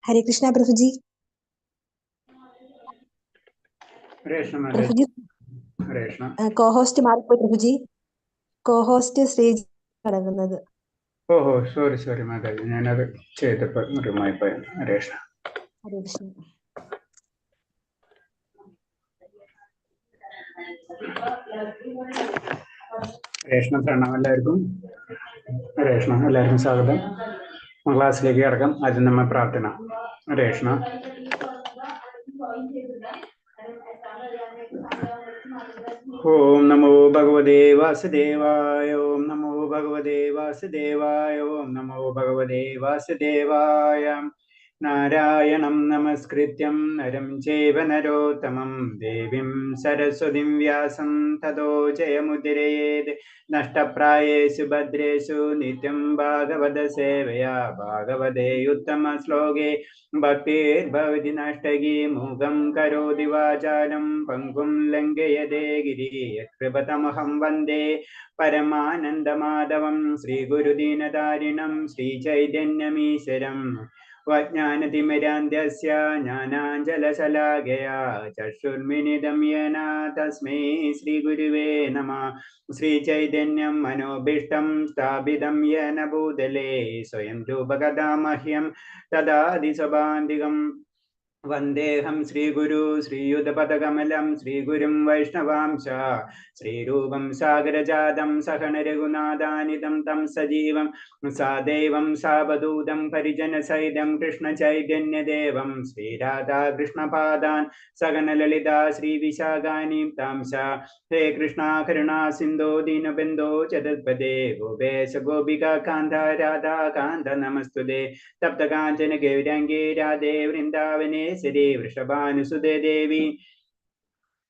हरे कृष्णा प्रभु जी। प्रभु जी co-host മാറിപ്പോയി പ്രഭു G. co-host Sreeji അടങ്ങുന്നത്. ഓഹോ sorry Mataji, ഞാനത് ചെയ്തപ്പോൾ റിമൈൻഡ് ഹരേഷ്. ഹരേ കൃഷ്ണ. ഹരേഷ്ണ പ്രണാമം എല്ലാവർക്കും. ഹരേഷ്ണ എല്ലാവർക്കും സ്വാഗതം. ക്ലാസ്സിലേക്ക് കിടക്കാം. ആദ്യം നമ്മൾ പ്രാർത്ഥന. ഹരേഷ്ണ. ഓം നമോ ഭഗവതേ വാസുദേവായ. ഓം നമോ ഭഗവതേ വാസുദേവായ. ഓം നമോ ഭഗവതേ വാസുദേവായ. നാരായണം നമസ്കൃത്യം നരം ചൈവ നരോത്തമം ദേവീം സരസ്വതീം വ്യാസം തതോ ജയമുദിരയേത്. നഷ്ടപ്രായേഷു ഭദ്രേഷു നിത്യം ഭാഗവത സേവയാ ഭാഗവതേ ഉത്തമ ശ്ലോകേ ഭക്തിർഭവതി നഷ്ടകി മൂകം കരോതി വാചാലം പങ്കും ലംഘയതേ ഗിരി യത്കൃപതമഹം വന്ദേ പരമാനന്ദമാധവം ശ്രീഗുരുദീനതാരിണം ശ്രീചൈതന്യമീശ്വരം. വജ്ഞാനതിമിരാന്ധ്യസ്യ ജ്ഞാനാഞ്ജലശലാകയാ ചക്ഷുർമിലിതം യേന തസ്മൈ ശ്രീഗുരുവേ നമഃ. ശ്രീചൈതന്യം മനോഭീഷ്ടം സ്ഥാപിതം യേന ഭൂതലേ സ്വയം രൂപകഥാ മഹ്യം തദാതി സ്വഭാന്തികം. വന്ദേഹം ശ്രീഗുരു ശ്രീയുതപദകമലം ശ്രീഗുരും വൈഷ്ണവാംശ ശ്രീരൂപം സാഗരജാതം സഹന രഘുനാഥാനിതം തം സജീവം സാദൈവം സാവധൂതം പരിജനസഹിതം കൃഷ്ണചൈതന്യദേവം ശ്രീരാധാകൃഷ്ണപാദാൻ സഹന ലളിതാ ശ്രീവിശാഖാനി താംസ. ഹേ കൃഷ്ണ കരുണാ സിന്ധോ ദീനബന്ധോ ജഗത്പദേ ഗോപേശ ഗോപികാ കാന്ത രാധാ കാന്ത നമസ്തുതേ. തപ്തകാഞ്ചന ഗൗരാംഗേ രാധേ വൃന്ദാവനേ ശ്രീ വൃഷഭാനുസുതേ ദേവി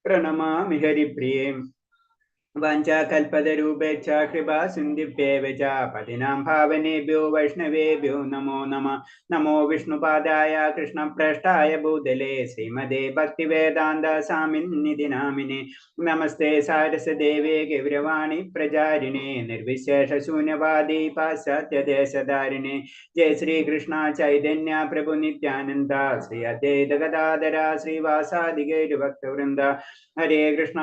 പ്രണമാമി ഹരിപ്രിയേ. വാഞ്ചാകൽപതരൂപേച്ഛ കൃപാ സിന്ധിഭ്യേവ ച പതിനാം ഭാവനേഭ്യോ വൈഷ്ണവേഭ്യോ നമോ നമഃ. നമോ വിഷ്ണുപാദായ കൃഷ്ണപ്രേഷ്ഠായ ഭൂതലേ ശ്രീമതേ ഭക്തിവേദാന്ത സ്വാമിന്നിധി നാമിനെ. നമസ്തേ സാരസദേവേ ഗൗരവാണി പ്രചാരിണേ നിർവിശേഷ ശൂന്യവാദി പാശ്ചാത്യദേശധാരിണേ. ജയ ശ്രീകൃഷ്ണ ചൈതന്യ പ്രഭു നിത്യാനന്ദ ശ്രീ അദ്വൈത ഗദാധര ശ്രീവാസാദി ഗൗരഭക്തവൃന്ദ. ഹരേ കൃഷ്ണ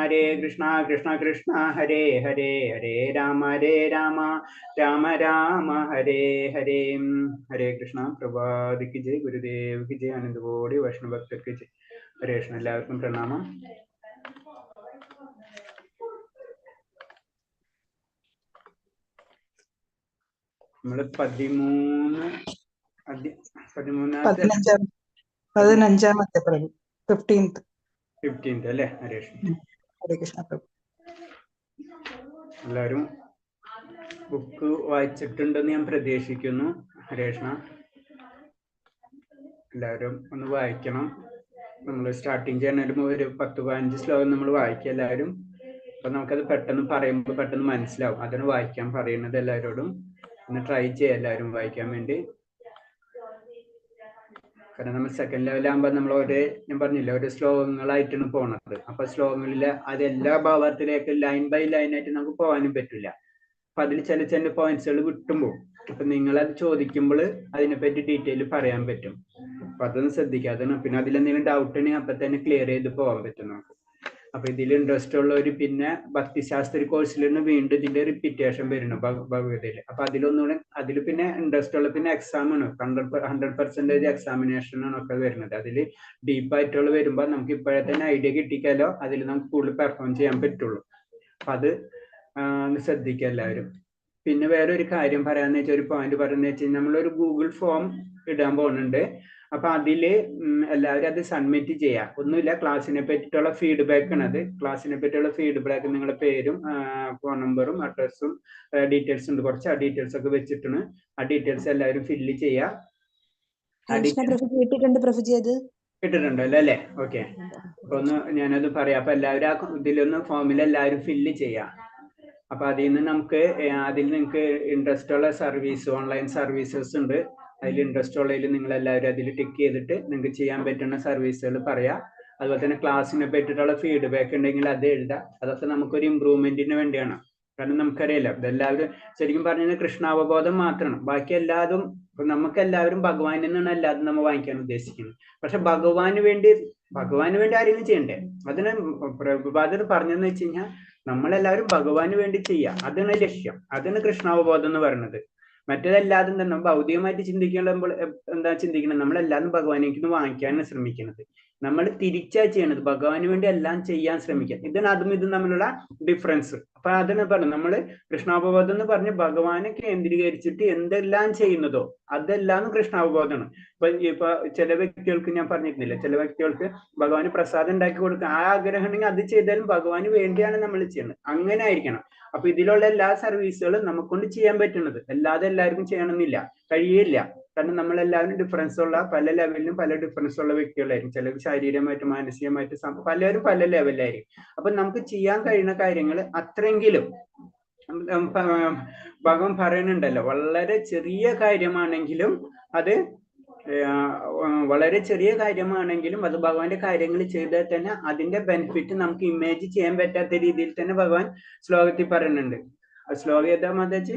കൃഷ്ണ കൃഷ്ണ ഹരേ ഹരേ ഹരേ രാമ രാമ രാമ ഹരേ ഹരേ. ഹരേ കൃഷ്ണ. പ്രഭാതിക്ക് ജയ്, ഗുരുദേവ്ക്ക് ജയ്, ആനന്ദകോടി വൈഷ്ണവഭക്തർക്ക് ജയ്. ഹരേ കൃഷ്ണ. എല്ലാവർക്കും പ്രണാമം. നമ്മള് 15ാമത്തെ 15th അല്ലേ? ഹരേ കൃഷ്ണ. ഹരേ കൃഷ്ണ പ്രഭു. എല്ലാവരും ബുക്ക് വായിച്ചിട്ടുണ്ടെന്ന് ഞാൻ പ്രതീക്ഷിക്കുന്നു. ഹരേ കൃഷ്ണ. എല്ലാവരും ഒന്ന് വായിക്കണം. നമ്മൾ സ്റ്റാർട്ടിങ് ചെയ്യുന്നതിന് ഒരു 10-15 ശ്ലോകം നമ്മൾ വായിക്കുക എല്ലാവരും. അപ്പൊ നമുക്കത് പെട്ടെന്ന് പറയുമ്പോൾ പെട്ടെന്ന് മനസ്സിലാവും. അതിന് വായിക്കാൻ പറയുന്നത് എല്ലാവരോടും ഒന്ന് ട്രൈ ചെയ്യുക, എല്ലാവരും വായിക്കാൻ വേണ്ടി. കാരണം നമ്മൾ സെക്കൻഡ് ലെവലാകുമ്പോൾ നമ്മൾ ഞാൻ പറഞ്ഞില്ല, ഒരു ശ്ലോകങ്ങളായിട്ടാണ് പോണത്. അപ്പൊ ശ്ലോകങ്ങളില് അത് എല്ലാ ഭാവത്തിലേക്ക് ലൈൻ ബൈ ലൈൻ ആയിട്ട് നമുക്ക് പോകാനും പറ്റില്ല. അപ്പൊ അതിൽ ചില പോയിന്റ്സുകൾ വിട്ടുമ്പോൾ അപ്പൊ നിങ്ങളത് ചോദിക്കുമ്പോൾ അതിനെപ്പറ്റി ഡീറ്റെയിൽ പറയാൻ പറ്റും. അപ്പൊ അതൊന്ന് ശ്രദ്ധിക്കാതെ. പിന്നെ അതിലെന്തെങ്കിലും ഡൗട്ട് ഉണ്ടെങ്കിൽ അപ്പൊ തന്നെ ക്ലിയർ ചെയ്ത് പോകാൻ പറ്റും നമുക്ക്. അപ്പൊ ഇതിൽ ഇൻട്രസ്റ്റ് ഉള്ളവർ പിന്നെ ഭക്തിശാസ്ത്രി കോഴ്സിൽ വീണ്ടും ഇതിന്റെ റിപ്പീറ്റേഷൻ വരുന്നു ഭഗവതയിൽ. അപ്പൊ അതിൽ പിന്നെ ഇൻട്രസ്റ്റ് ഉള്ള പിന്നെ എക്സാം ആണ്, 100% എക്സാമിനേഷൻ ആണ് ഒക്കെ വരുന്നത്. അതിൽ ഡീപ്പായിട്ടുള്ള വരുമ്പോൾ നമുക്ക് ഇപ്പോഴേ തന്നെ ഐഡിയ കിട്ടിക്കാലോ, അതിൽ നമുക്ക് കൂടുതൽ പെർഫോം ചെയ്യാൻ പറ്റുള്ളൂ. അപ്പൊ അത് ശ്രദ്ധിക്കുക എല്ലാവരും. പിന്നെ വേറെ ഒരു കാര്യം പറയാന്ന് വെച്ചാൽ, ഒരു പോയിന്റ് പറയുന്നത് വെച്ചാൽ, നമ്മളൊരു ഗൂഗിൾ ഫോം ഇടാൻ പോകുന്നുണ്ട്. അപ്പൊ അതില് എല്ലാവരും അത് സബ്മിറ്റ് ചെയ്യാം. ഒന്നുമില്ല, ക്ലാസ്സിനെ പറ്റിയിട്ടുള്ള ഫീഡ്ബാക്ക് ആണ് അത്. ക്ലാസ്സിനെ പറ്റിയുള്ള ഫീഡ്ബാക്ക് നിങ്ങളുടെ പേരും ഫോൺ നമ്പറും അഡ്രസ്സും ഡീറ്റെയിൽസ് ഉണ്ട് കുറച്ച്. ആ ഡീറ്റെയിൽസ് ഒക്കെ വെച്ചിട്ടാണ്. ആ ഡീറ്റെയിൽസ് എല്ലാവരും ഫില്ല് ചെയ്യാം. ഇട്ടിട്ടുണ്ടല്ലോ അല്ലേ? ഓക്കെ. അപ്പൊ ഒന്ന് ഞാനത് പറയാം. അപ്പൊ എല്ലാവരും ആ ഇതിലൊന്ന് ഫോമിൽ എല്ലാവരും ഫില്ല് ചെയ്യാം. അപ്പൊ അതിൽ നിങ്ങൾക്ക് ഇൻട്രസ്റ്റ് ഉള്ള സർവീസ്, ഓൺലൈൻ സർവീസസ് ഉണ്ട്. അതിൽ ഇൻട്രസ്റ്റ് ഉള്ളതിൽ നിങ്ങൾ എല്ലാവരും അതിൽ ടിക്ക് ചെയ്തിട്ട് നിങ്ങൾക്ക് ചെയ്യാൻ പറ്റുന്ന സർവീസുകൾ പറയാം. അതുപോലെ തന്നെ ക്ലാസ്സിനെ പറ്റിയിട്ടുള്ള ഫീഡ്ബാക്ക് ഉണ്ടെങ്കിൽ അത് എഴുതാം. അതൊക്കെ നമുക്കൊരു ഇമ്പ്രൂവ്മെന്റിന് വേണ്ടിയാണ്. കാരണം നമുക്കറിയില്ല ഇതെല്ലാവരും ശരിക്കും പറഞ്ഞാൽ കൃഷ്ണാവബോധം മാത്രമാണ്. ബാക്കി എല്ലാതും ഇപ്പൊ നമുക്ക് എല്ലാവരും ഭഗവാനിൽ നിന്നാണ് എല്ലാതും നമ്മൾ വാങ്ങിക്കാൻ ഉദ്ദേശിക്കുന്നത്. പക്ഷെ ഭഗവാന് വേണ്ടി ആരെങ്കിലും ചെയ്യണ്ടേ? അതിന് പ്രഭുപാദർ പറഞ്ഞെന്ന് വെച്ച് കഴിഞ്ഞാൽ നമ്മളെല്ലാവരും ഭഗവാന് വേണ്ടി ചെയ്യുക, അതാണ് ലക്ഷ്യം. അതാണ് കൃഷ്ണാവബോധം എന്ന് പറയുന്നത്. മറ്റേതെല്ലാതും തന്നെ ഭൗതികമായിട്ട് ചിന്തിക്കുമ്പോൾ എന്താ ചിന്തിക്കുന്നത്, നമ്മളെല്ലാതും ഭഗവാനേക്ക് വാങ്ങിക്കാനാണ് ശ്രമിക്കുന്നത്. നമ്മൾ തിരിച്ചാ ചെയ്യണത്, ഭഗവാന് വേണ്ടി എല്ലാം ചെയ്യാൻ ശ്രമിക്കുക. ഇതാണ് അതും ഇതും തമ്മിലുള്ള ഡിഫറൻസ്. അപ്പൊ അതിന് പറഞ്ഞു നമ്മള് കൃഷ്ണാവബോധം എന്ന് പറഞ്ഞ് ഭഗവാനെ കേന്ദ്രീകരിച്ചിട്ട് എന്തെല്ലാം ചെയ്യുന്നതോ അതെല്ലാം കൃഷ്ണാവബോധമാണ്. ഇപ്പൊ ചില വ്യക്തികൾക്ക് ഞാൻ പറഞ്ഞിരുന്നില്ല, ചില വ്യക്തികൾക്ക് ഭഗവാന് പ്രസാദം ഉണ്ടാക്കി കൊടുക്കുക, ആ ആഗ്രഹം ഉണ്ടെങ്കിൽ അത് ചെയ്താലും ഭഗവാന് വേണ്ടിയാണ് നമ്മൾ ചെയ്യുന്നത്. അങ്ങനെ ആയിരിക്കണം. അപ്പൊ ഇതിലുള്ള എല്ലാ സർവീസുകളും നമുക്കൊണ്ട് ചെയ്യാൻ പറ്റുന്നത്, അല്ലാതെ എല്ലാവർക്കും ചെയ്യണമെന്നില്ല, കഴിയില്ല. കാരണം നമ്മളെല്ലാവരും ഡിഫറൻസ് ഉള്ള, പല ലെവലിലും പല ഡിഫറൻസ് ഉള്ള വ്യക്തികളായിരിക്കും. ചിലർ ശാരീരികമായിട്ട് മാനസികമായിട്ട് പലരും പല ലെവലിലായിരിക്കും. അപ്പൊ നമുക്ക് ചെയ്യാൻ കഴിയുന്ന കാര്യങ്ങൾ അത്രയെങ്കിലും ഭഗവാൻ പറയുന്നുണ്ടല്ലോ, വളരെ ചെറിയ കാര്യമാണെങ്കിലും അത് വളരെ ചെറിയ കാര്യമാണെങ്കിലും അത് ഭഗവാന്റെ കാര്യങ്ങൾ ചെയ്താൽ തന്നെ അതിന്റെ ബെനിഫിറ്റ് നമുക്ക് ഇമേജ് ചെയ്യാൻ പറ്റാത്ത രീതിയിൽ തന്നെ ഭഗവാൻ ശ്ലോകത്തിൽ പറയുന്നുണ്ട്. ആ ശ്ലോകം ഏതാ മാതാജി?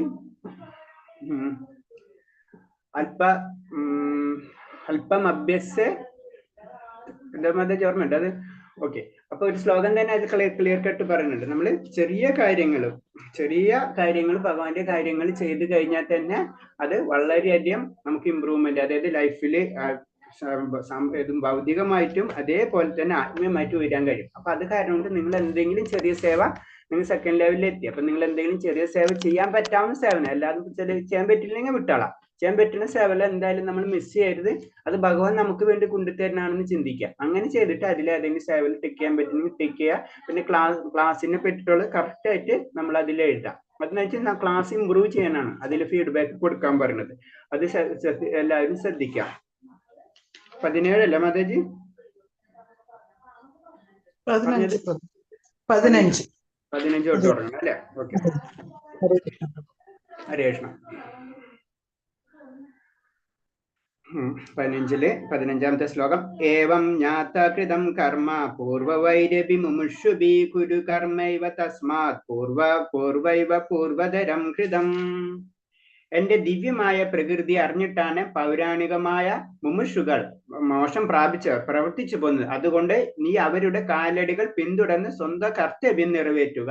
അല്പം അഭ്യസ് എന്താ മാതാജി ഓർമ്മയുണ്ട് അത്? ഓക്കെ. അപ്പൊ ഒരു ശ്ലോകം തന്നെ അത് ക്ലിയർ കട്ട് പറയുന്നുണ്ട്. നമ്മൾ ചെറിയ കാര്യങ്ങൾ ഭഗവാന്റെ കാര്യങ്ങൾ ചെയ്തു കഴിഞ്ഞാൽ തന്നെ അത് വളരെയധികം നമുക്ക് ഇമ്പ്രൂവ്മെന്റ്, അതായത് ലൈഫിൽ ഭൗതികമായിട്ടും അതേപോലെ തന്നെ ആത്മീയമായിട്ടും വരാൻ കഴിയും. അപ്പൊ അത് കാരണം കൊണ്ട് നിങ്ങൾ എന്തെങ്കിലും ചെറിയ സേവ, നിങ്ങൾ സെക്കൻഡ് ലെവലിൽ എത്തി, അപ്പൊ നിങ്ങൾ എന്തെങ്കിലും ചെറിയ സേവ ചെയ്യാൻ പറ്റാവുന്ന സേവനം, എല്ലാതും ചെയ്യാൻ പറ്റില്ലെങ്കിൽ വിട്ടാളാം. ചെയ്യാൻ പറ്റുന്ന സേവനം എന്തായാലും നമ്മൾ മിസ് ചെയ്യരുത്. അത് ഭഗവാൻ നമുക്ക് വേണ്ടി കൊണ്ടുതരുന്നതാണെന്ന് ചിന്തിക്കുക. അങ്ങനെ ചെയ്തിട്ട് അതിലേതെങ്കിലും സേവനം ടിക്ക് ചെയ്യാൻ പറ്റുന്നെങ്കിൽ ടിക്ക് ചെയ്യുക. പിന്നെ ക്ലാസ്സിനെ പറ്റിയിട്ടുള്ള കറക്റ്റ് ആയിട്ട് നമ്മൾ അതിൽ എഴുതാം. അതെന്ന് വെച്ചാൽ ക്ലാസ് ഇമ്പ്രൂവ് ചെയ്യാനാണ് അതിൽ ഫീഡ്ബാക്ക് കൊടുക്കാൻ പറയുന്നത്. അത് എല്ലാവരും ശ്രദ്ധിക്കാം. 17 അല്ലേ മാതാജി? 15 തൊട്ട് തുടങ്ങണം അല്ലേ? ഓക്കെ. ഹരേ കൃഷ്ണ. 15-ാമത്തെ ശ്ലോകം. ഏവം ജ്ഞാത കൃതം കർമ്മ പൂർവവൈരപി മുമുക്ഷുഭി കുരു കർമ്മൈവ തസ്മാത് പൂർവൈവ പൂർവതരം കൃതം. എന്റെ ദിവ്യമായ പ്രകൃതി അറിഞ്ഞിട്ടാണ് പൗരാണികമായ മുമുക്ഷുകൾ, മോക്ഷം പ്രാപിച്ചവർ പ്രവർത്തിച്ചു പോകുന്നത്. അതുകൊണ്ട് നീ അവരുടെ കാലടികൾ പിന്തുടർന്ന് സ്വന്തം കർത്തവ്യം നിറവേറ്റുക.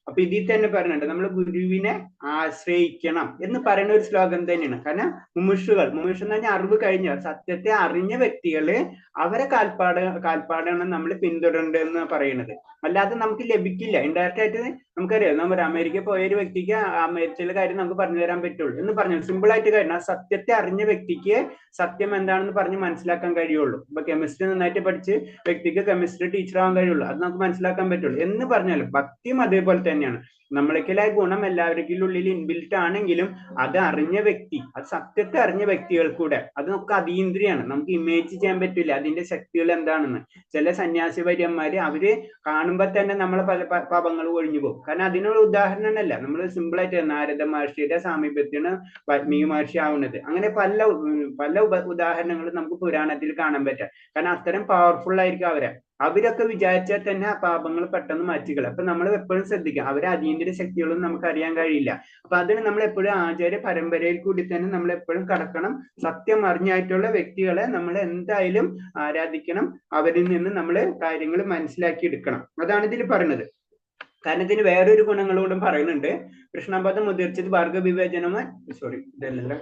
അപ്പൊ ഇതിൽ തന്നെ പറയുന്നുണ്ട് നമ്മൾ ഗുരുവിനെ ആശ്രയിക്കണം എന്ന് പറയുന്ന ഒരു ശ്ലോകം തന്നെയാണ്. കാരണം മുമുക്ഷു എന്ന് പറഞ്ഞാൽ അറിവ് കഴിഞ്ഞവർ, സത്യത്തെ അറിഞ്ഞ വ്യക്തികള്, അവരെ കാൽപ്പാടാണ് നമ്മൾ പിന്തുടരേണ്ടതെന്ന് പറയുന്നത്. അല്ലാതെ നമുക്ക് ലഭിക്കില്ല. ഇൻഡയറക്റ്റ് ആയിട്ട് നമുക്കറിയാം, നമ്മൾ അമേരിക്ക പോയ ഒരു വ്യക്തിക്ക് അമേരിക്കയിലെ കാര്യം നമുക്ക് പറഞ്ഞു തരാൻ പറ്റുള്ളൂ എന്ന് പറഞ്ഞു. സിമ്പിൾ ആയിട്ട് കാര്യം, ആ സത്യത്തെ അറിഞ്ഞ വ്യക്തിക്ക് സത്യം എന്താണെന്ന് പറഞ്ഞ് മനസ്സിലാക്കാൻ കഴിയുള്ളൂ. ഇപ്പൊ കെമിസ്ട്രി നന്നായിട്ട് പഠിച്ച് വ്യക്തിക്ക് കെമിസ്ട്രി ടീച്ചർ ആവാൻ കഴിയുള്ളൂ, അത് നമുക്ക് മനസ്സിലാക്കാൻ പറ്റുള്ളൂ എന്ന് പറഞ്ഞാലും ഭക്തിയും അതേപോലെ തന്നെയാണ്. നമ്മളേക്കലായ ഗുണം എല്ലാവർക്കും ഉള്ളിൽ ഇൻബിൽറ്റ് ആണെങ്കിലും അത് അറിഞ്ഞ വ്യക്തി, അത് സത്യത്തെ അറിഞ്ഞ വ്യക്തികൾ കൂടെ, അത് നമുക്ക് അതീന്ദ്രിയാണ്, നമുക്ക് ഇമേജ് ചെയ്യാൻ പറ്റില്ല അതിന്റെ ശക്തികൾ എന്താണെന്ന്. ചില സന്യാസി വര്യന്മാര് അവര് കാണുമ്പോൾ തന്നെ നമ്മളെ പല പാപങ്ങൾ ഒഴിഞ്ഞു പോകും. കാരണം അതിനുള്ള ഉദാഹരണമല്ല, നമ്മൾ സിമ്പിൾ ആയിട്ട് നാരദ മഹർഷിയുടെ സാമീപ്യത്തിന് വാൽമീകി മഹർഷി ആവുന്നത്, അങ്ങനെ പല ഉദാഹരണങ്ങളും നമുക്ക് പുരാണത്തിൽ കാണാൻ പറ്റും. കാരണം അത്തരം പവർഫുൾ ആയിരിക്കും അവരൊക്കെ വിചാരിച്ചാൽ തന്നെ ആ പാപങ്ങൾ പെട്ടെന്ന് മാറ്റിക്കളയും. അപ്പൊ നമ്മൾ എപ്പോഴും ശ്രദ്ധിക്കാം, അവരെ അതീന്ദ്രിയ ശക്തികളൊന്നും നമുക്ക് അറിയാൻ കഴിയില്ല. അപ്പൊ അതിന് നമ്മൾ എപ്പോഴും ആചാര്യ പരമ്പരയിൽ കൂടി തന്നെ നമ്മൾ എപ്പോഴും കടക്കണം. സത്യം അറിഞ്ഞായിട്ടുള്ള വ്യക്തികളെ നമ്മൾ എന്തായാലും ആരാധിക്കണം, അവരിൽ നിന്ന് നമ്മൾ കാര്യങ്ങൾ മനസ്സിലാക്കി എടുക്കണം. അതാണ് ഇതിൽ പറയുന്നത്. കാരണം ഇതിന് വേറൊരു ഗുണങ്ങളോടും പറയുന്നുണ്ട്. കൃഷ്ണപദം മുതിർച്ചത് ഭാർഗവ വിവേചനമായി ഇതല്ലല്ലോ.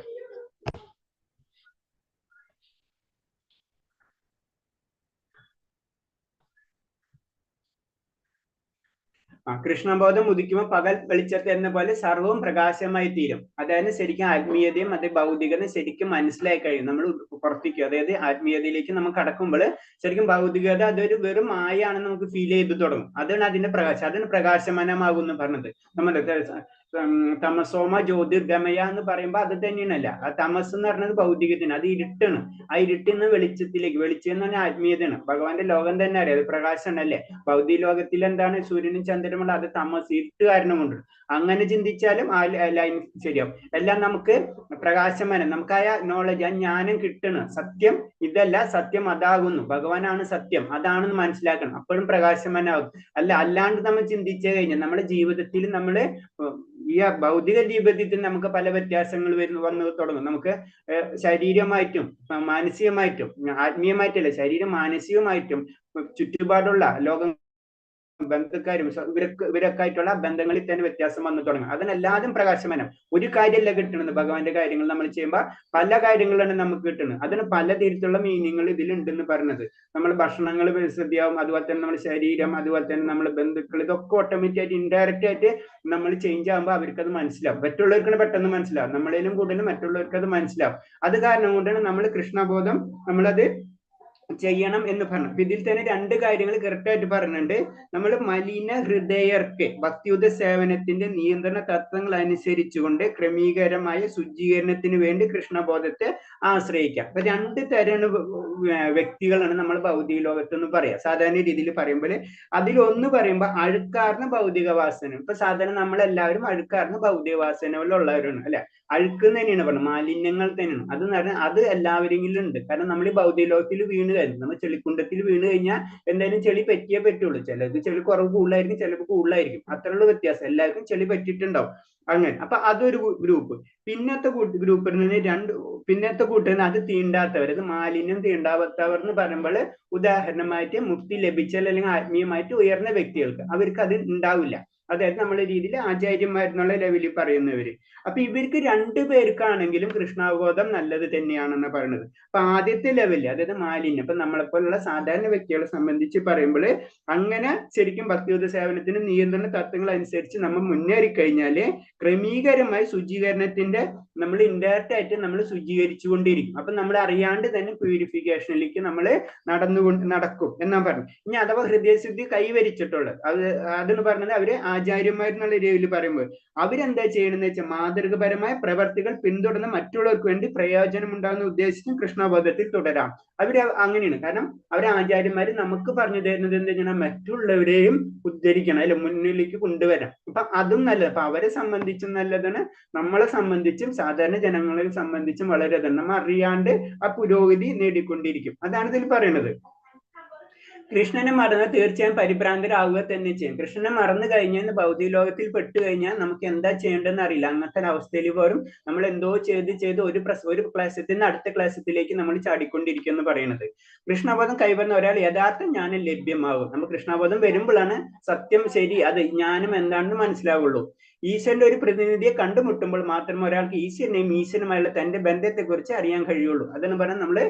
കൃഷ്ണബോധം ഉദിക്കുമ്പോൾ പകൽ വെളിച്ചത്ത് എന്ന പോലെ സർവവും പ്രകാശമായി തീരും. അതായത് ശരിക്കും ആത്മീയതയും അത് ഭൗതികതയും ശരിക്കും മനസ്സിലായി കഴിയും. നമ്മൾ പുറത്തേക്കും, അതായത് ആത്മീയതയിലേക്ക് നമ്മൾ കടക്കുമ്പോൾ ശരിക്കും ഭൗതികത അതൊരു വെറും മായാണെന്ന് നമുക്ക് ഫീൽ ചെയ്ത് തുടങ്ങും. അതാണ് അതിന്റെ പ്രകാശം, അതിന് പ്രകാശമാനമാകും എന്ന് പറഞ്ഞത്. നമ്മൾ തമസോമ ജ്യോതിർഗമയ എന്ന് പറയുമ്പോൾ അത് തന്നെയാണല്ല. ആ തമസ് എന്ന് പറഞ്ഞത് ഭൗതികത്തിന്, അത് ഇരുട്ടാണ്. ആ ഇരുട്ടിൽ നിന്ന് വെളിച്ചത്തിലേക്ക്, വെളിച്ചം എന്ന് പറഞ്ഞാൽ ആത്മീയതയാണ്. ഭഗവാന്റെ ലോകം തന്നെ അറിയാം, അത് പ്രകാശമാണല്ലേ. ഭൗതിക ലോകത്തിൽ എന്താണ് സൂര്യനും ചന്ദ്രനുമുണ്ട്, അത് തമസ്, ഇരുട്ട് കാരണം കൊണ്ട്. അങ്ങനെ ചിന്തിച്ചാലും ആ ലൈൻ ശരിയാവും. എല്ലാം നമുക്ക് പ്രകാശമാനം, നമുക്കായ നോളജ്, ആ ജ്ഞാനം കിട്ടണം. സത്യം ഇതല്ല, സത്യം അതാകുന്നു, ഭഗവാനാണ് സത്യം, അതാണെന്ന് മനസ്സിലാക്കണം. അപ്പോഴും പ്രകാശമാനാകും. അല്ലാണ്ട് നമ്മൾ ചിന്തിച്ചു കഴിഞ്ഞാൽ നമ്മുടെ ജീവിതത്തിൽ നമ്മള് ഈ ഭൗതിക ജീവിതത്തിൽ നമുക്ക് പല വ്യത്യാസങ്ങൾ വന്നു തുടങ്ങും. നമുക്ക് ശരീരമായിട്ടും മാനസികമായിട്ടും, ആത്മീയമായിട്ടല്ല, ശരീരം മാനസികമായിട്ടും ചുറ്റുപാടുള്ള ലോകം, ബന്ധുക്കാരും ഇവരൊക്കെ ആയിട്ടുള്ള ബന്ധങ്ങളിൽ തന്നെ വ്യത്യാസം വന്നു തുടങ്ങും. അതിനെല്ലാതും പ്രകാശമാനം. ഒരു കാര്യമല്ല കിട്ടുന്നത്. ഭഗവാന്റെ കാര്യങ്ങൾ നമ്മൾ ചെയ്യുമ്പോൾ പല കാര്യങ്ങളാണ് നമുക്ക് കിട്ടുന്നത്. അതിന് പല തരത്തിലുള്ള മീനിങ്ങൾ ഇതിലുണ്ടെന്ന് പറയുന്നത്. നമ്മൾ ഭക്ഷണങ്ങൾ ശ്രദ്ധയാവും, അതുപോലെ തന്നെ നമ്മുടെ ശരീരം, അതുപോലെ തന്നെ നമ്മുടെ ബന്ധുക്കൾ, ഇതൊക്കെ ഓട്ടോമാറ്റിക് ആയിട്ട് ഇൻഡയറക്റ്റ് ആയിട്ട് നമ്മൾ ചേഞ്ച് ആകുമ്പോൾ അവർക്കത് മനസ്സിലാവും. മറ്റുള്ളവർക്കാണ് പെട്ടെന്ന് മനസ്സിലാവും, നമ്മളേലും കൂടുതൽ മറ്റുള്ളവർക്ക് അത് മനസ്സിലാവും. അത് കാരണം കൊണ്ടാണ് നമ്മൾ കൃഷ്ണബോധം നമ്മളത് ചെയ്യണം എന്ന് പറഞ്ഞു. ഇതിൽ തന്നെ 2 കാര്യങ്ങൾ കറക്റ്റായിട്ട് പറഞ്ഞിട്ടുണ്ട്. നമ്മൾ മലിന ഹൃദയർക്ക് ഭക്തിയുത സേവനത്തിന്റെ നിയന്ത്രണ തത്വങ്ങൾ അനുസരിച്ചുകൊണ്ട് ക്രമീകരമായ ശുചീകരണത്തിന് വേണ്ടി കൃഷ്ണബോധത്തെ ആശ്രയിക്കാം. അപ്പൊ 2 തരം വ്യക്തികളാണ് നമ്മൾ ഭൗതിക ലോകത്ത് എന്ന് പറയാം. സാധാരണ രീതിയിൽ പറയുമ്പോൾ അതിലൊന്ന് പറയുമ്പോൾ അഴുക്കാർന്ന ഭൗതിക വാസന. ഇപ്പൊ സാധാരണ നമ്മളെല്ലാവരും അഴുക്കാർന്ന ഭൗതിക വാസനകളുള്ളവരാണ് അല്ലെ. അഴുക്ക് തന്നെയാണ് പറയുന്നത്, മാലിന്യങ്ങൾ തന്നെയാണ്. അത് പറഞ്ഞാൽ അത് എല്ലാവരെങ്കിലും ഉണ്ട്. കാരണം നമ്മൾ ഈ ഭൗതിക ലോകത്തിൽ വീണ് കഴിഞ്ഞു, നമ്മൾ ചെളിക്കുണ്ടത്തിൽ വീണ് കഴിഞ്ഞാൽ എന്തായാലും ചെളി പറ്റിയേ പറ്റുള്ളൂ. ചിലത് ചെളി കുറവ് കൂടുതലായിരിക്കും, ചിലപ്പോൾ കൂടുതലായിരിക്കും, അത്രയുള്ള വ്യത്യാസം. എല്ലാവർക്കും ചെളി പറ്റിയിട്ടുണ്ടാവും. അങ്ങനെ അപ്പൊ അതൊരു ഗ്രൂപ്പ്. പിന്നത്തെ ഗ്രൂപ്പിൽ നിന്ന് പിന്നത്തെ കൂട്ടുന്ന അത് തീണ്ടാത്തവർ, അത് മാലിന്യം തീണ്ടാവാത്തവർ എന്ന് പറയുമ്പോൾ ഉദാഹരണമായിട്ട് മുക്തി ലഭിച്ചാൽ അല്ലെങ്കിൽ ആത്മീയമായിട്ട് ഉയർന്ന വ്യക്തികൾക്ക് അവർക്ക് അത് ഉണ്ടാവില്ല. അതായത് നമ്മുടെ രീതിയിൽ ആചാര്യന്മാരെന്നുള്ള ലെവലിൽ പറയുന്നവര്. അപ്പൊ ഇവർക്ക് 2 പേർക്കാണെങ്കിലും കൃഷ്ണാവബോധം നല്ലത് തന്നെയാണെന്ന് പറയുന്നത്. അപ്പൊ ആദ്യത്തെ ലെവലിൽ, അതായത് മാലിന്യം, ഇപ്പൊ നമ്മളെപ്പോലുള്ള സാധാരണ വ്യക്തികളെ സംബന്ധിച്ച് പറയുമ്പോൾ അങ്ങനെ ശരിക്കും ഭക്തിയുത സേവനത്തിന് നിയന്ത്രണ തത്വങ്ങൾ അനുസരിച്ച് നമ്മൾ മുന്നേറി കഴിഞ്ഞാല് ക്രമീകരമായി ശുചീകരണത്തിന്റെ നമ്മൾ ഇൻഡയറക്റ്റ് ആയിട്ട് നമ്മൾ ശുചീകരിച്ചു കൊണ്ടിരിക്കും. അപ്പൊ നമ്മൾ അറിയാണ്ട് തന്നെ പ്യൂരിഫിക്കേഷനിലേക്ക് നമ്മൾ നടക്കും എന്നാ പറഞ്ഞു. ഇനി അഥവാ ഹൃദയശുദ്ധി കൈവരിച്ചിട്ടുള്ളത് അതെന്ന് പറഞ്ഞത് അവര് ആചാര്യന്മാരെന്നുള്ള രീതിയിൽ പറയുമ്പോൾ അവരെന്താ ചെയ്യണമെന്ന് വെച്ചാൽ മാതൃകപരമായ പ്രവർത്തികൾ പിന്തുടർന്ന് മറ്റുള്ളവർക്ക് വേണ്ടി പ്രയോജനം ഉണ്ടാകുന്ന ഉദ്ദേശിച്ചും കൃഷ്ണബോധത്തിൽ തുടരാം. അവര് അങ്ങനെയാണ്. കാരണം അവരെ ആചാര്യന്മാര് നമുക്ക് പറഞ്ഞു തരുന്നത് എന്താ വെച്ചാൽ മറ്റുള്ളവരെയും ഉദ്ധരിക്കണം, അല്ലെ, മുന്നിലേക്ക് കൊണ്ടുവരാം. അപ്പൊ അതും നല്ലത്. അപ്പൊ അവരെ സംബന്ധിച്ചും നല്ലതാണ്, നമ്മളെ സംബന്ധിച്ചും സാധാരണ ജനങ്ങളെ സംബന്ധിച്ചും വളരെ നമ്മൾ അറിയാണ്ട് ആ പുരോഗതി നേടിക്കൊണ്ടിരിക്കും. അതാണ് ഇതിൽ പറയുന്നത്. കൃഷ്ണനെ മറന്ന് തീർച്ചയായും പരിഭ്രാന്തരാകുക തന്നെ ചെയ്യും. കൃഷ്ണനെ മറന്നു കഴിഞ്ഞാൽ ഭൗതിക ലോകത്തിൽ പെട്ടു കഴിഞ്ഞാൽ നമുക്ക് എന്താ ചെയ്യേണ്ടതെന്ന് അറിയില്ല. അങ്ങനത്തെ അവസ്ഥയിൽ പോലും നമ്മൾ എന്തോ ചെയ്ത് ഒരു ക്ലാസ്സത്തിൽ നിന്ന് അടുത്ത ക്ലാസ്സത്തിലേക്ക് നമ്മൾ ചാടിക്കൊണ്ടിരിക്കും എന്ന് പറയുന്നത്. കൃഷ്ണബോധം കൈവരുന്ന ഒരാൾ യഥാർത്ഥ ജ്ഞാനം ലഭ്യമാകും. നമ്മൾ കൃഷ്ണബോധം വരുമ്പോഴാണ് സത്യം ശരി, അത് ജ്ഞാനം എന്താണെന്ന് മനസ്സിലാവുള്ളൂ. ഈശ്വരന്റെ ഒരു പ്രതിനിധിയെ കണ്ടുമുട്ടുമ്പോൾ മാത്രമേ ഒരാൾക്ക് ഈശ്വരനെയും ഈശ്വരനുമായുള്ള തന്റെ ബന്ധത്തെക്കുറിച്ച് അറിയാൻ കഴിയുള്ളൂ. അതെന്ന് പറഞ്ഞാൽ നമ്മള്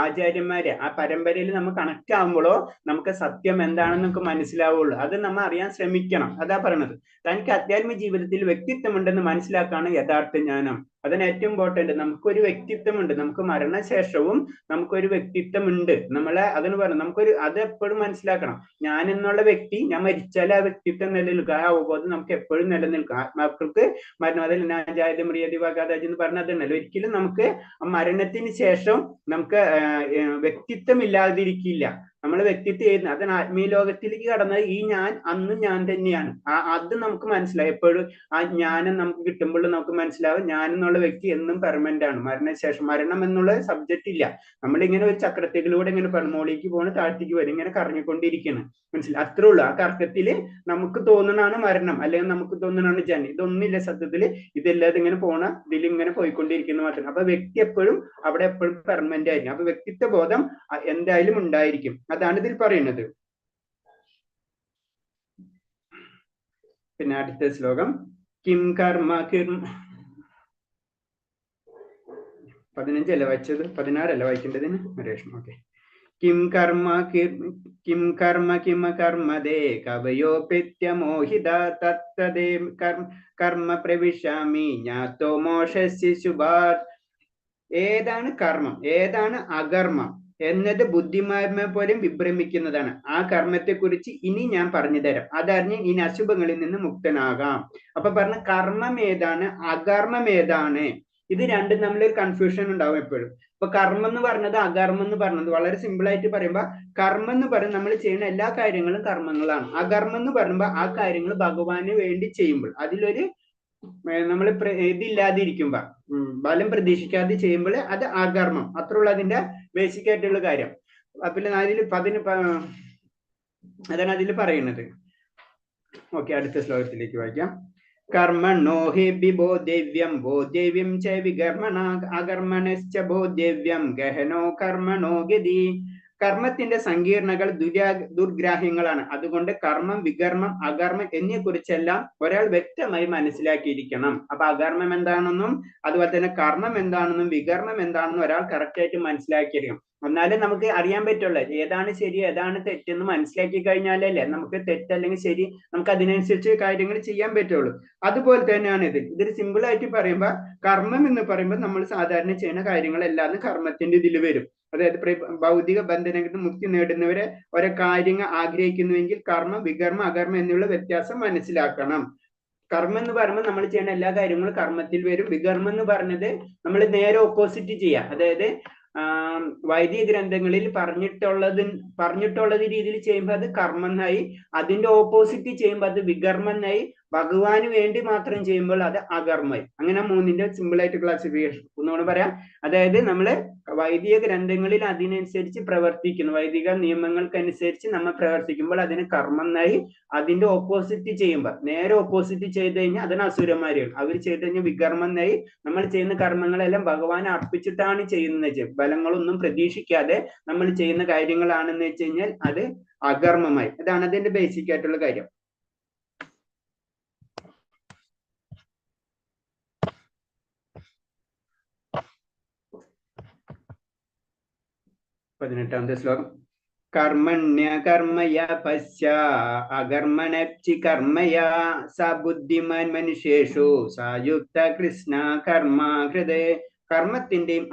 ആചാര്യന്മാരെ ആ പരമ്പരയിൽ നമ്മൾ കണക്ട് ആകുമ്പോഴോ നമുക്ക് സത്യം എന്താണെന്ന് നമുക്ക് മനസ്സിലാവുള്ളൂ. അത് നമ്മൾ അറിയാൻ ശ്രമിക്കണം. അതാ പറയണത്. തനിക്ക് അധ്യാത്മ ജീവിതത്തിൽ വ്യക്തിത്വം ഉണ്ടെന്ന് മനസ്സിലാക്കാണ് യഥാർത്ഥ ജ്ഞാനം. അതിന് ഏറ്റവും ഇമ്പോർട്ടന്റ്. നമുക്കൊരു വ്യക്തിത്വമുണ്ട്, നമുക്ക് മരണശേഷവും നമുക്കൊരു വ്യക്തിത്വം ഉണ്ട്. അതെന്ന് പറഞ്ഞു അത് എപ്പോഴും മനസ്സിലാക്കണം. ഞാൻ എന്നുള്ള വ്യക്തി, ഞാൻ മരിച്ചാൽ ആ വ്യക്തിത്വം നിലനിൽക്കുക, ആ അവബോധം നമുക്ക് എപ്പോഴും നിലനിൽക്കുക. ആത്മാക്കൾക്ക് മരണം, അതിൽ എന്ന് പറഞ്ഞ അതുണ്ടല്ലോ. ഒരിക്കലും നമുക്ക് മരണത്തിന് ശേഷം നമുക്ക് വ്യക്തിത്വം ഇല്ലാതിരിക്കില്ല. നമ്മളെ വ്യക്തിത്വം ഏത്, അതിന് ആത്മീയ ലോകത്തിലേക്ക് കടന്നാൽ ഈ ഞാൻ അന്നും ഞാൻ തന്നെയാണ്. അത് നമുക്ക് മനസ്സിലാവും. എപ്പോഴും ആ ജ്ഞാനം നമുക്ക് കിട്ടുമ്പോൾ നമുക്ക് മനസ്സിലാവും ഞാൻ എന്നുള്ള വ്യക്തി എന്നും പെർമനന്റ് ആണ്. മരണശേഷം മരണം എന്നുള്ള സബ്ജക്റ്റ് ഇല്ല. നമ്മളിങ്ങനെ ഒരു ചക്രത്തിലൂടെ ഇങ്ങനെ മോളിലേക്ക് പോകണം, താഴ്ത്തിക്ക് വരും, ഇങ്ങനെ കറങ്ങിക്കൊണ്ടിരിക്കണം. മനസ്സിലായി? അത്രേ ഉള്ളൂ. ആ കറക്കത്തില് നമുക്ക് തോന്നുന്നതാണ് മരണം, അല്ലെങ്കിൽ നമുക്ക് തോന്നുന്നതാണ് ജന്മം. ഇതൊന്നുമില്ല സത്യത്തില്. ഇതെല്ലാതും ഇങ്ങനെ ഇതിലിങ്ങനെ പോയിക്കൊണ്ടിരിക്കുന്ന മാത്രം. അപ്പൊ വ്യക്തി എപ്പോഴും അവിടെ എപ്പോഴും പെർമനന്റ് ആയിരിക്കും. അപ്പൊ വ്യക്തിത്വ ബോധം എന്തായാലും ഉണ്ടായിരിക്കും. അതാണ് ഇതിൽ പറയുന്നത്. പിന്നെ അടുത്ത ശ്ലോകം കിം കർമ്മ 15 വായിച്ചത്, 16 വായിക്കേണ്ടതിന് രേഷ്മ. ഓക്കെ. കിം കർമ്മ കിമ കർമ്മദേ കവയോപ്യമോഹിത തത്തദേ കർമ്മ പ്രവിശാമി ജ്ഞാതോ മോക്ഷസ്യ ശുഭാത്. ഏതാണ് കർമ്മം, ഏതാണ് അകർമ്മം? എന്നത് ബുദ്ധിമാന്മെ പോലും വിഭ്രമിക്കുന്നതാണ്. ആ കർമ്മത്തെക്കുറിച്ച് ഇനി ഞാൻ പറഞ്ഞു തരാം, അതറിഞ്ഞ് ഇനി അശുഭങ്ങളിൽ നിന്ന് മുക്തനാകാം. അപ്പൊ പറഞ്ഞ കർമ്മം ഏതാണ്, അകർമ്മം ഏതാണ്, ഇത് രണ്ടും തമ്മിലൊരു കൺഫ്യൂഷൻ ഉണ്ടാവും എപ്പോഴും. ഇപ്പൊ കർമ്മം എന്ന് പറഞ്ഞത് അകർമ്മം എന്ന് പറഞ്ഞത് വളരെ സിമ്പിൾ ആയിട്ട് പറയുമ്പോ കർമ്മം എന്ന് പറയുന്നത് നമ്മൾ ചെയ്യുന്ന എല്ലാ കാര്യങ്ങളും കർമ്മങ്ങളാണ്. അകർമ്മം എന്ന് പറയുമ്പോൾ ആ കാര്യങ്ങൾ ഭഗവാന് വേണ്ടി ചെയ്യുമ്പോൾ അതിലൊരു നമ്മൾ ഇതില്ലാതിരിക്കുമ്പോ ബലം പ്രതീക്ഷിക്കാതെ ചെയ്യുമ്പോൾ അത് അകർമ്മം. അത്രയുള്ള അതിന്റെ ബേസിക് ആയിട്ടുള്ള കാര്യം. പിന്നെ അതാണ് അതിൽ പറയുന്നത്. ഓക്കെ, അടുത്ത ശ്ലോകത്തിലേക്ക് വായിക്കാം. കർമ്മണോ ഹി ബോധവ്യം ബോധവ്യം ച വികർമ്മണ അകർമ്മണശ്ച ബോധവ്യം ഗഹനോ കർമ്മണോ ഗതി. കർമ്മത്തിന്റെ സങ്കീർണകൾ ദുർഗ്രാഹ്യങ്ങളാണ്. അതുകൊണ്ട് കർമ്മം, വികർമ്മം, അകർമ്മം എന്നിവയെ കുറിച്ചെല്ലാം ഒരാൾ വ്യക്തമായി മനസ്സിലാക്കിയിരിക്കണം. അപ്പൊ അകർമ്മം എന്താണെന്നും അതുപോലെ തന്നെ കർമ്മം എന്താണെന്നും വികർമ്മം എന്താണെന്നും ഒരാൾ കറക്റ്റ് ആയിട്ട് മനസ്സിലാക്കിയിരിക്കണം. എന്നാലും നമുക്ക് അറിയാൻ പറ്റുള്ളൂ ഏതാണ് ശരി ഏതാണ് തെറ്റെന്ന് മനസ്സിലാക്കി കഴിഞ്ഞാലല്ലേ നമുക്ക് തെറ്റ് അല്ലെങ്കിൽ ശരി നമുക്ക് അതിനനുസരിച്ച് കാര്യങ്ങൾ ചെയ്യാൻ പറ്റുള്ളൂ. അതുപോലെ തന്നെയാണ് ഇതൊരു സിമ്പിൾ ആയിട്ട് പറയുമ്പോ കർമ്മം എന്ന് പറയുമ്പോൾ നമ്മൾ സാധാരണ ചെയ്യുന്ന കാര്യങ്ങളെല്ലാം കർമ്മത്തിന്റെ ഇതിൽ വരും. അതായത് ഭൗതിക ബന്ധനങ്ങളിൽ മുക്തി നേടുന്നവരെ ഓരോ കാര്യങ്ങൾ ആഗ്രഹിക്കുന്നുവെങ്കിൽ കർമ്മം, വികർമ്മം, അകർമ്മം എന്നുള്ള വ്യത്യാസം മനസ്സിലാക്കണം. കർമ്മം എന്ന് പറയുമ്പോൾ നമ്മൾ ചെയ്യുന്ന എല്ലാ കാര്യങ്ങളും കർമ്മത്തിൽ വരും. വികർമ്മം എന്ന് പറഞ്ഞത് നമ്മൾ നേരെ ഓപ്പോസിറ്റ് ചെയ്യുക. അതായത് വൈദിക ഗ്രന്ഥങ്ങളിൽ പറഞ്ഞിട്ടുള്ളത് രീതിയിൽ ചെയ്യുമ്പോൾ അത് കർമ്മം എന്നായി, അതിന്റെ ഓപ്പോസിറ്റ് ചെയ്യുമ്പോൾ അത് വികർമ്മം എന്നായി, ഭഗവാന് വേണ്ടി മാത്രം ചെയ്യുമ്പോൾ അത് അകർമ്മമായി. അങ്ങനെ മൂന്നിന്റെ സിമ്പിൾ ആയിട്ട് ക്ലാസിഫിക്കേഷൻ ഒന്നുകൂടെ പറയാം. അതായത് നമ്മള് വൈദിക ഗ്രന്ഥങ്ങളിൽ അതിനനുസരിച്ച് പ്രവർത്തിക്കുന്നു, വൈദിക നിയമങ്ങൾക്കനുസരിച്ച് നമ്മൾ പ്രവർത്തിക്കുമ്പോൾ അതിന് കർമ്മം എന്നായി. അതിന്റെ ഓപ്പോസിറ്റ് ചെയ്യുമ്പോൾ നേരെ ഓപ്പോസിറ്റ് ചെയ്ത് കഴിഞ്ഞാൽ അതിന് അസുരന്മാരാണ്. അവർ ചെയ്ത് കഴിഞ്ഞാൽ വികർമ്മം എന്നായി. നമ്മൾ ചെയ്യുന്ന കർമ്മങ്ങളെല്ലാം ഭഗവാനെ അർപ്പിച്ചിട്ടാണ് ചെയ്യുന്നത്, ഫലങ്ങളൊന്നും പ്രതീക്ഷിക്കാതെ നമ്മൾ ചെയ്യുന്ന കാര്യങ്ങളാണെന്ന് വെച്ച് കഴിഞ്ഞാൽ അത് അകർമ്മമായി. അതാണ് അതിന്റെ ബേസിക് ആയിട്ടുള്ള കാര്യം. 18ാമത്തെ ശ്ലോകം. കർമ്മണ്യ കർമ്മയ പശ്യ അകർമ്മണപ്ചി കർമ്മയ സ ബുദ്ധിമാൻ മനുഷ്യേഷു സായുക്ത കൃഷ്ണ കർമ്മ ഹൃദേ. കർമ്മത്തിന്റെയും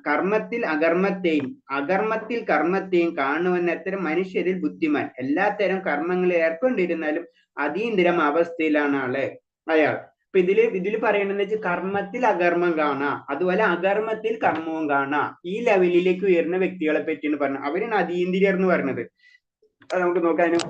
കർമ്മത്തിൽ അകർമ്മത്തെയും അകർമ്മത്തിൽ കർമ്മത്തെയും കാണുവന്ന അത്തരം മനുഷ്യരിൽ ബുദ്ധിമാൻ. എല്ലാത്തരം കർമ്മങ്ങളിൽ ഏർക്കൊണ്ടിരുന്നാലും അതീന്ദ്രം അവസ്ഥയിലാണ് അയാൾ. അപ്പൊ ഇതില് പറയണെന്ന് വെച്ചാൽ കർമ്മത്തിൽ അകർമ്മം കാണാം, അതുപോലെ അകർമ്മത്തിൽ കർമ്മവും കാണാം. ഈ ലെവലിലേക്ക് ഉയർന്ന വ്യക്തികളെ പറ്റിയാണ് പറഞ്ഞത്. അവരാണ് അതീന്ദ്രിയർ എന്ന് പറഞ്ഞത്. അത് നമുക്ക് നോക്കാനും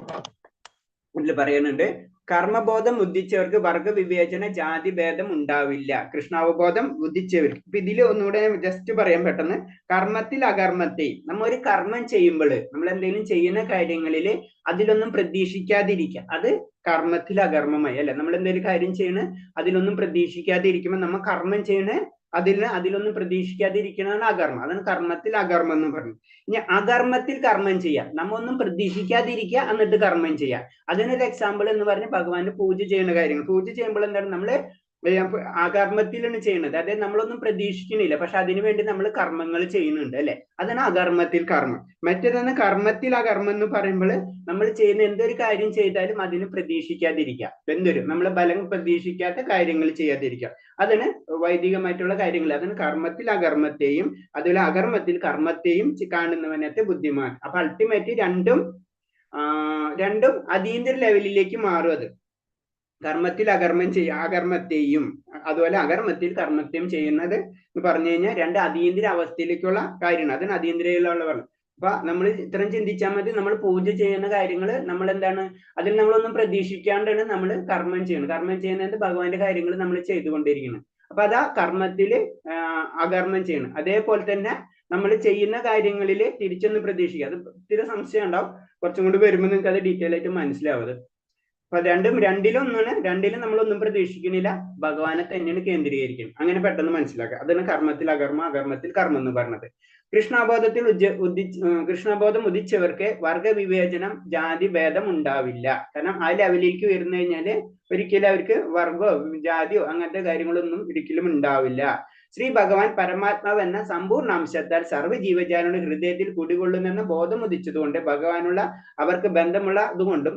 ഇതിൽ പറയുന്നുണ്ട്. കർമ്മബോധം ഉദിച്ചവർക്ക് വർഗവിവേചന ജാതി ഭേദം ഉണ്ടാവില്ല. കൃഷ്ണാവബോധം ഉദിച്ചവർക്ക്. ഇപ്പൊ ഇതിൽ ഒന്നുകൂടെ ജസ്റ്റ് പറയാൻ പെട്ടെന്ന്. കർമ്മത്തിൽ അകർമ്മത്തെ, നമ്മ ഒരു കർമ്മം ചെയ്യുമ്പോൾ നമ്മൾ എന്തെങ്കിലും ചെയ്യുന്ന കാര്യങ്ങളിൽ അതിലൊന്നും പ്രതീക്ഷിക്കാതിരിക്കുക, അത് കർമ്മത്തിൽ അകർമ്മമായി. അല്ലെ, നമ്മൾ എന്തെങ്കിലും കാര്യം ചെയ്യണ അതിലൊന്നും പ്രതീക്ഷിക്കാതിരിക്കുമ്പോൾ നമ്മൾ കർമ്മം ചെയ്യണ അതിലൊന്നും പ്രതീക്ഷിക്കാതിരിക്കണതാണ് അകർമ്മം. അതാണ് കർമ്മത്തിൽ അകർമ്മം എന്ന് പറഞ്ഞു. ഇനി അകർമ്മത്തിൽ കർമ്മം ചെയ്യാം, നമ്മ ഒന്നും പ്രതീക്ഷിക്കാതിരിക്കുക എന്നിട്ട് കർമ്മം ചെയ്യാം. അതിനൊരു എക്സാമ്പിൾ എന്ന് പറഞ്ഞ് ഭഗവാന്റെ പൂജ ചെയ്യുന്ന കാര്യങ്ങൾ. പൂജ ചെയ്യുമ്പോൾ എന്താണ് നമ്മള് അകർമ്മത്തിലാണ് ചെയ്യുന്നത്. അതായത് നമ്മളൊന്നും പ്രതീക്ഷിക്കണില്ല, പക്ഷെ അതിനുവേണ്ടി നമ്മൾ കർമ്മങ്ങൾ ചെയ്യുന്നുണ്ട്. അല്ലെ, അതാണ് അകർമ്മത്തിൽ കർമ്മം. മറ്റേതാണ് കർമ്മത്തിൽ അകർമ്മം എന്ന് പറയുമ്പോൾ നമ്മൾ ചെയ്യുന്ന എന്തൊരു കാര്യം ചെയ്താലും അതിന് പ്രതീക്ഷിക്കാതിരിക്കുക. എന്തൊരു നമ്മൾ ബലം പ്രതീക്ഷിക്കാത്ത കാര്യങ്ങൾ ചെയ്യാതിരിക്കുക, അതാണ് വൈദികമായിട്ടുള്ള കാര്യങ്ങൾ. അതാണ് കർമ്മത്തിൽ അകർമ്മത്തെയും അതുപോലെ അകർമ്മത്തിൽ കർമ്മത്തെയും കാണുന്നവനത്തെ ബുദ്ധിമാൻ. അപ്പൊ അൾട്ടിമേറ്റ് രണ്ടും അതീന്ദ്ര ലെവലിലേക്ക് മാറും. അത് കർമ്മത്തിൽ അകർമ്മത്തെയും അതുപോലെ അകർമ്മത്തിൽ കർമ്മത്തെയും ചെയ്യുന്നത് എന്ന് പറഞ്ഞു കഴിഞ്ഞാൽ രണ്ട് അതീന്ദ്ര അവസ്ഥയിലേക്കുള്ള കാര്യമാണ്. അതിന് അതീന്ദ്രയിലുള്ള പറഞ്ഞു. അപ്പൊ നമ്മൾ ഇത്രയും ചിന്തിച്ചാൽ മതി. നമ്മൾ പൂജ ചെയ്യുന്ന കാര്യങ്ങൾ നമ്മൾ എന്താണ്, അതിൽ നമ്മളൊന്നും പ്രതീക്ഷിക്കാണ്ടാണ് നമ്മൾ കർമ്മം ചെയ്യുന്നത്. കർമ്മം ചെയ്യുന്നത് ഭഗവാന്റെ കാര്യങ്ങൾ നമ്മൾ ചെയ്തുകൊണ്ടിരിക്കുന്നത്. അപ്പൊ അതാ കർമ്മത്തില് അകർമ്മം ചെയ്യണം. അതേപോലെ തന്നെ നമ്മൾ ചെയ്യുന്ന കാര്യങ്ങളിൽ തിരിച്ചൊന്ന് പ്രതീക്ഷിക്കുക. അത് ഇത്തിരി സംശയം ഉണ്ടാവും, കുറച്ചും കൂടി വരുമ്പോൾ നിങ്ങൾക്ക് അത് ഡീറ്റെയിൽ ആയിട്ട് മനസ്സിലാവും. അപ്പൊ രണ്ടിലും നമ്മളൊന്നും പ്രതീക്ഷിക്കുന്നില്ല, ഭഗവാനെ തന്നെയാണ് കേന്ദ്രീകരിക്കുന്നത്. അങ്ങനെ പെട്ടെന്ന് മനസ്സിലാക്കുക. അതാണ് കർമ്മത്തിൽ അകർമ്മ അകർമ്മത്തിൽ കർമ്മം എന്ന് പറഞ്ഞത്. കൃഷ്ണബോധം ഉദിച്ചവർക്ക് വർഗവിവേചനം ജാതി ഭേദം ഉണ്ടാവില്ല. കാരണം ആ ലെവലിലേക്ക് വരുന്നു കഴിഞ്ഞാല് ഒരിക്കലും അവർക്ക് വർഗോ ജാതിയോ അങ്ങനത്തെ കാര്യങ്ങളൊന്നും ഒരിക്കലും ഉണ്ടാവില്ല. ശ്രീ ഭഗവാൻ പരമാത്മാവ് എന്ന സമ്പൂർണ്ണ അംശത്താൽ സർവ്വ ജീവജാലങ്ങളുടെ ഹൃദയത്തിൽ കുടികൊള്ളുന്നെന്ന ബോധം ഉദിച്ചതുകൊണ്ട് ഭഗവാനുള്ള അവർക്ക് ബന്ധമുള്ള അതുകൊണ്ടും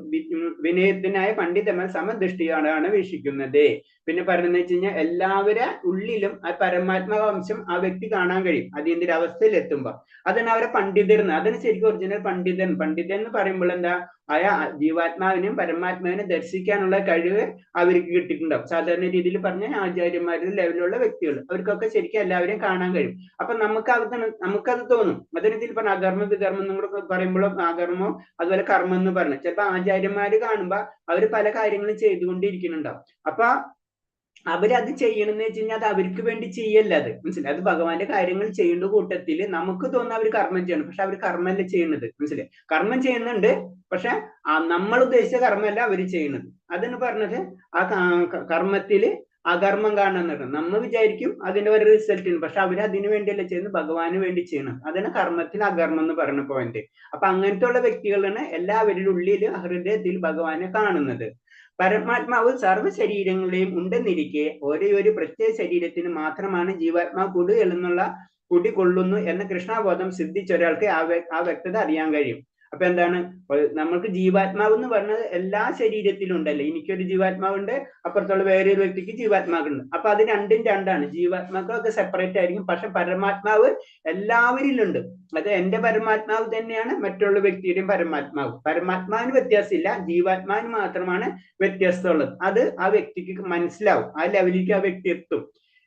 വിനയത്തിനായ പണ്ഡിതന്മാർ സമദൃഷ്ടിയാണ് വീക്ഷിക്കുന്നത്. പിന്നെ പറയുന്നത് വെച്ച് കഴിഞ്ഞാൽ എല്ലാവരുടെ ഉള്ളിലും ആ പരമാത്മാവംശം ആ വ്യക്തി കാണാൻ കഴിയും അതീന്ദ്ര അവസ്ഥയിൽ എത്തുമ്പോ. അതാണ് അവരെ പണ്ഡിതർ എന്ന്. അതിന് ശരിക്കും ഒറിജിനൽ പണ്ഡിതൻ എന്ന് പറയുമ്പോൾ എന്താ, ആ ജീവാത്മാവിനെയും പരമാത്മാവിനെ ദർശിക്കാനുള്ള കഴിവ് അവർക്ക് കിട്ടിയിട്ടുണ്ടാവും. സാധാരണ രീതിയിൽ പറഞ്ഞ ആചാര്യന്മാരുടെ ലെവലിലുള്ള വ്യക്തികൾ, അവർക്കൊക്കെ ശരിക്കും എല്ലാവരെയും കാണാൻ കഴിയും. അപ്പൊ നമുക്കത് തോന്നും. അതിന് ഇതിൽ പറഞ്ഞ അകർമ്മ വികർമ്മം നമ്മൾ പറയുമ്പോഴും അകർമ്മം അതുപോലെ കർമ്മം എന്ന് പറഞ്ഞു ചിലപ്പോ ആചാര്യന്മാര് കാണുമ്പോ അവര് പല കാര്യങ്ങളും ചെയ്തുകൊണ്ടിരിക്കുന്നുണ്ടാവും. അപ്പൊ അവരത് ചെയ്യണമെന്ന് വെച്ച് കഴിഞ്ഞാൽ അത് അവർക്ക് വേണ്ടി ചെയ്യല്ല, അത് മനസ്സിലായി. അത് ഭഗവാന്റെ കാര്യങ്ങൾ ചെയ്യുന്ന കൂട്ടത്തിൽ നമുക്ക് തോന്നുന്ന അവർ കർമ്മം ചെയ്യണം, പക്ഷെ അവർ കർമ്മമല്ല ചെയ്യുന്നത്, മനസ്സിലായി. കർമ്മം ചെയ്യുന്നുണ്ട്, പക്ഷെ നമ്മൾ ഉദ്ദേശിച്ച കർമ്മമല്ല അവർ ചെയ്യുന്നത്. അതിന് പറഞ്ഞത് ആ കർമ്മത്തില് അകർമ്മം കാണുന്നുണ്ട്. നമ്മൾ വിചാരിക്കും അതിന്റെ ഒരു റിസൾട്ട് ഉണ്ട്, പക്ഷെ അവർ അതിനു വേണ്ടിയല്ല ചെയ്യുന്നത്, ഭഗവാന് വേണ്ടി ചെയ്യണം. അതാണ് കർമ്മത്തിൽ അകർമ്മം എന്ന് പറയുന്ന പോയിന്റ്. അപ്പൊ അങ്ങനത്തെ ഉള്ള വ്യക്തികളാണ് എല്ലാവരുടെ ഉള്ളിൽ ഹൃദയത്തിൽ ഭഗവാനെ കാണുന്നത്. പരമാത്മാവ് സർവ്വ ശരീരങ്ങളെയും ഉണ്ടെന്നിരിക്കെ ഒരേ ഒരു പ്രത്യേക ശരീരത്തിന് മാത്രമാണ് ജീവാത്മാവ് കുടികൊള്ളുന്നു എന്ന കൃഷ്ണബോധം സിദ്ധിച്ച ഒരാൾക്ക് ആ വ്യക്തത അറിയാൻ കഴിയും. അപ്പൊ എന്താണ്, നമ്മൾക്ക് ജീവാത്മാവ് എന്ന് പറഞ്ഞത് എല്ലാ ശരീരത്തിലും ഉണ്ടല്ലേ. എനിക്കൊരു ജീവാത്മാവുണ്ട്, അപ്പുറത്തുള്ള വേറൊരു വ്യക്തിക്ക് ജീവാത്മാവുണ്ട്. അപ്പൊ അത് രണ്ടും രണ്ടാണ്. ജീവാത്മാക്കളൊക്കെ സെപ്പറേറ്റ് ആയിരിക്കും, പക്ഷെ പരമാത്മാവ് എല്ലാവരിലുണ്ട്. അത് എന്റെ പരമാത്മാവ് തന്നെയാണ് മറ്റുള്ള വ്യക്തിയുടെയും പരമാത്മാവ്. പരമാത്മാവിന് വ്യത്യാസമില്ല, ജീവാത്മാവിന് മാത്രമാണ് വ്യത്യാസമുള്ളത്. അത് ആ വ്യക്തിക്ക് മനസ്സിലാവും, ആ ലെവലിലേക്ക് ആ വ്യക്തി എത്തും.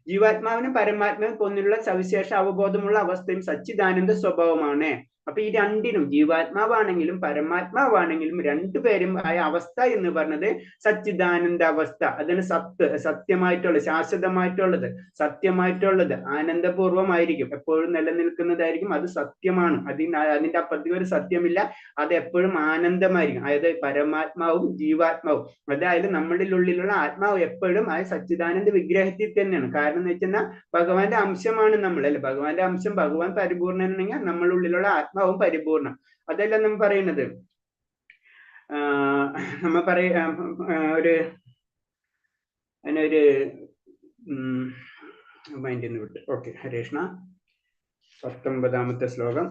ജീവാത്മാവിനും പരമാത്മാവിനും ഒന്നിനുള്ള സവിശേഷ അവബോധമുള്ള അവസ്ഥയും സച്ചിദാനന്ദ സ്വഭാവമാണ്. അപ്പൊ ഈ രണ്ടിനും, ജീവാത്മാവാണെങ്കിലും പരമാത്മാവാണെങ്കിലും രണ്ടുപേരും ആയ അവസ്ഥ എന്ന് പറഞ്ഞത് സച്ചിദാനന്ദ അവസ്ഥ. അതിന് സത്യമായിട്ടുള്ളത്, ശാശ്വതമായിട്ടുള്ളത്, സത്യമായിട്ടുള്ളത്, ആനന്ദപൂർവമായിരിക്കും, എപ്പോഴും നിലനിൽക്കുന്നതായിരിക്കും. അത് സത്യമാണ്. അതിന്റെ അപ്പുറത്തേക്ക് ഒരു സത്യമില്ല. അത് എപ്പോഴും ആനന്ദമായിരിക്കും. അതായത് പരമാത്മാവും ജീവാത്മാവും, അതായത് നമ്മുടെ ഉള്ളിലുള്ള ആത്മാവ് എപ്പോഴും ആ സച്ചിദാനന്ദ വിഗ്രഹത്തിൽ തന്നെയാണ്. കാരണം എന്ന് വെച്ചാൽ ഭഗവാന്റെ അംശമാണ് നമ്മൾ, അല്ലെ. ഭഗവാന്റെ അംശം, ഭഗവാൻ പരിപൂർണനാണെങ്കിൽ നമ്മളുടെ ഉള്ളിലുള്ള ആത്മാവും പരിപൂർണം. അതല്ല നമ്മൾ പറയുന്നത്. നമ്മ അതിനൊരു മൈൻഡിൽ നിന്ന് വിട്ട്. ഓക്കെ, ഹരേഷ്ണ. 19ാമത്തെ ശ്ലോകം.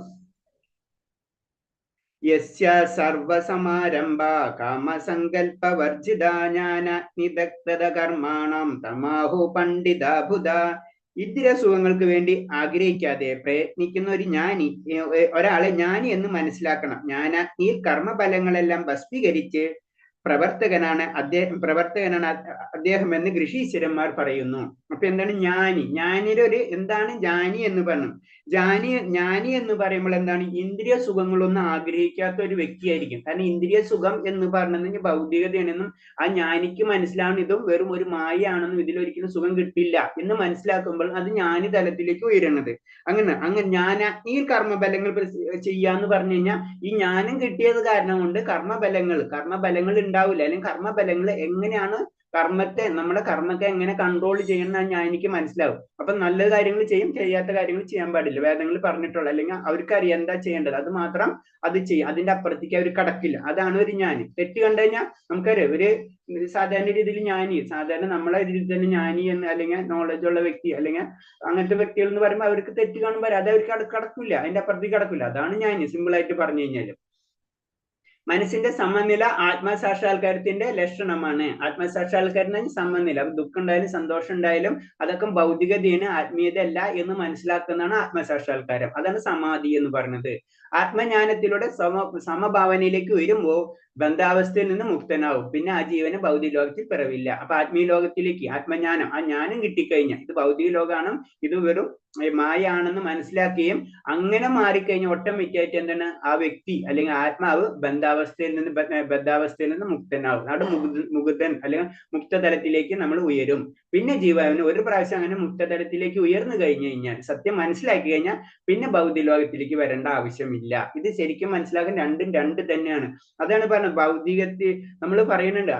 യസ്യ സർവസമാരംഭ കാമസങ്കൽപ്പവർജിതാ ജ്ഞാനാഗ്നിദഗ്ധ കർമാണം തമാഹു പണ്ഡിത ബുധ. ഇന്ദ്രിയ സുഖങ്ങൾക്ക് വേണ്ടി ആഗ്രഹിക്കാതെ പ്രയത്നിക്കുന്ന ഒരാളെ ജ്ഞാനി എന്ന് മനസ്സിലാക്കണം. ജ്ഞാനാഗ്നിയിൽ കർമ്മഫലങ്ങളെല്ലാം ഭസ്മീകരിച്ച് പ്രവർത്തകനാണ് അദ്ദേഹം എന്ന് ഋഷീശ്വരന്മാർ പറയുന്നു. അപ്പൊ എന്താണ് ജ്ഞാനി? എന്താണ് ജ്ഞാനി എന്ന് പറഞ്ഞു? ജ്ഞാനി എന്ന് പറയുമ്പോൾ എന്താണ്? ഇന്ദ്രിയ സുഖങ്ങളൊന്നും ആഗ്രഹിക്കാത്ത ഒരു വ്യക്തിയായിരിക്കും. കാരണം ഇന്ദ്രിയ സുഖം എന്ന് പറഞ്ഞത് ഭൗതികതയാണെന്നും ആ ജ്ഞാനിക്ക് മനസ്സിലാവുന്ന ഇതും വെറും ഒരു മായയാണെന്നും ഇതിലൊരിക്കലും സുഖം കിട്ടില്ല എന്ന് മനസ്സിലാക്കുമ്പോൾ അത് ജ്ഞാനി തലത്തിലേക്ക് ഉയരുന്നത്. അങ്ങനെ ജ്ഞാനാഗ്നിയിൽ കർമ്മഫലങ്ങൾ ചെയ്യാന്ന് പറഞ്ഞു കഴിഞ്ഞാൽ ഈ ജ്ഞാനം കിട്ടിയത് കാരണം കൊണ്ട് കർമ്മഫലങ്ങൾ ഉണ്ടാവില്ല. അല്ലെങ്കിൽ കർമ്മഫലങ്ങൾ എങ്ങനെയാണ് നമ്മുടെ കർമ്മത്തെ എങ്ങനെ കൺട്രോൾ ചെയ്യണം ഞാൻ എനിക്ക് മനസ്സിലാവും. അപ്പൊ നല്ല കാര്യങ്ങൾ ചെയ്യും, ചെയ്യാത്ത കാര്യങ്ങൾ ചെയ്യാൻ പാടില്ല. വേദങ്ങളിൽ പറഞ്ഞിട്ടുള്ള, അല്ലെങ്കിൽ അവർക്ക് അറിയാം എന്താ ചെയ്യേണ്ടത്, അത് മാത്രം അത് ചെയ്യും. അതിന്റെ അപ്പുറത്തേക്ക് അവർ കടക്കില്ല. അതാണ് ഒരു ജ്ഞാനി. തെറ്റ് കണ്ടു കഴിഞ്ഞാൽ നമുക്കറിയാം, സാധാരണ രീതിയിൽ സാധാരണ നമ്മളെ രീതിയിൽ തന്നെ ജ്ഞാനി എന്ന്, അല്ലെങ്കിൽ നോളജ് ഉള്ള വ്യക്തി, അല്ലെങ്കിൽ അങ്ങനത്തെ വ്യക്തികൾ എന്ന് പറയുമ്പോൾ അവർക്ക് തെറ്റ് കാണുമ്പോൾ അത് അവർക്ക് കടക്കില്ല, അതിന്റെ അപ്പുറത്തേക്ക് കടക്കില്ല. അതാണ് ജ്ഞാനി, സിമ്പിൾ ആയിട്ട് പറഞ്ഞു കഴിഞ്ഞാൽ. മനസ്സിന്റെ സമനില ആത്മസാക്ഷാത്കാരത്തിന്റെ ലക്ഷണമാണ്. ആത്മസാക്ഷാത്കാരം സമനില. ദുഃഖം ഉണ്ടായാലും സന്തോഷം ഉണ്ടായാലും അതൊക്കെ ഭൗതികതയാണ്, ആത്മീയത അല്ല എന്ന് മനസ്സിലാക്കുന്നതാണ് ആത്മസാക്ഷാത്കാരം. അതാണ് സമാധി എന്ന് പറയുന്നത്. ആത്മജ്ഞാനത്തിലൂടെ സമഭാവനയിലേക്ക് വരുമ്പോൾ ബന്ധാവസ്ഥയിൽ നിന്ന് മുക്തനാവും. പിന്നെ ആ ജീവന് ഭൗതിക ലോകത്തിൽ പിറവില്ല. അപ്പൊ ആത്മീയ ലോകത്തിലേക്ക് ആത്മജ്ഞാനം, ആ ജ്ഞാനം കിട്ടിക്കഴിഞ്ഞാൽ ഇത് ഭൗതിക ലോകമാണ്, ഇത് വെറും മായാണെന്ന് മനസ്സിലാക്കുകയും അങ്ങനെ മാറിക്കഴിഞ്ഞാൽ ഓട്ടോമാറ്റിക്കായിട്ട് എന്താണ് ആ വ്യക്തി അല്ലെങ്കിൽ ആത്മാവ് ബദ്ധാവസ്ഥയിൽ നിന്ന് മുക്തനാവും. അവിടെ മുകുതൻ അല്ലെങ്കിൽ മുക്തതലത്തിലേക്ക് നമ്മൾ ഉയരും. പിന്നെ ജീവന് ഒരു പ്രാവശ്യം അങ്ങനെ മുക്തതലത്തിലേക്ക് ഉയർന്നു കഴിഞ്ഞു കഴിഞ്ഞാൽ, സത്യം മനസ്സിലാക്കി കഴിഞ്ഞാൽ പിന്നെ ഭൗതിക ലോകത്തിലേക്ക് വരേണ്ട ആവശ്യമില്ല. ഇത് ശരിക്കും മനസ്സിലാക്കാൻ രണ്ടും രണ്ട് തന്നെയാണ്. അതാണ് പറഞ്ഞത്. ഭൗതികത്തിൽ നമ്മൾ പറയുന്നുണ്ട്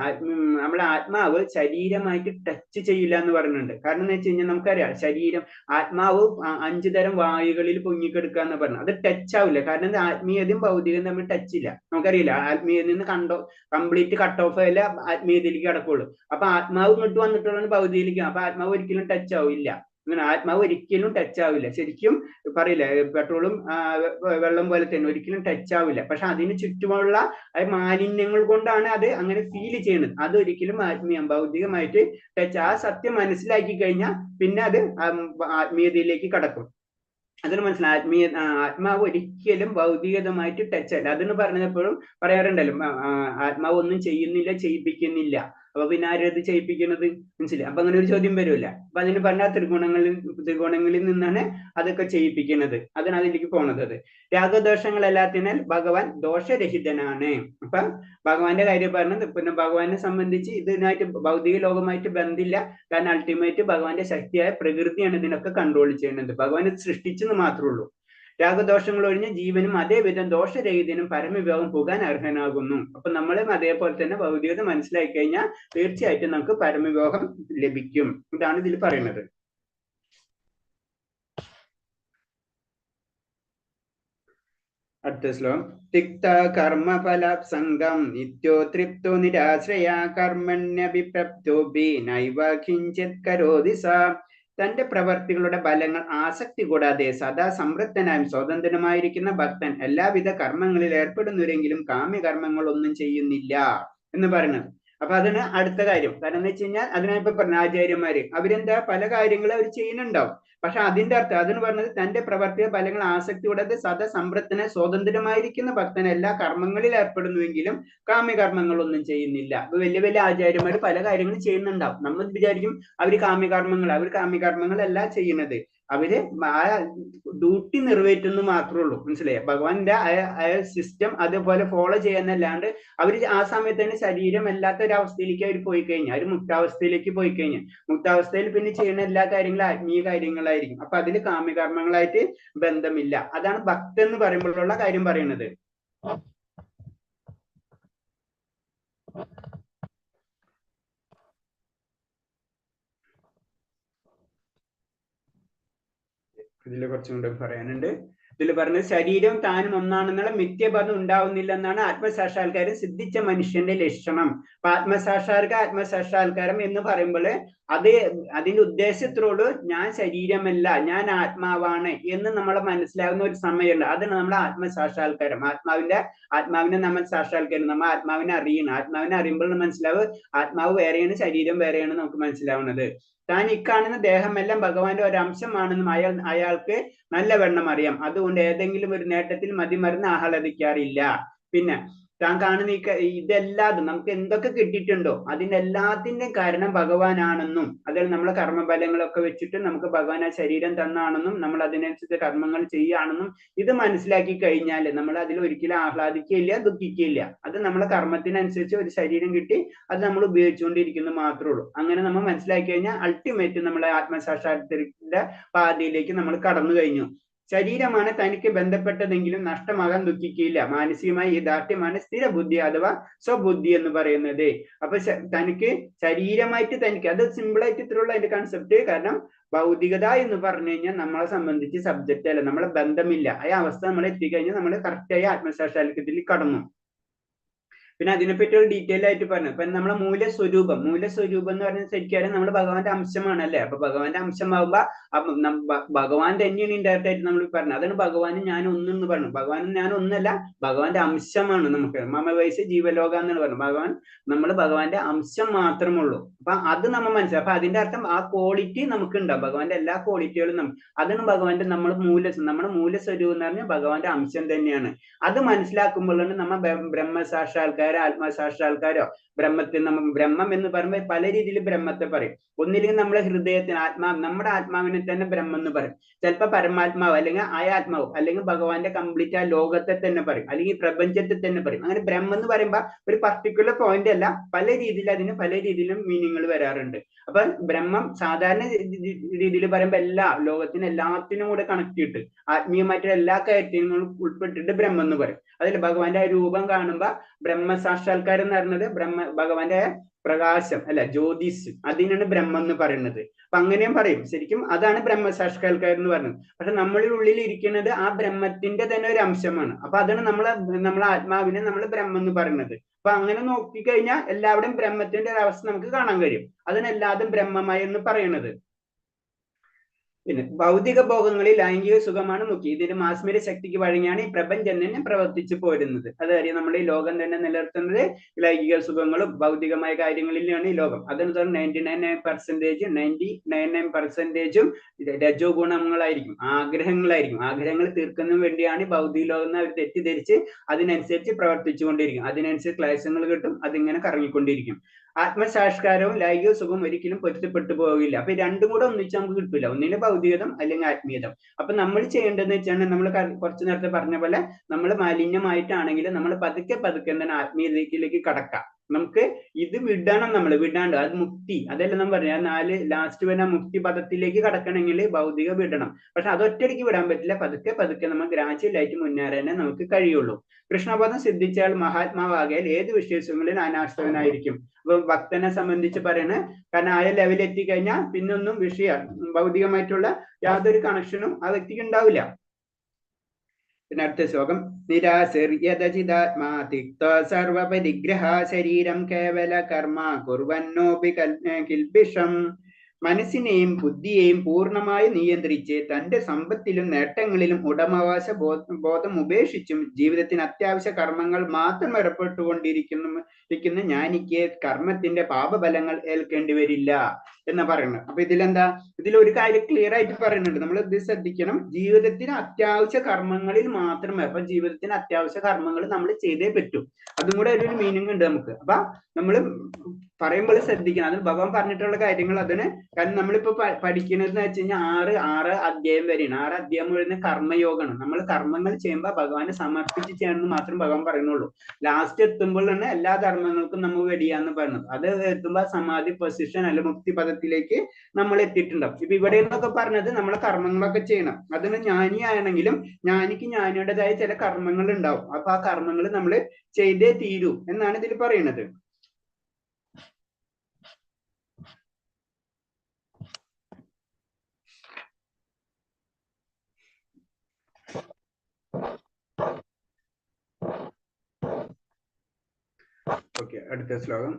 നമ്മളെ ആത്മാവ് ശരീരമായിട്ട് ടച്ച് ചെയ്യില്ല എന്ന് പറയുന്നുണ്ട്. കാരണം എന്ന് വെച്ച് കഴിഞ്ഞാൽ നമുക്കറിയാം, ശരീരം ആത്മാവ് 5 തരം വായുകളിൽ പൊങ്ങിക്കെടുക്കുക എന്ന് പറഞ്ഞു. അത് ടച്ച് ആവില്ല. കാരണം ആത്മീയതയും ഭൗതികതയും തമ്മിൽ ടച്ച് ഇല്ല. നമുക്കറിയില്ല, ആത്മീയതയിൽ നിന്ന് കംപ്ലീറ്റ് കട്ട് ഓഫ് ആയാലേ ആത്മീയതയിലേക്ക് കടക്കുള്ളൂ. അപ്പൊ ആത്മാവ് ഇങ്ങോട്ട് വന്നിട്ടുള്ള ഭൗതികയിലേക്ക്, അപ്പൊ ആത്മാവ് ഒരിക്കലും ടച്ച് ആവില്ല. അങ്ങനെ ആത്മാവ് ഒരിക്കലും ടച്ച് ആവില്ല. ശരിക്കും പറയില്ല, പെട്രോളും വെള്ളം പോലെ തന്നെ ഒരിക്കലും ടച്ച് ആവില്ല. പക്ഷെ അതിന് ചുറ്റുമുള്ള മാലിന്യങ്ങൾ കൊണ്ടാണ് അത് അങ്ങനെ ഫീൽ ചെയ്യുന്നത്. അതൊരിക്കലും ഭൗതികമായിട്ട് ടച്ച്, ആ സത്യം മനസ്സിലാക്കി കഴിഞ്ഞാൽ പിന്നെ അത് ആത്മീയതയിലേക്ക് കടക്കും. അതിന് മനസ്സിലായി, ആത്മാവ് ഒരിക്കലും ഭൗതികതമായിട്ട് ടച്ച് അല്ല. അതിന് പറഞ്ഞപ്പോഴും പറയാറുണ്ടല്ലോ, ആത്മാവ് ഒന്നും ചെയ്യുന്നില്ല, ചെയ്യിപ്പിക്കുന്നില്ല. അപ്പൊ പിന്നെ ആരത് ചെയ്യിപ്പിക്കുന്നത്? മനസ്സിലായി? അപ്പൊ അങ്ങനെ ഒരു ചോദ്യം വരുമല്ല. അപ്പൊ അതിന് പറഞ്ഞ ത്രികോണങ്ങളിൽ നിന്നാണ് അതൊക്കെ ചെയ്യിപ്പിക്കുന്നത്. അതിനാണ് അതിലേക്ക് പോണത്. അത് രാഗദോഷങ്ങളല്ലാത്തിനാൽ ഭഗവാൻ ദോഷരഹിതനാണ്. അപ്പൊ ഭഗവാന്റെ കാര്യം പറഞ്ഞത്, പിന്നെ ഭഗവാനെ സംബന്ധിച്ച് ഇതിനായിട്ട് ഭൗതിക ലോകമായിട്ട് ബന്ധമില്ല. കാരണം അൾട്ടിമേറ്റ് ഭഗവാന്റെ ശക്തിയായ പ്രകൃതിയാണ് ഇതിനൊക്കെ കൺട്രോൾ ചെയ്യുന്നത്. ഭഗവാൻ സൃഷ്ടിച്ചെന്ന് മാത്രമേ ഉള്ളൂ. രാഗദോഷങ്ങൾ ഒഴിഞ്ഞ് ജീവനും അതേവിധം ദോഷരഹിതനും പരമവിഭവം പോകാൻ അർഹനാകുന്നു. അപ്പൊ നമ്മളും അതേപോലെ തന്നെ ഭൗതികത മനസ്സിലാക്കി കഴിഞ്ഞാൽ തീർച്ചയായിട്ടും നമുക്ക് പരമവിഭവം ലഭിക്കും. ഇതാണ് ഇതിൽ പറയുന്നത്. അടുത്ത ശ്ലോകം. തിക്ത കർമ്മഫലസംഗം നിത്യോ തൃപ്തോ നിരാശ്രയ കർമ്മണ്യഭിപ്രപ്തോപി നൈവ കിഞ്ചിത് കരോതി സ. തന്റെ പ്രവർത്തികളുടെ ഫലങ്ങൾ ആസക്തി കൂടാതെ സദാ സംതൃപ്തനായും സ്വതന്ത്രനായിരിക്കുന്ന ഭക്തൻ എല്ലാവിധ കർമ്മങ്ങളിൽ ഏർപ്പെടുന്നുവെങ്കിലും കാമ്യകർമ്മങ്ങൾ ഒന്നും ചെയ്യുന്നില്ല എന്ന് പറയുന്നത്. അപ്പൊ അതിന് അടുത്ത കാര്യം. കാരണം എന്ന് വെച്ച് കഴിഞ്ഞാൽ അതിനിപ്പോ പറഞ്ഞ ആചാര്യന്മാര് അവരെന്താ പല കാര്യങ്ങളും അവർ ചെയ്യുന്നുണ്ടാവും. പക്ഷെ അതിന്റെ അർത്ഥം അതിന് പറഞ്ഞത് തന്റെ പ്രവർത്തിയ ഫലങ്ങൾ ആസക്തി കൂടാതെ സദാ സംതൃപ്തനെ സ്വതന്ത്രമായിരിക്കുന്ന ഭക്തൻ എല്ലാ കർമ്മങ്ങളിൽ ഏർപ്പെടുന്നുവെങ്കിലും കാമ്യകർമ്മങ്ങളൊന്നും ചെയ്യുന്നില്ല. അപ്പൊ വലിയ വലിയ ആചാര്യന്മാർ പല കാര്യങ്ങളും ചെയ്യുന്നുണ്ടാവും. നമ്മൾ വിചാരിക്കും അവർ കാമ്യകർമ്മങ്ങളല്ല ചെയ്യുന്നത്. അവര് ആ ഡ്യൂട്ടി നിറവേറ്റുന്നു മാത്രമേ ഉള്ളൂ. മനസ്സിലായോ? ഭഗവാന്റെ സിസ്റ്റം അതേപോലെ ഫോളോ ചെയ്യാന്നല്ലാണ്ട് അവര് ആ സമയത്ത് തന്നെ ശരീരം അല്ലാത്ത ഒരു അവസ്ഥയിലേക്ക് അവർ പോയി കഴിഞ്ഞാൽ, ഒരു മുക്താവസ്ഥയിലേക്ക് പോയി കഴിഞ്ഞാൽ, മുക്താവസ്ഥയിൽ പിന്നെ ചെയ്യുന്ന എല്ലാ കാര്യങ്ങളും ആത്മീയ കാര്യങ്ങളായിരിക്കും. അപ്പൊ അതിൽ കാമ്യകർമ്മങ്ങളായിട്ട് ബന്ധമില്ല. അതാണ് ഭക്തൻ എന്ന് പറയുമ്പോഴുള്ള കാര്യം പറയുന്നത്. ഇതിൽ കുറച്ചും കൂടെ പറയാനുണ്ട്. ഇതിൽ പറഞ്ഞത് ശരീരം താനും ഒന്നാണെന്നുള്ള മിഥ്യബോധം ഉണ്ടാവുന്നില്ല എന്നാണ് ആത്മസാക്ഷാത്കാരം സിദ്ധിച്ച മനുഷ്യന്റെ ലക്ഷണം. അപ്പൊ ആത്മസാക്ഷാത്കാരം എന്ന് പറയുമ്പോൾ അതിന്റെ ഉദ്ദേശത്തോട് ഞാൻ ശരീരമല്ല, ഞാൻ ആത്മാവാണ് എന്ന് നമ്മളെ മനസ്സിലാകുന്ന ഒരു സമയമുണ്ട്. അതാണ് നമ്മുടെ ആത്മസാക്ഷാത്കാരം. ആത്മാവിനെ നമ്മൾ സാക്ഷാത്കാരം, നമ്മൾ ആത്മാവിനെ അറിയണം. ആത്മാവിനെ അറിയുമ്പോൾ മനസ്സിലാവും ആത്മാവ് വേറെയാണ്, ശരീരം വേറെയാണ് നമുക്ക് മനസ്സിലാവുന്നത്. താൻ ഇക്കാണുന്ന ദേഹമെല്ലാം ഭഗവാന്റെ ഒരു അംശമാണെന്നും അയാൾക്ക് നല്ലവണ്ണം അറിയാം. അതുകൊണ്ട് ഏതെങ്കിലും ഒരു നേട്ടത്തിൽ മതിമറന്ന് ആഹ്ലാദിക്കാറില്ല. പിന്നെ താൻ കാണുന്ന ഇതെല്ലാതും നമുക്ക് എന്തൊക്കെ കിട്ടിയിട്ടുണ്ടോ അതിന്റെ എല്ലാത്തിന്റെയും കാരണം ഭഗവാനാണെന്നും, അതിൽ നമ്മളെ കർമ്മഫലങ്ങളൊക്കെ വെച്ചിട്ട് നമുക്ക് ഭഗവാൻ ആ ശരീരം തന്നാണെന്നും നമ്മൾ അതിനനുസരിച്ച് കർമ്മങ്ങൾ ചെയ്യുകയാണെന്നും ഇത് മനസ്സിലാക്കി കഴിഞ്ഞാൽ നമ്മൾ അതിൽ ഒരിക്കലും ആഹ്ലാദിക്കുകയില്ല, ദുഃഖിക്കുകയില്ല. അത് നമ്മളെ കർമ്മത്തിനനുസരിച്ച് ഒരു ശരീരം കിട്ടി, അത് നമ്മൾ ഉപയോഗിച്ചുകൊണ്ടിരിക്കുന്നു മാത്രമേ ഉള്ളൂ. അങ്ങനെ നമ്മൾ മനസ്സിലാക്കി കഴിഞ്ഞാൽ അൾട്ടിമേറ്റ് നമ്മളെ ആത്മസാക്ഷാത്കാരത്തിന്റെ പാതയിലേക്ക് നമ്മൾ കടന്നു കഴിഞ്ഞു. ശരീരമാണ് തനിക്ക് ബന്ധപ്പെട്ടതെങ്കിലും നഷ്ടമാകാൻ ദുഃഖിക്കുകയില്ല. മാനസികമായി യഥാർത്ഥ്യമാണ് സ്ഥിരബുദ്ധി അഥവാ സ്വബുദ്ധി എന്ന് പറയുന്നത്. അപ്പൊ തനിക്ക് ശരീരമായിട്ട് തനിക്ക്, അത് സിമ്പിളായിട്ട് ഇത്രയുള്ള അതിന്റെ കൺസെപ്റ്റ്. കാരണം ഭൗതികത എന്ന് പറഞ്ഞു കഴിഞ്ഞാൽ നമ്മളെ സംബന്ധിച്ച് സബ്ജക്റ്റ് അല്ല, നമ്മളെ ബന്ധമില്ല. ആ അവസ്ഥ നമ്മൾ എത്തിക്കഴിഞ്ഞാൽ നമ്മൾ കറക്റ്റായി ആത്മസാക്ഷാത്കാരത്തിൽ കടന്നു. പിന്നെ അതിനെപ്പറ്റി ഒരു ഡീറ്റെയിൽ ആയിട്ട് പറഞ്ഞു. ഇപ്പൊ നമ്മളെ മൂലസ്വരൂപം എന്ന് പറഞ്ഞാൽ ശരിക്കും നമ്മൾ ഭഗവാന്റെ അംശമാണ് അല്ലെ. അപ്പൊ ഭഗവാന്റെ അംശമാകുമ്പോ ഭഗവാൻ തന്നെയാണ് ഇൻഡയറക്റ്റ് ആയിട്ട് നമ്മൾ പറഞ്ഞത്. അതാണ് ഭഗവാനും ഞാൻ ഒന്നെന്ന് പറഞ്ഞു. ഭഗവാനും ഞാൻ ഒന്നല്ല, ഭഗവാന്റെ അംശമാണ്. നമുക്ക് മമ വയസ്സ് ജീവലോക എന്നാണ് പറഞ്ഞു. ഭഗവാന്റെ അംശം മാത്രമുള്ളൂ. അപ്പൊ അത് നമ്മൾ മനസ്സിലാക്കും. അപ്പൊ അതിന്റെ അർത്ഥം ആ ക്വാളിറ്റി നമുക്ക് ഉണ്ടാവും. ഭഗവാന്റെ എല്ലാ ക്വാളിറ്റികളും അതാണ് ഭഗവാന്റെ നമ്മുടെ മൂലസ്വരൂപം എന്ന് പറഞ്ഞാൽ ഭഗവാന്റെ അംശം തന്നെയാണ്. അത് മനസ്സിലാക്കുമ്പോഴാണ് നമ്മൾ ബ്രഹ്മസാക്ഷാത്കാരം, ആത്മസാക്ഷാത്കാരോ ബ്രഹ്മം എന്ന് പറയുമ്പോൾ പല രീതിയിൽ ബ്രഹ്മത്തെ പറയും. ഒന്നില്ലെങ്കിൽ നമ്മളെ ഹൃദയത്തിന് നമ്മുടെ ആത്മാവിനെ തന്നെ ബ്രഹ്മം എന്ന് പറയും. ചിലപ്പോൾ പരമാത്മാവ് അല്ലെങ്കിൽ ആത്മാവ് അല്ലെങ്കിൽ ഭഗവാന്റെ കംപ്ലീറ്റ് ആ ലോകത്തെ തന്നെ പറയും, അല്ലെങ്കിൽ പ്രപഞ്ചത്തെ തന്നെ പറയും. അങ്ങനെ ബ്രഹ്മം എന്ന് പറയുമ്പോൾ ഒരു പർട്ടിക്കുലർ പോയിന്റ് അല്ല, പല രീതിയിൽ അതിന് പല രീതിയിലും മീനിങ്ങൾ വരാറുണ്ട്. അപ്പൊ ബ്രഹ്മം സാധാരണ രീതിയിൽ പറയുമ്പോൾ എല്ലാ ലോകത്തിന് എല്ലാത്തിനും കൂടെ കണക്ട് ചെയ്തിട്ട് ആത്മീയമായിട്ടുള്ള എല്ലാ കാര്യത്തിനും ഉൾപ്പെട്ടിട്ട് ബ്രഹ്മം എന്ന് പറയും. അതിൽ ഭഗവാന്റെ ആ രൂപം കാണുമ്പോ ബ്രഹ്മസാക്ഷാത്കാരം എന്ന് പറയുന്നത് ഭഗവാന്റെ പ്രകാശം അല്ല, ജ്യോതിസ്, അതിനാണ് ബ്രഹ്മം എന്ന് പറയുന്നത്. അപ്പൊ അങ്ങനെയും പറയും. ശരിക്കും അതാണ് ബ്രഹ്മസാക്ഷാത്കാരം എന്ന് പറയുന്നത്. പക്ഷെ നമ്മളുടെ ഉള്ളിൽ ഇരിക്കുന്നത് ആ ബ്രഹ്മത്തിന്റെ തന്നെ ഒരു അംശമാണ്. അപ്പൊ അതാണ് നമ്മളെ ആത്മാവിനെ നമ്മൾ ബ്രഹ്മം എന്ന് പറയുന്നത്. അപ്പൊ അങ്ങനെ നോക്കിക്കഴിഞ്ഞാൽ എല്ലാവരുടെയും ബ്രഹ്മത്തിന്റെ ഒരു അവസ്ഥ നമുക്ക് കാണാൻ കഴിയും. അതിനെല്ലാതും ബ്രഹ്മമായി എന്ന് പറയുന്നത്. പിന്നെ ഭൗതിക ഭോഗങ്ങളിൽ ലൈംഗിക സുഖമാണ് മുഖ്യം. ഇതിന് മാസ്മരിക ശക്തിക്ക് വഴങ്ങിയാണ് ഈ പ്രപഞ്ചം തന്നെ പ്രവർത്തിച്ചു പോരുന്നത്. അതറിയാം, നമ്മൾ ഈ ലോകം തന്നെ നിലനിർത്തുന്നത് ലൈംഗിക സുഖങ്ങളും ഭൗതികമായ കാര്യങ്ങളിലാണ് ഈ ലോകം. അതെന്ന് പറഞ്ഞാൽ 99% രജോ ഗുണങ്ങളായിരിക്കും, ആഗ്രഹങ്ങളായിരിക്കും. ആഗ്രഹങ്ങൾ തീർക്കുന്നതിന് വേണ്ടിയാണ് ഭൗതിക ലോകം എന്ന് അവർ തെറ്റിദ്ധരിച്ച് അതിനനുസരിച്ച് പ്രവർത്തിച്ചുകൊണ്ടിരിക്കും. അതിനനുസരിച്ച് ക്ലേശങ്ങൾ കിട്ടും, അതിങ്ങനെ കറങ്ങിക്കൊണ്ടിരിക്കും. ആത്മസാക്ഷാത്കാരവും ലൈംഗിക സുഖവും ഒരിക്കലും പൊരുത്തപ്പെട്ടു പോകില്ല. അപ്പൊ രണ്ടും കൂടെ ഒന്നിച്ച് നമുക്ക് കിട്ടില്ല. ഒന്നിന് ഭൗതികതം അല്ലെങ്കിൽ ആത്മീയതം. അപ്പൊ നമ്മൾ ചെയ്യേണ്ടതെന്ന് വെച്ചാൽ നമ്മൾ കുറച്ചു നേരത്തെ പറഞ്ഞ പോലെ നമ്മൾ മാലിന്യമായിട്ടാണെങ്കിൽ നമ്മൾ പതുക്കെ പതുക്കെ എന്താണ് ആത്മീയതയിലേക്ക് കടക്കാം. നമുക്ക് ഇത് വിടണം, നമ്മൾ വിടാണ്ട് അത് മുക്തി. അതെല്ലാം നമ്മൾ പറയാം, ലാസ്റ്റ് വരുന്ന മുക്തി പദത്തിലേക്ക് കടക്കണമെങ്കിൽ ഭൗതിക വിടണം. പക്ഷെ അതൊറ്റയ്ക്ക് വിടാൻ പറ്റില്ല. പതുക്കെ പതുക്കെ നമ്മൾ ഗ്രാജുവലായിട്ട് മുന്നേറാനേ നമുക്ക് കഴിയുള്ളൂ. കൃഷ്ണപദം സിദ്ധിച്ചാൽ മഹാത്മാവാകിയാൽ ഏത് വിശേഷങ്ങളിൽ അനാശ്രവനായിരിക്കും. അപ്പൊ ഭക്തനെ സംബന്ധിച്ച് പറയണേ, കാരണം ആ ലെവലിൽ എത്തിക്കഴിഞ്ഞാൽ പിന്നൊന്നും ഭൗതികമായിട്ടുള്ള യാതൊരു കണക്ഷനും ആ വ്യക്തിക്ക് ഉണ്ടാവില്ല. പിന്നെ അടുത്ത ശ്ലോകം, നിരാശിർയതചിതാത്മാ തിക്തോ സർവപരിഗ്രഹ ശരീരം കേവല കർമ്മ കുർവന്നോപി കിൽബിഷം. മനസ്സിനെയും ബുദ്ധിയെയും പൂർണ്ണമായി നിയന്ത്രിച്ച് തന്റെ സമ്പത്തിലും നേട്ടങ്ങളിലും ഉടമവകാശ ബോധം ഉപേക്ഷിച്ചും ജീവിതത്തിന് അത്യാവശ്യ കർമ്മങ്ങൾ മാത്രം ഏർപ്പെട്ടുകൊണ്ടിരിക്കുന്ന ജ്ഞാനിക്ക് കർമ്മത്തിന്റെ പാപഫലങ്ങൾ ഏൽക്കേണ്ടി വരില്ല എന്ന് പറയുന്നത്. അപ്പൊ ഇതിലെന്താ, ഇതിലൊരു കാര്യം ക്ലിയർ ആയിട്ട് പറയുന്നുണ്ട്, നമ്മൾ ഇത് ശ്രദ്ധിക്കണം. ജീവിതത്തിന് അത്യാവശ്യ കർമ്മങ്ങളിൽ മാത്രമേ, അപ്പൊ ജീവിതത്തിന് അത്യാവശ്യ കർമ്മങ്ങൾ നമ്മൾ ചെയ്തേ പറ്റൂ. അതും കൂടെ ഒരു മീനിങ് ഉണ്ട് നമുക്ക്. അപ്പൊ നമ്മൾ പറയുമ്പോൾ ശ്രദ്ധിക്കണം. അതിന് ഭഗവാൻ പറഞ്ഞിട്ടുള്ള കാര്യങ്ങൾ അതിന്, കാരണം നമ്മളിപ്പോ പഠിക്കുന്നത് എന്ന് വെച്ച് കഴിഞ്ഞാൽ ആറ് അധ്യായം വരെയാണ്. 6 അധ്യായം വരുന്ന കർമ്മയോഗമാണ്. നമ്മൾ കർമ്മങ്ങൾ ചെയ്യുമ്പോൾ ഭഗവാനെ സമർപ്പിച്ച് ചെയ്യണമെന്ന് മാത്രം ഭഗവാൻ പറയുന്നുള്ളൂ. ലാസ്റ്റ് എത്തുമ്പോഴാണ് എല്ലാ കർമ്മങ്ങൾക്കും നമ്മൾ വെടിയാന്ന് പറയുന്നത്. അത് എത്തുമ്പോൾ സമാധി പൊസിഷൻ അല്ല മുക്തി പദത്തിലേക്ക് നമ്മൾ എത്തിയിട്ടുണ്ടാവും. ഇപ്പൊ ഇവിടെ എന്നൊക്കെ പറഞ്ഞത് നമ്മളെ കർമ്മങ്ങളൊക്കെ ചെയ്യണം. അതിന് ജ്ഞാനിയാണെങ്കിലും ജ്ഞാനിക്ക് ജ്ഞാനിയുടേതായ ചില കർമ്മങ്ങൾ ഉണ്ടാവും. അപ്പൊ ആ കർമ്മങ്ങൾ നമ്മൾ ചെയ്തേ തീരൂ എന്നാണ് ഇതിൽ പറയുന്നത്. ഓക്കെ, അടുത്ത ശ്ലോകം.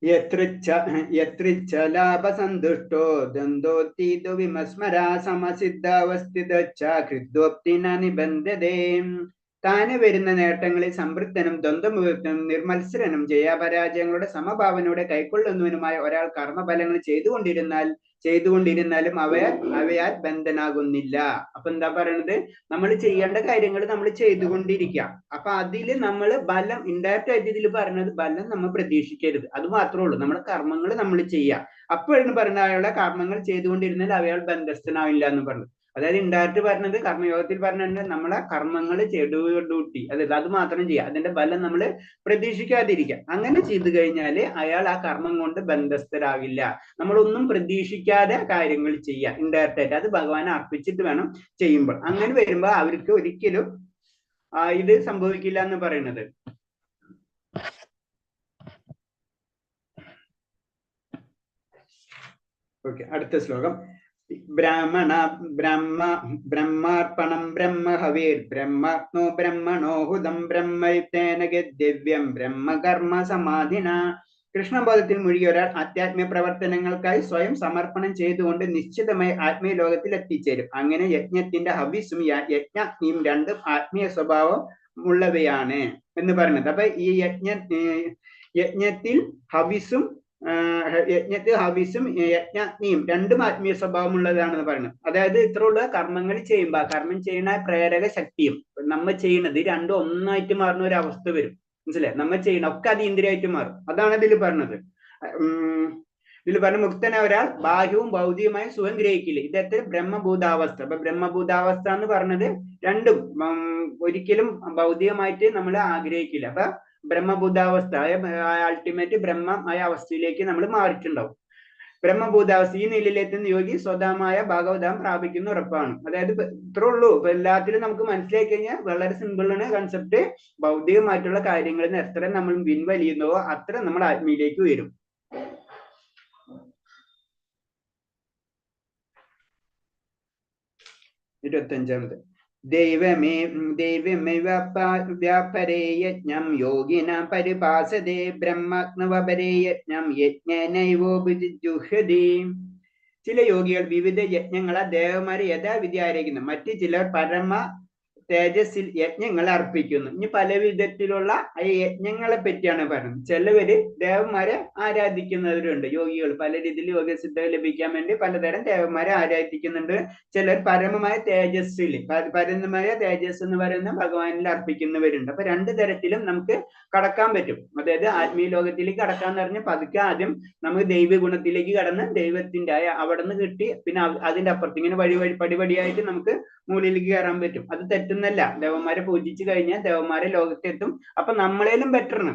യത്രിച്ഛ ലാഭസന്തുഷ്ടോ ദ്വന്ദ്വോത്തീതോ വിമസ്മരാ സമസിദ്ധാവസ്ഥിതശ്ച കൃദ്വോക്തിന നിബന്ധതേ. താന് വരുന്ന നേട്ടങ്ങളിൽ സംതൃപ്തനും ദ്വന്ദ്വമുക്തനും നിർമത്സരനും ജയാപരാജയങ്ങളുടെ സമഭാവനയോടെ കൈക്കൊള്ളുന്നവനുമായ ഒരാൾ കർമ്മഫലങ്ങൾ ചെയ്തുകൊണ്ടിരുന്നാലും അവയാൽ ബന്ധനാകുന്നില്ല. അപ്പൊ എന്താ പറയണത്, നമ്മൾ ചെയ്യേണ്ട കാര്യങ്ങൾ നമ്മൾ ചെയ്തുകൊണ്ടിരിക്കുക. അപ്പൊ അതില് നമ്മൾ ബലം, ഇൻഡയറക്റ്റ് ആയിട്ട് ഇതിൽ പറയുന്നത് ബലം നമ്മൾ പ്രതീക്ഷിക്കരുത്. അത് മാത്രമേ ഉള്ളൂ. നമ്മുടെ കർമ്മങ്ങൾ നമ്മൾ ചെയ്യുക. അപ്പോഴാണ് പറയുന്നത് അയാളുടെ കർമ്മങ്ങൾ ചെയ്തുകൊണ്ടിരുന്നാൽ അയാൾ ബന്ധസ്ഥനാവില്ല എന്ന് പറഞ്ഞത്. അതായത് ഇൻഡയറക്റ്റ് പറഞ്ഞത്, കർമ്മയോഗത്തിൽ പറഞ്ഞത് നമ്മളെ കർമ്മങ്ങൾ ഡ്യൂട്ടി, അതായത് അത് മാത്രം ചെയ്യുക. അതിന്റെ ഫലം നമ്മൾ പ്രതീക്ഷിക്കാതിരിക്കുക. അങ്ങനെ ചെയ്തു കഴിഞ്ഞാൽ അയാൾ ആ കർമ്മം കൊണ്ട് ബന്ധസ്ഥരാകില്ല. നമ്മളൊന്നും പ്രതീക്ഷിക്കാതെ കാര്യങ്ങൾ ചെയ്യുക ഇൻഡയറക്റ്റ് ആയിട്ട്. അത് ഭഗവാനെ അർപ്പിച്ചിട്ട് വേണം ചെയ്യുമ്പോൾ. അങ്ങനെ വരുമ്പോൾ അവർക്ക് ഒരിക്കലും ഇത് സംഭവിക്കില്ല എന്ന് പറയുന്നത്. ഓക്കെ, അടുത്ത ശ്ലോകം. ബ്രഹ്മാർപ്പണം ബ്രഹ്മഹവീർ ബ്രഹ്മാത്മോ ബ്രഹ്മണോഹുതം ബ്രഹ്മയുക്തേന ഗദ്ദിവ്യം ബ്രഹ്മകർമ്മ സമാധിന. കൃഷ്ണബോധത്തിൽ മുഴുകിയ ഒരാൾ ആധ്യാത്മിക പ്രവർത്തനങ്ങൾക്കായി സ്വയം സമർപ്പണം ചെയ്തുകൊണ്ട് നിശ്ചിതമായി ആത്മീയ ലോകത്തിൽ എത്തിച്ചേരും. അങ്ങനെ യജ്ഞത്തിന്റെ ഹവിസും യജ്ഞയും രണ്ടും ആത്മീയ സ്വഭാവം ഉള്ളവയാണ് എന്ന് പറയുന്നത്. അപ്പൊ ഈ യജ്ഞത്തിൽ ഹവിസും യജ്ഞാഗ്നിയും രണ്ടും ആത്മീയ സ്വഭാവമുള്ളതാണെന്ന് പറയുന്നത്. അതായത് ഇത്രയുള്ള കർമ്മങ്ങൾ ചെയ്യുമ്പോൾ കർമ്മം ചെയ്യുന്ന പ്രേരക ശക്തിയും നമ്മൾ ചെയ്യുന്നത് രണ്ടും ഒന്നായിട്ട് മാറുന്ന ഒരു അവസ്ഥ വരും. മനസ്സിലായി? നമ്മൾ ചെയ്യുന്ന ഒക്കെ അതീന്ദ്രിയായിട്ട് മാറും. അതാണ് ഇതിൽ പറഞ്ഞത്. ഇതിൽ പറഞ്ഞ മുക്തനായ ഒരാൾ ബാഹ്യവും ഭൗതികമായും സുഖം ഗ്രഹിക്കില്ല. ഇതത്തെ ബ്രഹ്മഭൂതാവസ്ഥ. അപ്പൊ ബ്രഹ്മഭൂതാവസ്ഥ എന്ന് പറഞ്ഞത് രണ്ടും ഒരിക്കലും ഭൗതികമായിട്ട് നമ്മൾ ആഗ്രഹിക്കില്ല. അപ്പൊ ബ്രഹ്മഭൂതാവസ്ഥ, അൾട്ടിമേറ്റ് ബ്രഹ്മം ആയ അവസ്ഥയിലേക്ക് നമ്മൾ മാറിയിട്ടുണ്ടാവും. ബ്രഹ്മഭൂതാവസ്ഥ ഈ നിലയിലെത്തുന്ന യോഗി സ്വതമായ ഭാഗവതം പ്രാപിക്കുന്ന ഉറപ്പാണ്. അതായത് ഇത്രേ ഉള്ളൂ. ഇപ്പൊ എല്ലാത്തിലും നമുക്ക് മനസ്സിലാക്കി കഴിഞ്ഞാൽ വളരെ സിമ്പിൾ ആണ് കൺസെപ്റ്റ്. ഭൗതികമായിട്ടുള്ള കാര്യങ്ങളിൽ നിന്ന് എത്ര നമ്മൾ പിൻവലിയുന്നോ അത്ര നമ്മൾ ആത്മീയിലേക്ക് വരും. ഇരുപത്തഞ്ചാമത്. ദൈവമേ വ്യാപരേ യജ്ഞം യോഗിന പരിപാസതേ ബ്രഹ്മാഗ്നവപരേ യജ്ഞം യജ്ഞനൈവോപുജുഹ്യതി. ചില യോഗികൾ വിവിധ യജ്ഞങ്ങളെ ദേവന്മാരെ യഥാവിധി ആരാധിക്കുന്നു. മറ്റു ചിലർ പരമ തേജസ്സിൽ യജ്ഞങ്ങൾ അർപ്പിക്കുന്നു. ഇനി പല വിധത്തിലുള്ള ഈ യജ്ഞങ്ങളെ പറ്റിയാണ് പറയുന്നത്. ചിലവര് ദേവന്മാരെ ആരാധിക്കുന്നവരുണ്ട്. യോഗികൾ പല രീതിയിൽ യോഗസിദ്ധ ലഭിക്കാൻ വേണ്ടി പലതരം ദേവന്മാരെ ആരാധിക്കുന്നുണ്ട്. ചിലർ പരമമായ തേജസ്സിൽ പരമമായ തേജസ് എന്ന് പറയുന്ന ഭഗവാനിൽ അർപ്പിക്കുന്നവരുണ്ട്. അപ്പൊ രണ്ടു തരത്തിലും നമുക്ക് കടക്കാൻ പറ്റും. അതായത് ആത്മീയ ലോകത്തിലേക്ക് കടക്കാന്ന് പറഞ്ഞാൽ പതുക്കെ ആദ്യം നമുക്ക് ദൈവ ഗുണത്തിലേക്ക് കടന്ന് ദൈവത്തിന്റെ അവിടെ നിന്ന് കിട്ടി പിന്നെ അതിന്റെ അപ്പുറത്ത് ഇങ്ങനെ പടിപടിയായിട്ട് നമുക്ക് മുകളിലേക്ക് കയറാൻ പറ്റും. അത് തെറ്റുന്നല്ല. ദേവന്മാരെ പൂജിച്ചു കഴിഞ്ഞാൽ ദേവന്മാരെ ലോകത്തെത്തും. അപ്പൊ നമ്മളേലും ബെറ്ററാണ്.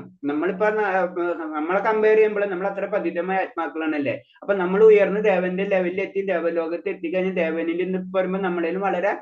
നമ്മളെ കമ്പയർ ചെയ്യുമ്പോൾ നമ്മൾ അത്ര പതിതമായ ആത്മാക്കളാണല്ലേ. അപ്പൊ നമ്മൾ ഉയർന്ന് ദേവന്റെ ലെവലിൽ എത്തി ദേവലോകത്ത് എത്തിക്കഴിഞ്ഞാൽ ദേവനിൽ നിന്ന് പറയുമ്പോൾ നമ്മളേലും വളരെ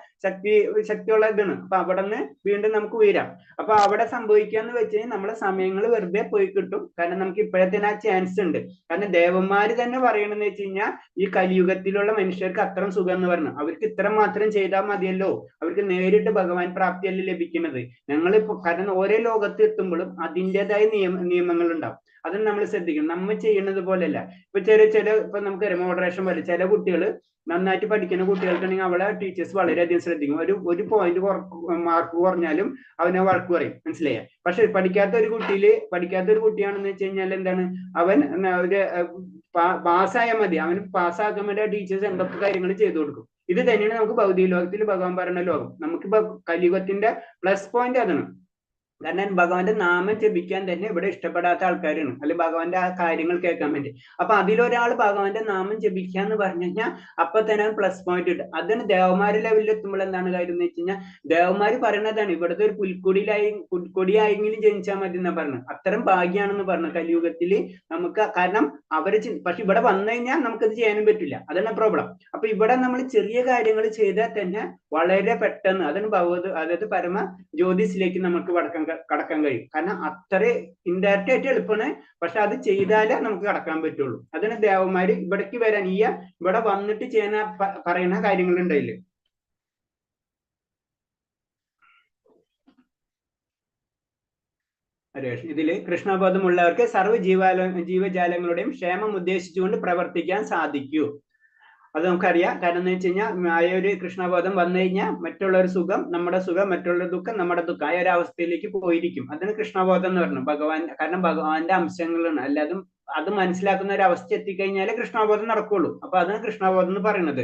ശക്തിയുള്ള ഇതാണ്. അപ്പൊ അവിടെ നിന്ന് വീണ്ടും നമുക്ക് ഉയരാം. അപ്പൊ അവിടെ സംഭവിക്കാന്ന് വെച്ച് കഴിഞ്ഞാൽ നമ്മളെ സമയങ്ങൾ വെറുതെ പോയി കിട്ടും. കാരണം നമുക്ക് ഇപ്പോഴത്തേന് ആ ചാൻസ് ഉണ്ട്. കാരണം ദേവന്മാര് തന്നെ പറയണെന്ന് വെച്ച് കഴിഞ്ഞാൽ ഈ കലിയുഗത്തിലുള്ള മനുഷ്യർക്ക് അത്ര സുഖം എന്ന് പറഞ്ഞു. അവർക്ക് ഇത്ര മാത്രം ചെയ്താൽ മതിയല്ലോ. അവർക്ക് നേരിട്ട് ഭഗവാൻ പ്രാപ്തിയല്ലേ ലഭിക്കുന്നത്. ഞങ്ങളിപ്പോ കാരണം ഓരോ ലോകത്ത് എത്തുമ്പോഴും അതിൻ്റെതായ നിയമങ്ങൾ ഉണ്ടാവും. അതും നമ്മൾ ശ്രദ്ധിക്കണം. നമ്മൾ ചെയ്യുന്നത് പോലെയല്ല. ഇപ്പൊ ഇപ്പൊ നമുക്കറിയാം മോഡറേഷൻ പോലെ ചില കുട്ടികൾ നന്നായിട്ട് പഠിക്കുന്ന കുട്ടികൾക്കാണെങ്കിൽ അവളെ ടീച്ചേഴ്സ് വളരെയധികം ശ്രദ്ധിക്കും. ഒരു പോയിന്റ് മാർക്ക് കുറഞ്ഞാലും അവനെ വഴക്ക് പറയും. മനസ്സിലായ? പക്ഷെ പഠിക്കാത്ത ഒരു കുട്ടിയാണെന്ന് വെച്ച് കഴിഞ്ഞാൽ എന്താണ്, അവൻ ഒരു പാസ്സായാൽ മതി. അവന് പാസ്സാക്കാൻ വേണ്ടി ടീച്ചേഴ്സ് എന്തൊക്കെ കാര്യങ്ങൾ ചെയ്തു കൊടുക്കും. ഇത് തന്നെയാണ് നമുക്ക് ഭൗതിക ലോകത്തിൽ ഭഗവാൻ പറയുന്ന ലോകം. നമുക്കിപ്പോ കലിയുഗത്തിന്റെ പ്ലസ് പോയിന്റ് അതാണ്. കാരണം ഭഗവാന്റെ നാമം ജപിക്കാൻ തന്നെ ഇവിടെ ഇഷ്ടപ്പെടാത്ത ആൾക്കാരാണ്, അല്ലെങ്കിൽ ഭഗവാന്റെ ആ കാര്യങ്ങൾ കേൾക്കാൻ വേണ്ടി. അപ്പൊ അതിലൊരാൾ ഭഗവാന്റെ നാമം ജപിക്കുക എന്ന് പറഞ്ഞു കഴിഞ്ഞാൽ അപ്പൊ തന്നെ പ്ലസ് പോയിന്റ് ഇട്ട്. അതിന് ദേവന്മാര് ലെവലിൽ എത്തുമ്പോൾ എന്താണ് കാര്യം എന്ന് വെച്ച് കഴിഞ്ഞാൽ ദേവന്മാര് പറയുന്നതാണ് ഇവിടുത്തെ ഒരു പുൽക്കൊടിയായെങ്കിലും ജനിച്ചാൽ മതി എന്നാ പറഞ്ഞത്. അത്തരം ഭാഗ്യാണെന്ന് പറഞ്ഞു കലിയുഗത്തില് നമുക്ക്. കാരണം അവര് പക്ഷെ ഇവിടെ വന്നു കഴിഞ്ഞാൽ നമുക്കത് ചെയ്യാനും പറ്റില്ല. അതാണ് പ്രോബ്ലം. അപ്പൊ ഇവിടെ നമ്മൾ ചെറിയ കാര്യങ്ങൾ ചെയ്താൽ തന്നെ വളരെ പെട്ടെന്ന് അതാണ് അതായത് പരമ ജ്യോതിസിലേക്ക് നമുക്ക് കടക്കാൻ കഴിയും. കാരണം അത്ര ഇൻഡയറക്റ്റ് ആയിട്ട് എളുപ്പമാണ്. പക്ഷെ അത് ചെയ്താലേ നമുക്ക് കടക്കാൻ പറ്റുള്ളൂ. അതിന് ദേവന്മാര് ഇവിടേക്ക് വരാൻ ഇവിടെ വന്നിട്ട് ചെയ്യാൻ പറയുന്ന കാര്യങ്ങൾ ഉണ്ടായില്ലേ. ഇതില് കൃഷ്ണബോധമുള്ളവർക്ക് സർവ്വ ജീവജാലങ്ങളുടെയും ക്ഷേമം ഉദ്ദേശിച്ചുകൊണ്ട് പ്രവർത്തിക്കാൻ സാധിക്കൂ. അത് നമുക്കറിയാം. കാരണം എന്ന് വെച്ച് കഴിഞ്ഞാൽ ആ ഒരു കൃഷ്ണബോധം വന്നു കഴിഞ്ഞാൽ മറ്റുള്ളൊരു സുഖം നമ്മുടെ സുഖം, മറ്റുള്ള ദുഃഖം നമ്മുടെ ദുഃഖം, ആ ഒരു അവസ്ഥയിലേക്ക് പോയിരിക്കും. അതിന് കൃഷ്ണബോധം എന്ന് പറഞ്ഞു. കാരണം ഭഗവാന്റെ അംശങ്ങളാണ്. അല്ലാതെ അത് മനസ്സിലാക്കുന്ന ഒരു അവസ്ഥ എത്തിക്കഴിഞ്ഞാലേ കൃഷ്ണബോധം നടക്കുള്ളൂ. അപ്പൊ അതാണ് കൃഷ്ണബോധം എന്ന് പറയുന്നത്.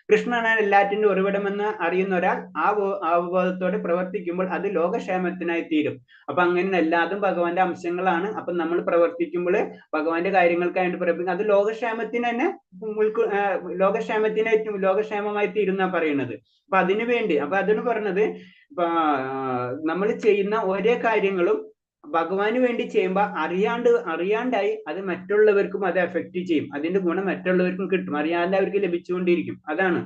കൃഷ്ണനാണ് എല്ലാറ്റിന്റെ ഉറവിടമെന്ന് അറിയുന്ന ഒരാൾ ആ അവബോധത്തോടെ പ്രവർത്തിക്കുമ്പോൾ അത് ലോകക്ഷേമത്തിനായി തീരും. അപ്പൊ അങ്ങനെ എല്ലാതും ഭഗവാന്റെ അംശങ്ങളാണ്. അപ്പൊ നമ്മൾ പ്രവർത്തിക്കുമ്പോൾ ഭഗവാന്റെ കാര്യങ്ങൾക്കായിട്ട് പ്രവർത്തിക്കും. അത് ലോകക്ഷേമത്തിന് തന്നെ ലോകക്ഷേമമായി തീരുന്ന പറയുന്നത്. അപ്പൊ അതിനു വേണ്ടി അതിന് പറഞ്ഞത് നമ്മൾ ചെയ്യുന്ന ഓരോ കാര്യങ്ങളും ഭഗവാന് വേണ്ടി ചെയ്യുമ്പോൾ അറിയാണ്ടായി അത് മറ്റുള്ളവർക്കും അത് എഫക്റ്റ് ചെയ്യും. അതിന്റെ ഗുണം മറ്റുള്ളവർക്കും കിട്ടും. അറിയാതെ അവർക്ക് ലഭിച്ചുകൊണ്ടിരിക്കും. അതാണ്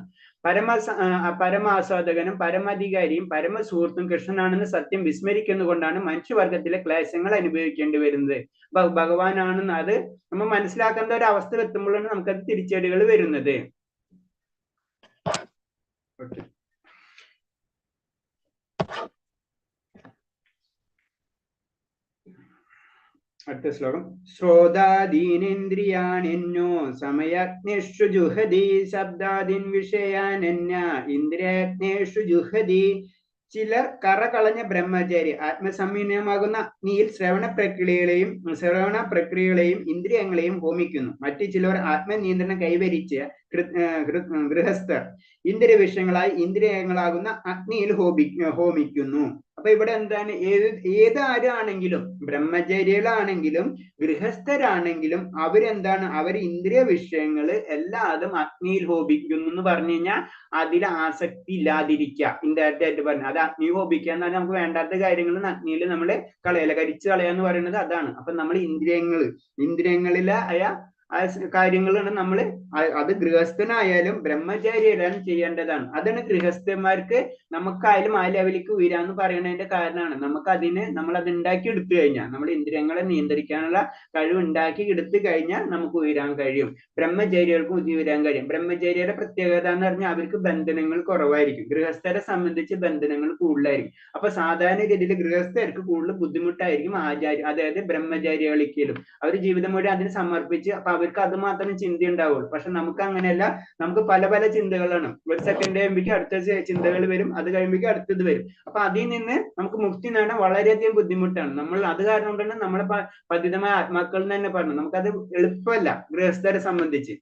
പരമാസ്വാദകനും പരമാധികാരിയും പരമസുഹൃത്തും കൃഷ്ണനാണെന്ന് സത്യം വിസ്മരിക്കുന്നതുകൊണ്ടാണ് മനുഷ്യവർഗത്തിലെ ക്ലേശങ്ങൾ അനുഭവിക്കേണ്ടി വരുന്നത്. ഭഗവാനാണെന്ന് അത് നമ്മൾ മനസ്സിലാക്കേണ്ട ഒരു അവസ്ഥ എത്തുമ്പോഴാണ് നമുക്കത് തിരിച്ചടികൾ വരുന്നത്. അടുത്ത ശ്ലോകം. ശ്രോതാദീനേന്ദ്രിയാണ്യോ സമയജ്ഞേഷു ജുഹതി ശബ്ദാദീൻ വിഷയാനന്യ ഇന്ദ്രിയജ്ഞേഷു ജുഹതി. ചിലർ കറകളഞ്ഞ ബ്രഹ്മചാരി ആത്മസംയമനമാകുന്ന അഗ്നിയിൽ ശ്രവണ പ്രക്രിയകളെയും ഇന്ദ്രിയങ്ങളെയും ഹോമിക്കുന്നു. മറ്റു ചിലർ ആത്മനിയന്ത്രണം കൈവരിച്ച് ഗൃഹസ്ഥർ ഇന്ദ്രിയ വിഷയങ്ങളായി ഇന്ദ്രിയങ്ങളാകുന്ന അഗ്നിയിൽ ഹോമിക്കുന്നു. അപ്പൊ ഇവിടെ എന്താണ്, ഏതാരാണെങ്കിലും ബ്രഹ്മചാരികളാണെങ്കിലും ഗൃഹസ്ഥരാണെങ്കിലും അവരെന്താണ്, അവർ ഇന്ദ്രിയ വിഷയങ്ങള് എല്ലാതും അഗ്നിയിൽ ഹോമിക്കുന്നു എന്ന് പറഞ്ഞു കഴിഞ്ഞാൽ അതിൽ ആസക്തി ഇല്ലാതിരിക്കുക. ഇൻഡയറക്റ്റ് ആയിട്ട് പറഞ്ഞു അത് അഗ്നി ഹോമിക്കുക എന്ന് പറഞ്ഞാൽ നമുക്ക് വേണ്ടാത്ത കാര്യങ്ങൾ അഗ്നിയിൽ നമ്മള് കരിച്ചു കളയാന്ന് പറയുന്നത് അതാണ്. അപ്പൊ നമ്മൾ ഇന്ദ്രിയങ്ങളിലെ കാര്യങ്ങളാണ് നമ്മൾ അത് ഗൃഹസ്ഥനായാലും ബ്രഹ്മചാരിയായാലും ചെയ്യേണ്ടതാണ്. അതാണ് ഗൃഹസ്ഥന്മാർക്ക് നമുക്കായാലും ആ ലെവലിലേക്ക് ഉയരാന്ന് പറയുന്നതിന്റെ കാരണമാണ്. നമ്മൾ അത് ഉണ്ടാക്കി എടുത്തു കഴിഞ്ഞാൽ, നമ്മൾ ഇന്ദ്രിയങ്ങളെ നിയന്ത്രിക്കാനുള്ള കഴിവ് ഉണ്ടാക്കി എടുത്തു കഴിഞ്ഞാൽ നമുക്ക് ഉയരാൻ കഴിയും. ബ്രഹ്മചാരികൾക്കും ഉയരാൻ കഴിയും. ബ്രഹ്മചാരിയുടെ പ്രത്യേകത എന്ന് പറഞ്ഞാൽ അവർക്ക് ബന്ധനങ്ങൾ കുറവായിരിക്കും. ഗൃഹസ്ഥരെ സംബന്ധിച്ച് ബന്ധനങ്ങൾ കൂടുതലായിരിക്കും. അപ്പൊ സാധാരണ രീതിയിൽ ഗൃഹസ്ഥർക്ക് കൂടുതൽ ബുദ്ധിമുട്ടായിരിക്കും അതായത് ബ്രഹ്മചാരികളിക്കലും. അവർ ജീവിതം മുഴുവൻ അതിന് സമർപ്പിച്ച് അപ്പൊ അവർക്ക് അത് മാത്രം ചിന്ത ഉണ്ടാവുള്ളൂ. പക്ഷെ നമുക്ക് അങ്ങനെയല്ല, നമുക്ക് പല പല ചിന്തകളാണ്. ഒരു സെക്കൻഡ് കഴിയുമ്പോഴേക്കും അടുത്ത ചിന്തകൾ വരും, അത് കഴിയുമ്പോഴേക്കും അടുത്തത് വരും. അപ്പൊ അതിൽ നിന്ന് നമുക്ക് മുക്തി നേടാൻ വളരെയധികം ബുദ്ധിമുട്ടാണ്. നമ്മൾ അത് കാരണം കൊണ്ട് തന്നെ നമ്മളെ പതിതമായ ആത്മാക്കൾ എന്ന് തന്നെ പറഞ്ഞു, നമുക്കത് എളുപ്പമല്ല ഗൃഹസ്ഥരെ സംബന്ധിച്ച്.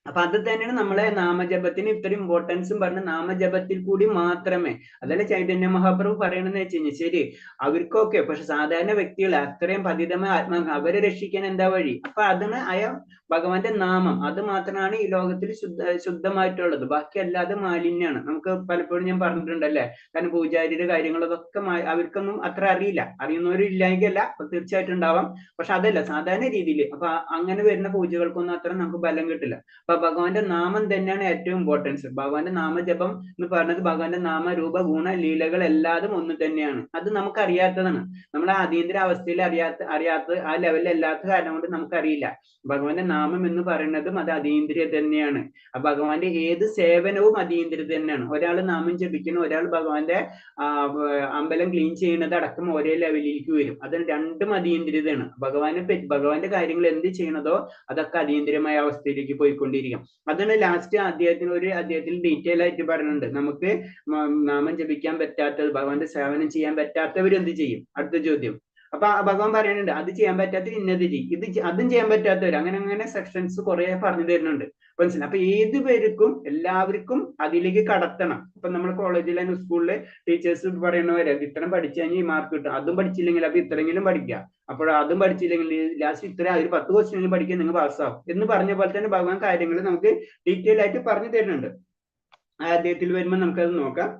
അപ്പൊ അത് തന്നെയാണ് നമ്മളെ നാമജപത്തിന് ഇത്രയും ഇമ്പോർട്ടൻസും പറഞ്ഞ് നാമജപത്തിൽ കൂടി മാത്രമേ, അതല്ല ചൈതന്യ മഹാപ്രഭു പറയണെന്ന് വെച്ച് കഴിഞ്ഞാൽ ശരി അവർക്കൊക്കെ, പക്ഷെ സാധാരണ വ്യക്തികൾ അത്രയും പതിതമായ ആത്മാ അവരെ രക്ഷിക്കാൻ എന്താ വഴി? അപ്പൊ അതിന് ഭഗവാന്റെ നാമം അത് മാത്രമാണ് ഈ ലോകത്തിൽ ശുദ്ധമായിട്ടുള്ളത്. ബാക്കി അല്ലാതെ മാലിന്യമാണ്. നമുക്ക് പലപ്പോഴും ഞാൻ പറഞ്ഞിട്ടുണ്ടല്ലേ, കാരണം പൂജാരിയുടെ കാര്യങ്ങളതൊക്കെ അവർക്കൊന്നും അത്ര അറിയില്ല. അറിയുന്നവരും ഇല്ലായെങ്കിലല്ല, അപ്പൊ തീർച്ചയായിട്ടും ഉണ്ടാവാം. പക്ഷെ അതല്ല സാധാരണ രീതിയിൽ. അപ്പൊ അങ്ങനെ വരുന്ന പൂജകൾക്കൊന്നും അത്ര നമുക്ക് ബലം കിട്ടില്ല. അപ്പൊ ഭഗവാന്റെ നാമം തന്നെയാണ് ഏറ്റവും ഇമ്പോർട്ടൻസ്. ഭഗവാന്റെ നാമജപം എന്ന് പറഞ്ഞത് ഭഗവാന്റെ നാമരൂപ ഗുണ ലീലകൾ എല്ലാതും ഒന്ന് തന്നെയാണ്. അത് നമുക്ക് അറിയാത്തതാണ്. നമ്മൾ ആ അതീന്ദ്ര അവസ്ഥയിൽ അറിയാത്ത ആ ലെവലിൽ അല്ലാത്ത കാരണം കൊണ്ട് നമുക്കറിയില്ല. ഭഗവാന്റെ നാമം എന്ന് പറയുന്നതും അത് അതീന്ദ്രിയ തന്നെയാണ്. ആ ഭഗവാന്റെ ഏത് സേവനവും അതീന്ദ്രിയ തന്നെയാണ്. ഒരാൾ നാമം ജപിക്കുന്നു, ഒരാൾ ഭഗവാന്റെ അമ്പലം ക്ലീൻ ചെയ്യുന്നത് അടക്കം ഒരേ ലെവലിലേക്ക് വരും. അത് രണ്ടും അതീന്ദ്രിയതയാണ്. ഭഗവാന്റെ കാര്യങ്ങൾ എന്ത് ചെയ്യണതോ അതൊക്കെ അതീന്ദ്രിയമായ അവസ്ഥയിലേക്ക് പോയിക്കൊണ്ടിരിക്കും. അതാണ് ലാസ്റ്റ് അദ്ദേഹത്തിൽ ഡീറ്റെയിൽ ആയിട്ട് പറയുന്നുണ്ട്. നമുക്ക് നാമം ജപിക്കാൻ പറ്റാത്തത്, ഭഗവാന്റെ സേവനം ചെയ്യാൻ പറ്റാത്തവർ എന്ത് ചെയ്യും? അടുത്ത ചോദ്യം. അപ്പൊ ഭഗവാൻ പറയുന്നുണ്ട് അത് ചെയ്യാൻ പറ്റാത്തവർ ഇന്നത് ചെയ്യും, അതും ചെയ്യാൻ പറ്റാത്തവർ, അങ്ങനെ സെക്ഷൻസ് കുറെ പറഞ്ഞു തരുന്നുണ്ട്. മനസ്സിലായി? അപ്പൊ ഏത് പേർക്കും എല്ലാവർക്കും അതിലേക്ക് കടത്തണം. ഇപ്പൊ നമ്മൾ കോളേജിലും സ്കൂളില് ടീച്ചേഴ്സ് പറയുന്നവരെ ഇത്രയും പഠിച്ചു കഴിഞ്ഞാൽ ഈ മാർക്ക് കിട്ടും, അതും പഠിച്ചില്ലെങ്കിൽ അപ്പൊ ഇത്രയെങ്കിലും പഠിക്കുക, അപ്പോൾ അതും പഠിച്ചില്ലെങ്കിൽ ലാസ്റ്റ് ഇത്ര ഒരു 10 ക്വസ്റ്റ്യൻ പഠിക്കാൻ നിങ്ങൾ പാസ്സാവും എന്ന് പറഞ്ഞ പോലെ തന്നെ ഭഗവാൻ കാര്യങ്ങൾ നമുക്ക് ഡീറ്റെയിൽ ആയിട്ട് പറഞ്ഞു തരുന്നുണ്ട്. അദ്ദേഹത്തിൽ വരുമ്പോൾ നമുക്കത് നോക്കാം.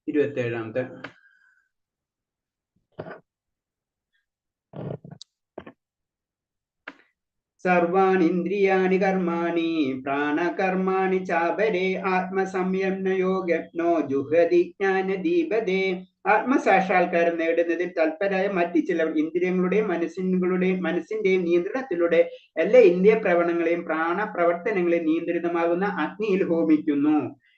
27ാമത്തെ സർവാണി ഇന്ദ്രിയാണി കർമാണി പ്രാണകർമാണി ചാപരേ ആത്മസംയമന യോഗജ്ഞോ ജുഹതി ജ്ഞാനദീപദേ. ആത്മസാക്ഷാത്കാരം നേടുന്നതിൽ തൽപരായ മറ്റു ചിലർ ഇന്ദ്രിയങ്ങളുടെയും മനസ്സിന്റെയും നിയന്ത്രണത്തിലൂടെ എല്ലാ ഇന്ദ്രിയ പ്രവണങ്ങളെയും പ്രാണപ്രവർത്തനങ്ങളെയും നിയന്ത്രിതമാകുന്ന അഗ്നിയിൽ ഹോമിക്കുന്നു.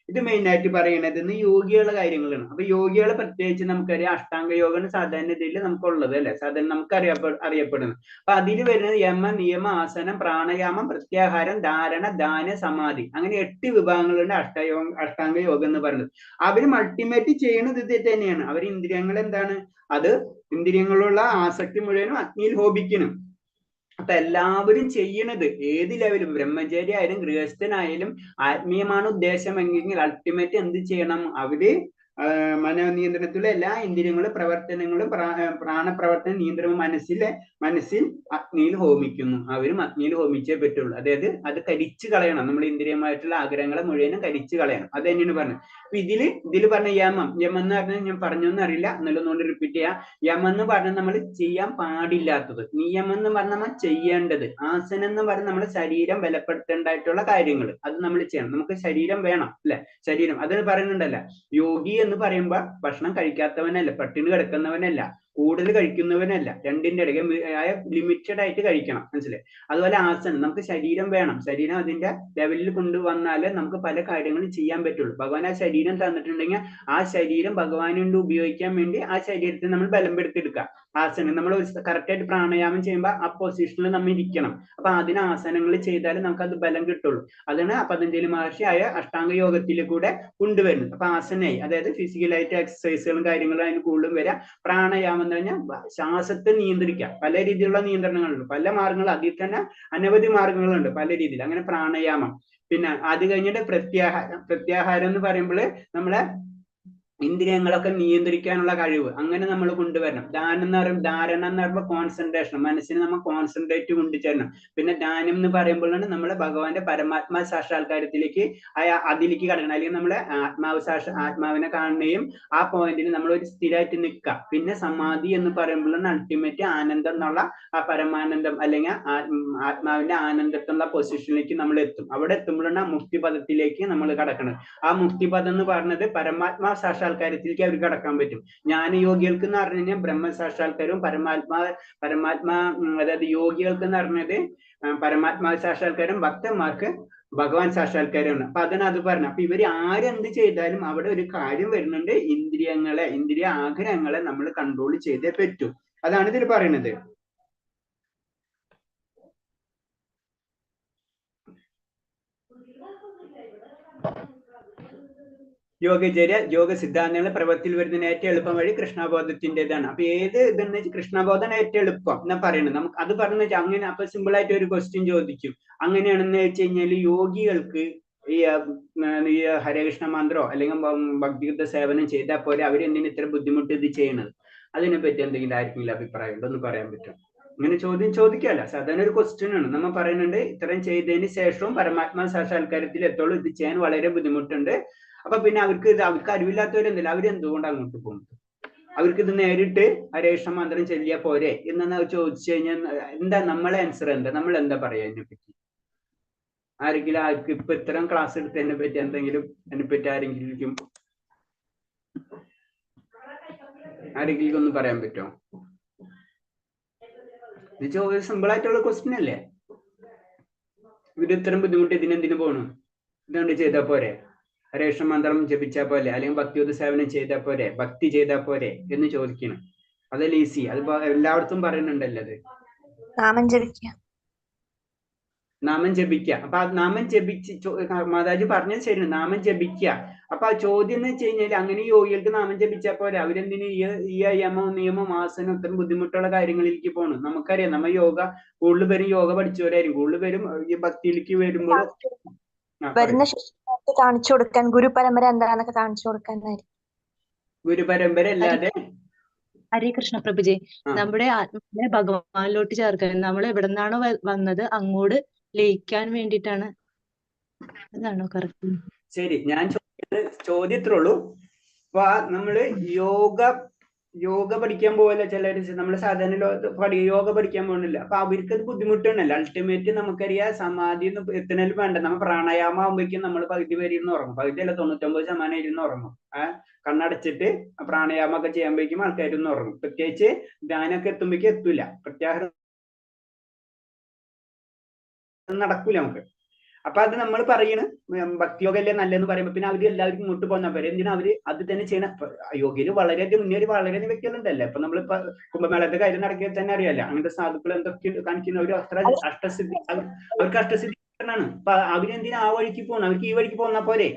ഇത് മെയിൻ ആയിട്ട് പറയുന്നത് യോഗികളുടെ കാര്യങ്ങളാണ്. അപ്പൊ യോഗികളെ പ്രത്യേകിച്ച് നമുക്കറിയാം അഷ്ടാംഗ യോഗമാണ് സാധാരണ രീതിയിൽ നമുക്കുള്ളത് അല്ലെ, സാധാരണ നമുക്ക് അറിയപ്പെടുന്നത്. അപ്പൊ അതിൽ വരുന്നത് യമ നിയമ ആസനം പ്രാണായാമം പ്രത്യാഹാരം ധാരണ ധാന സമാധി, അങ്ങനെ 8 വിഭാഗങ്ങളുണ്ട് അഷ്ടാംഗ യോഗം എന്ന് പറയുന്നത്. അവരും അൾട്ടിമേറ്റ് ചെയ്യുന്നത് ഇത് തന്നെയാണ്. അവർ ഇന്ദ്രിയങ്ങൾ എന്താണ്, അത് ഇന്ദ്രിയങ്ങളുള്ള ആസക്തി മുഴുവനും അഗ്നിയിൽ ഹോമിക്കണം. അപ്പൊ എല്ലാവരും ചെയ്യണത് ഏത് ലെവലും ബ്രഹ്മചാരി ആയാലും ഗൃഹസ്ഥനായാലും ആത്മീയമാണ് ഉദ്ദേശമെങ്കിൽ അൾട്ടിമേറ്റ് എന്ത് ചെയ്യണം? അവര് മനോനിയന്ത്രണത്തിലുള്ള എല്ലാ ഇന്ദ്രിയങ്ങളും പ്രവർത്തനങ്ങളും പ്രാണപ്രവർത്തന നിയന്ത്രണം മനസ്സിൽ അഗ്നിയിൽ ഹോമിക്കുന്നു. അവരും അഗ്നിയിൽ ഹോമിച്ചേ പറ്റുള്ളൂ. അതായത് അത് കരിച്ചു കളയണം. നമ്മൾ ഇന്ദ്രിയമായിട്ടുള്ള ആഗ്രഹങ്ങളെ മുഴുവനും കരിച്ചു കളയണം. അത് തന്നെയാണ് പറഞ്ഞത്. അപ്പൊ ഇതിൽ പറഞ്ഞ യമം എന്ന് പറഞ്ഞാൽ ഞാൻ പറഞ്ഞൊന്നും അറിയില്ല, എന്നൊന്നുകൊണ്ട് റിപ്പീറ്റ് ചെയ്യാം. യമം എന്ന് പറഞ്ഞാൽ നമ്മൾ ചെയ്യാൻ പാടില്ലാത്തത്, നിയമം എന്ന് പറഞ്ഞാൽ നമ്മൾ ചെയ്യേണ്ടത്, ആസനം എന്ന് പറഞ്ഞാൽ നമ്മുടെ ശരീരം ബലപ്പെടുത്തേണ്ടതായിട്ടുള്ള കാര്യങ്ങൾ അത് നമ്മൾ ചെയ്യണം. നമുക്ക് ശരീരം വേണം അല്ലെ, ശരീരം അത് പറയുന്നുണ്ടല്ല. യോഗി എന്ന് പറയുമ്പോ ഭക്ഷണം കഴിക്കാത്തവനല്ല, പട്ടിണി കിടക്കുന്നവനല്ല, കൂടുതൽ കഴിക്കുന്നവനല്ല, രണ്ടിന്റെ ഇടയ്ക്ക് ലിമിറ്റഡ് ആയിട്ട് കഴിക്കണം. മനസ്സിലായി? അതുപോലെ ആസനം, നമുക്ക് ശരീരം വേണം, ശരീരം അതിന്റെ ലെവലിൽ കൊണ്ടുവന്നാലേ നമുക്ക് പല കാര്യങ്ങളും ചെയ്യാൻ പറ്റുള്ളൂ. ഭഗവാൻ ആ ശരീരം തന്നിട്ടുണ്ടെങ്കിൽ ആ ശരീരം ഭഗവാന് കൊണ്ട് ഉപയോഗിക്കാൻ വേണ്ടി ആ ശരീരത്തെ നമ്മൾ ബലപ്പെടുത്തിയെടുക്കുക. ആസനം നമ്മൾ കറക്റ്റ് ആയിട്ട് പ്രാണായാമം ചെയ്യുമ്പോൾ ആ പൊസിഷനിൽ നമ്മൾ ഇരിക്കണം. അപ്പൊ അതിന് ആസനങ്ങൾ ചെയ്താലേ നമുക്ക് അത് ബലം കിട്ടുള്ളൂ. അതാണ് പതഞ്ജലി മഹർഷി ആയ അഷ്ടാംഗ യോഗത്തിൽ കൂടെ കൊണ്ടുവരുന്നത്. അപ്പൊ ആസനായി, അതായത് ഫിസിക്കലായിട്ട് എക്സസൈസുകളും കാര്യങ്ങളും അതിന് കൂടുതലും വരാം. പ്രാണായാമം എന്ന് പറഞ്ഞാൽ ശ്വാസത്തെ നിയന്ത്രിക്കുക. പല രീതിയിലുള്ള നിയന്ത്രണങ്ങളുണ്ട്, പല മാർഗങ്ങൾ, അതിൽ തന്നെ അനവധി മാർഗങ്ങളുണ്ട് പല രീതിയിൽ. അങ്ങനെ പ്രാണായാമം. പിന്നെ അത് കഴിഞ്ഞിട്ട് പ്രത്യാഹാരം എന്ന് പറയുമ്പോൾ നമ്മളെ ഇന്ദ്രിയങ്ങളൊക്കെ നിയന്ത്രിക്കാനുള്ള കഴിവ് അങ്ങനെ നമ്മൾ കൊണ്ടുവരണം. ധാരണം എന്ന് പറയുമ്പോൾ കോൺസെൻട്രേഷൻ, മനസ്സിനെ നമ്മൾ കോൺസെൻട്രേറ്റ് കൊണ്ടുചേരണം. പിന്നെ ധ്യാനം എന്ന് പറയുമ്പോഴാണ് നമ്മളെ ഭഗവാന്റെ പരമാത്മാ സാക്ഷാത്കാരത്തിലേക്ക് അതിലേക്ക് കടക്കണം. അല്ലെങ്കിൽ നമ്മളെ ആത്മാവിനെ കാണുകയും ആ പോയിന്റിൽ നമ്മൾ ഒരു സ്ഥിരമായിട്ട് നിൽക്കുക. പിന്നെ സമാധി എന്ന് പറയുമ്പോഴാണ് അൾട്ടിമേറ്റ് ആനന്ദം എന്നുള്ള ആ പരമാനന്ദം അല്ലെങ്കിൽ ആത്മാവിന്റെ ആനന്ദത്തിനുള്ള പൊസിഷനിലേക്ക് നമ്മൾ എത്തും. അവിടെ എത്തുമ്പോഴാണ് മുക്തിപദത്തിലേക്ക് നമ്മൾ കടക്കുന്നത്. ആ മുക്തിപദം എന്ന് പറയുന്നത് പരമാത്മാ സാക്ഷാത്കാരം സാക്ഷാത്കാരത്തിലേക്ക് അവർക്ക് കടക്കാൻ പറ്റും. ജ്ഞാനയോഗികൾക്ക് എന്ന് പറഞ്ഞു കഴിഞ്ഞാൽ ബ്രഹ്മസാക്ഷാത്കാരവും പരമാത്മാ അതായത് യോഗികൾക്ക് എന്ന് പറഞ്ഞത് പരമാത്മാ സാക്ഷാത്കാരം, ഭക്തന്മാർക്ക് ഭഗവാൻ സാക്ഷാത്കാരമാണ്. അപ്പൊ അത് പറഞ്ഞു. അപ്പൊ ഇവര് ആരെന്ത് ചെയ്താലും അവിടെ ഒരു കാര്യം വരുന്നുണ്ട്, ഇന്ദ്രിയ ആഗ്രഹങ്ങളെ നമ്മൾ കൺട്രോൾ ചെയ്തേ പറ്റൂ. അതാണ് ഇതിൽ പറയുന്നത്. യോഗചര്യ യോഗ സിദ്ധാന്തങ്ങൾ പ്രവൃത്തിയിൽ വരുന്നതിന് ഏറ്റവും എളുപ്പം വഴി കൃഷ്ണബോധത്തിൻ്റെതാണ്. അപ്പൊ ഏത് ഇതെന്ന് വെച്ചാൽ കൃഷ്ണബോധമാണ് ഏറ്റവും എളുപ്പം എന്നാ പറയുന്നത്. നമുക്ക് അത് പറഞ്ഞു വെച്ചാൽ അങ്ങനെ അപ്പൊ സിമ്പിൾ ആയിട്ട് ഒരു ക്വസ്റ്റ്യൻ ചോദിക്കും. അങ്ങനെയാണെന്ന് വെച്ച് കഴിഞ്ഞാൽ യോഗികൾക്ക് ഈ ഹരകൃഷ്ണ മന്ത്രോ അല്ലെങ്കിൽ ഭക്തിയുദ്ധ സേവനം ചെയ്താൽ പോലെ അവരെന്തിനു ഇത്ര ബുദ്ധിമുട്ട് ഇത് ചെയ്യണത്? അതിനെപ്പറ്റി എന്തെങ്കിലും ആർക്കെങ്കിലും അഭിപ്രായം ഉണ്ടോ? ഒന്ന് പറയാൻ പറ്റും? ഇങ്ങനെ ചോദ്യം ചോദിക്കാമല്ല, സാധാരണ ഒരു ക്വസ്റ്റ്യൻ ആണ്. നമ്മൾ പറയുന്നുണ്ട് ഇത്രയും ചെയ്തതിന് ശേഷവും പരമാത്മാ സാക്ഷാത്കാരത്തിൽ എത്തോളം ഇത് ചെയ്യാൻ വളരെ ബുദ്ധിമുട്ടുണ്ട്. അപ്പൊ പിന്നെ അവർക്ക് അറിവില്ലാത്തവരെന്തല്ല, അവരെന്തുകൊണ്ട് അങ്ങോട്ട് പോകുന്നത്? അവർക്ക് ഇത് നേരിട്ട് ഹരകൃഷ്ണ മന്ത്രം ചൊല്ലിയാ പോരെ എന്നാണ് അവർ ചോദിച്ചു കഴിഞ്ഞാൽ എന്താ നമ്മളെ ആൻസർ? എന്താ നമ്മൾ എന്താ പറയാ അതിനെപ്പറ്റി? ആർക്ക് ഇപ്പൊ ഇത്തരം ക്ലാസ് എടുത്തതിനെ പറ്റി എന്തെങ്കിലും അതിനെപ്പറ്റി ആരെങ്കിലും ഒന്ന് പറയാൻ പറ്റുമോ? ഇത് ചോദ്യം സിമ്പിൾ ആയിട്ടുള്ള ക്വസ്റ്റ്യൻ അല്ലേ? ഇവര് ഇത്തരം ബുദ്ധിമുട്ട് ഇതിനെന്തിനു പോണു? ഇതുകൊണ്ട് ചെയ്താൽ പോരെ? ഹരകൃഷ്ണ മന്ത്രം ജപിച്ചാൽ പോലെ, അല്ലെങ്കിൽ ഭക്തിയുദ്ധ സേവനം ചെയ്താൽ പോരെ, ഭക്തി ചെയ്താൽ പോരെ എന്ന് ചോദിക്കണം. അതല്ല ഈസി. അത് എല്ലായിടത്തും പറയുന്നുണ്ടല്ലോ. അത് നാമം ജപിക്കുക. അപ്പൊ ആ നാമം ജപിച്ച് മാതാജി പറഞ്ഞത് ശരിയാണ്, നാമം ജപിക്കുക. അപ്പൊ ആ ചോദ്യം എന്ന് വെച്ച് കഴിഞ്ഞാൽ അങ്ങനെ യോഗികൾക്ക് നാമം ജപിച്ചാൽ പോരെ, അവരെന്തിനു ഈ നിയമം ആസനം ഇത്തരം ബുദ്ധിമുട്ടുള്ള കാര്യങ്ങളിലേക്ക് പോകണം? നമുക്കറിയാം, നമ്മൾ കൂടുതൽ പേരും യോഗ പഠിച്ചവരായിരിക്കും. കൂടുതൽ പേരും ഈ ഭക്തിയിലേക്ക് വരുമ്പോൾ വരുന്ന ശിഷ്യന്മാർക്ക് കാണിച്ചു കൊടുക്കാൻ ഗുരുപരമ്പര എന്താണെന്നൊക്കെ കാണിച്ചു കൊടുക്കാനായിരിക്കും. ഗുരുപരമ്പര അല്ലാതെ ഹരേ കൃഷ്ണ പ്രഭുജി, നമ്മുടെ ആത്മാവിനെ ഭഗവാനിലോട്ട് ചേർക്കാൻ, നമ്മൾ എവിടെ നിന്നാണോ വന്നത് അങ്ങോട്ട് ലയിക്കാൻ വേണ്ടിയിട്ടാണ്. അതാണോ കറക്റ്റ്? ശരി, ഞാൻ ചോദ്യത്തിലുള്ളൂ. അപ്പൊ നമ്മള് യോഗ പഠിക്കാൻ പോകല്ല ചിലർ. നമ്മൾ സാധാരണ യോഗ പഠിക്കാൻ പോകുന്നില്ല. അപ്പൊ അവർക്ക് അത് ബുദ്ധിമുട്ടാണല്ലോ. അൾട്ടിമേറ്റ് നമുക്കറിയാം, സമാധി എത്തണേലും വേണ്ട. നമ്മൾ പ്രാണായാമം ആകുമ്പോഴേക്കും നമ്മൾ പകുതി പേര് ഇരുന്ന് ഉറങ്ങും. പകുതിയല്ല, 99% ഇരുന്ന് ഉറങ്ങും. കണ്ണടച്ചിട്ട് പ്രാണായാമം ഒക്കെ ചെയ്യുമ്പോഴേക്കും ആൾക്കാർ ഇരുന്ന് ഉറങ്ങും. പ്രത്യേകിച്ച് ധ്യാനമൊക്കെ എത്തുമ്പോഴേക്കും എത്തൂല, പ്രത്യാഹാരം നടക്കൂല നമുക്ക്. അപ്പൊ അത് നമ്മൾ പറയണ ഭക്തിയോഗ അല്ലേ നല്ലതെന്ന് പറയുമ്പോ പിന്നെ അവര് എല്ലാവർക്കും ഇങ്ങോട്ട് പോകുന്ന പേര് എന്തിനാ അവര് അത് തന്നെ ചെയ്യണ? യോഗയില് വളരെയധികം മുന്നേറി വളരെയധികം വ്യക്തികളുണ്ടല്ലോ. ഇപ്പൊ നമ്മളിപ്പോ കുംഭമേളത്തെ കാര്യം നടക്കിയാൽ തന്നെ അറിയാലോ, അങ്ങനത്തെ സാധുക്കൾ എന്തൊക്കെ കാണിക്കുന്ന ഒരു അഷ്ടസിദ്ധി, അവർക്ക് അഷ്ടസിദ്ധി ആണ്. അപ്പൊ അവരെന്തിനാ ആ വഴിക്ക് പോകണം? അവർക്ക് ഈ വഴിക്ക് പോന്നാ പോരെ?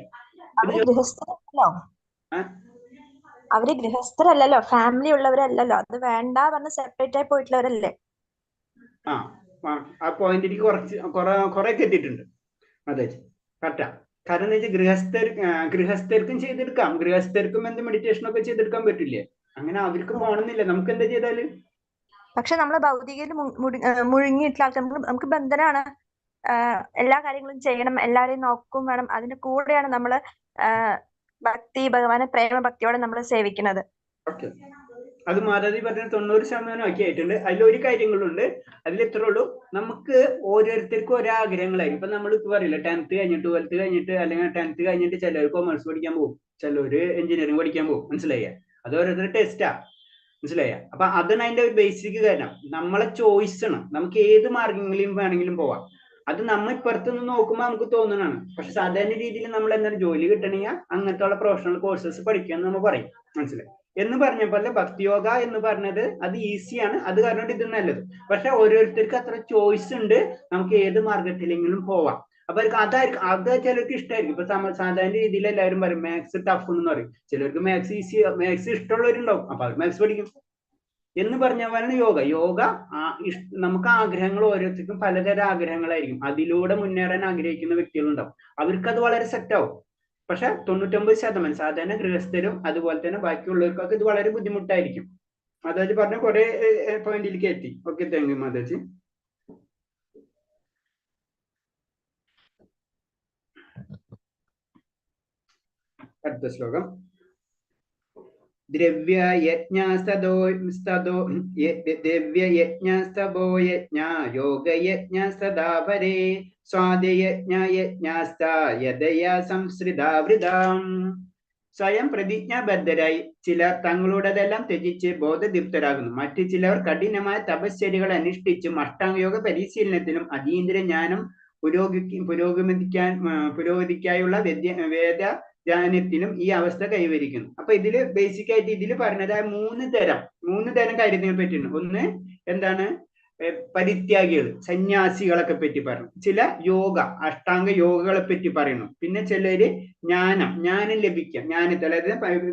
അവര് ഗൃഹസ്ഥരല്ലല്ലോ, ഫാമിലി ഉള്ളവരല്ലല്ലോ. അത് വേണ്ട പറഞ്ഞ് സെപ്പറേറ്റ് ആയി പോയിട്ടുള്ളവരല്ലേ? ആ പോയിന്റിലേക്ക് കുറെ എത്തിയിട്ടുണ്ട്. അതെ, കറക്റ്റാ. കാരണം എന്താ വെച്ചാൽ ഗൃഹസ്ഥർക്കും ചെയ്തെടുക്കാം. ഗൃഹസ്ഥർക്കും എന്ത് മെഡിറ്റേഷൻ ഒക്കെ ചെയ്തെടുക്കാൻ പറ്റില്ലേ? അങ്ങനെ അവർക്ക് പോകണമെന്നില്ല. നമുക്ക് എന്താ ചെയ്താല്? പക്ഷെ നമ്മള് ഭൗതികയിൽ മുഴുങ്ങിയിട്ടുള്ള ആൾക്കാർ നമുക്ക് ബന്ധനാണ്. എല്ലാ കാര്യങ്ങളും ചെയ്യണം, എല്ലാരെയും നോക്കും വേണം. അതിന്റെ കൂടെയാണ് നമ്മള് ഭഗവാനെ പ്രേമഭക്തിയോടെ നമ്മൾ സേവിക്കുന്നത്. അത് മാതാജി പറഞ്ഞ 90% ഒക്കെ ആയിട്ടുണ്ട്. അതിലൊരു കാര്യങ്ങളുണ്ട്. അതിൽ എത്ര ഉള്ളൂ, നമുക്ക് ഓരോരുത്തർക്കും ഓരോ ആഗ്രഹങ്ങളായിരിക്കും. ഇപ്പൊ നമ്മൾ പറയില്ല, 10th കഴിഞ്ഞിട്ട് 12th കഴിഞ്ഞിട്ട് അല്ലെങ്കിൽ 10th കഴിഞ്ഞിട്ട് ചിലർ കൊമേഴ്സ് പഠിക്കാൻ പോകും, ചിലര് എഞ്ചിനീയറിംഗ് പഠിക്കാൻ പോകും. മനസ്സിലായ? അത് ഓരോരുത്തർ ടെസ്റ്റാ. മനസ്സിലായ? അപ്പൊ അതാണ് അതിന്റെ ഒരു ബേസിക് കാര്യം. നമ്മളെ ചോയ്സ് ആണ്. നമുക്ക് ഏത് മാർഗങ്ങളിലും വേണമെങ്കിലും പോവാം. അത് നമ്മൾ ഇപ്പുറത്തുനിന്ന് നോക്കുമ്പോൾ നമുക്ക് തോന്നുന്നതാണ്. പക്ഷെ സാധാരണ രീതിയിൽ നമ്മൾ എന്താണ് ജോലി കിട്ടണമെങ്കിൽ അങ്ങനത്തെ ഉള്ള പ്രൊഫഷണൽ കോഴ്സസ് പഠിക്കാന്ന് നമ്മൾ പറയും. മനസ്സിലായി? എന്ന് പറഞ്ഞപ്പോലെ ഭക്തിയോഗ എന്ന് പറഞ്ഞത് അത് ഈസിയാണ്. അത് കാരണം ഇത് നല്ലത്. പക്ഷെ ഓരോരുത്തർക്ക് അത്ര ചോയ്സ് ഉണ്ട്. നമുക്ക് ഏത് മാർഗത്തിലെങ്കിലും പോവാം. അപ്പൊ അത് ചിലർക്ക് ഇഷ്ടമായിരിക്കും. ഇപ്പൊ സാധാരണ രീതിയിൽ എല്ലാവരും പറയും മാത്സ് ടഫ് എന്ന് പറയും. ചിലർക്ക് മാത്സ് ഇഷ്ടമുള്ളവരുണ്ടാവും. അപ്പൊ അവർ മാത്സ് പഠിക്കും. എന്ന് പറഞ്ഞ പോലെയാണ് യോഗ. നമുക്ക് ആഗ്രഹങ്ങൾ ഓരോരുത്തർക്കും പലതരം ആഗ്രഹങ്ങളായിരിക്കും. അതിലൂടെ മുന്നേറാൻ ആഗ്രഹിക്കുന്ന വ്യക്തികളുണ്ടാവും. അവർക്ക് അത് വളരെ സെറ്റ് ആവും. പക്ഷെ 99% സാധാരണ ഗൃഹസ്ഥരും അതുപോലെ തന്നെ ബാക്കിയുള്ളവർക്കൊക്കെ ഇത് വളരെ ബുദ്ധിമുട്ടായിരിക്കും. മാതാജി പറഞ്ഞ കുറെ പോയിന്റിലേക്ക് എത്തി. Okay, thank you Mataji. അടുത്ത ശ്ലോകം. ദ്രവ്യയജ്ഞസ്തോ യജ്ഞ യോഗയജ്ഞസ്തദാപരേ സ്വാദയജ്ഞയജ്ഞസ്ത യദയ സംസൃതാവൃതാം. സ്വയം പ്രതിജ്ഞാബദ്ധരായി ചിലർ തങ്ങളുടേതെല്ലാം ത്യജിച്ച് ബോധദീപ്തരാകുന്നു. മറ്റു ചിലർ കഠിനമായ തപശ്ചര്യകൾ അനുഷ്ഠിച്ചും അഷ്ടാംഗയോഗ പരിശീലനത്തിലും അതീന്ദ്രിയ ജ്ഞാനം പുരോഗതിക്കായുള്ള വേദജ്ഞാനത്തിനും ഈ അവസ്ഥ കൈവരിക്കുന്നു. അപ്പൊ ഇതില് ബേസിക് ആയിട്ട് ഇതില് പറഞ്ഞത് മൂന്ന് തരം കാര്യത്തിനെ പറ്റിയാണ്. ഒന്ന് എന്താണ്, പരിത്യാഗികൾ, സന്യാസികളൊക്കെ പറ്റി പറഞ്ഞു. ചില യോഗ, അഷ്ടാംഗ യോഗകളെ പറ്റി പറയുന്നു. പിന്നെ ചിലര് ജ്ഞാനം ലഭിക്കുക, ജ്ഞാനത്തിൽ, അതായത്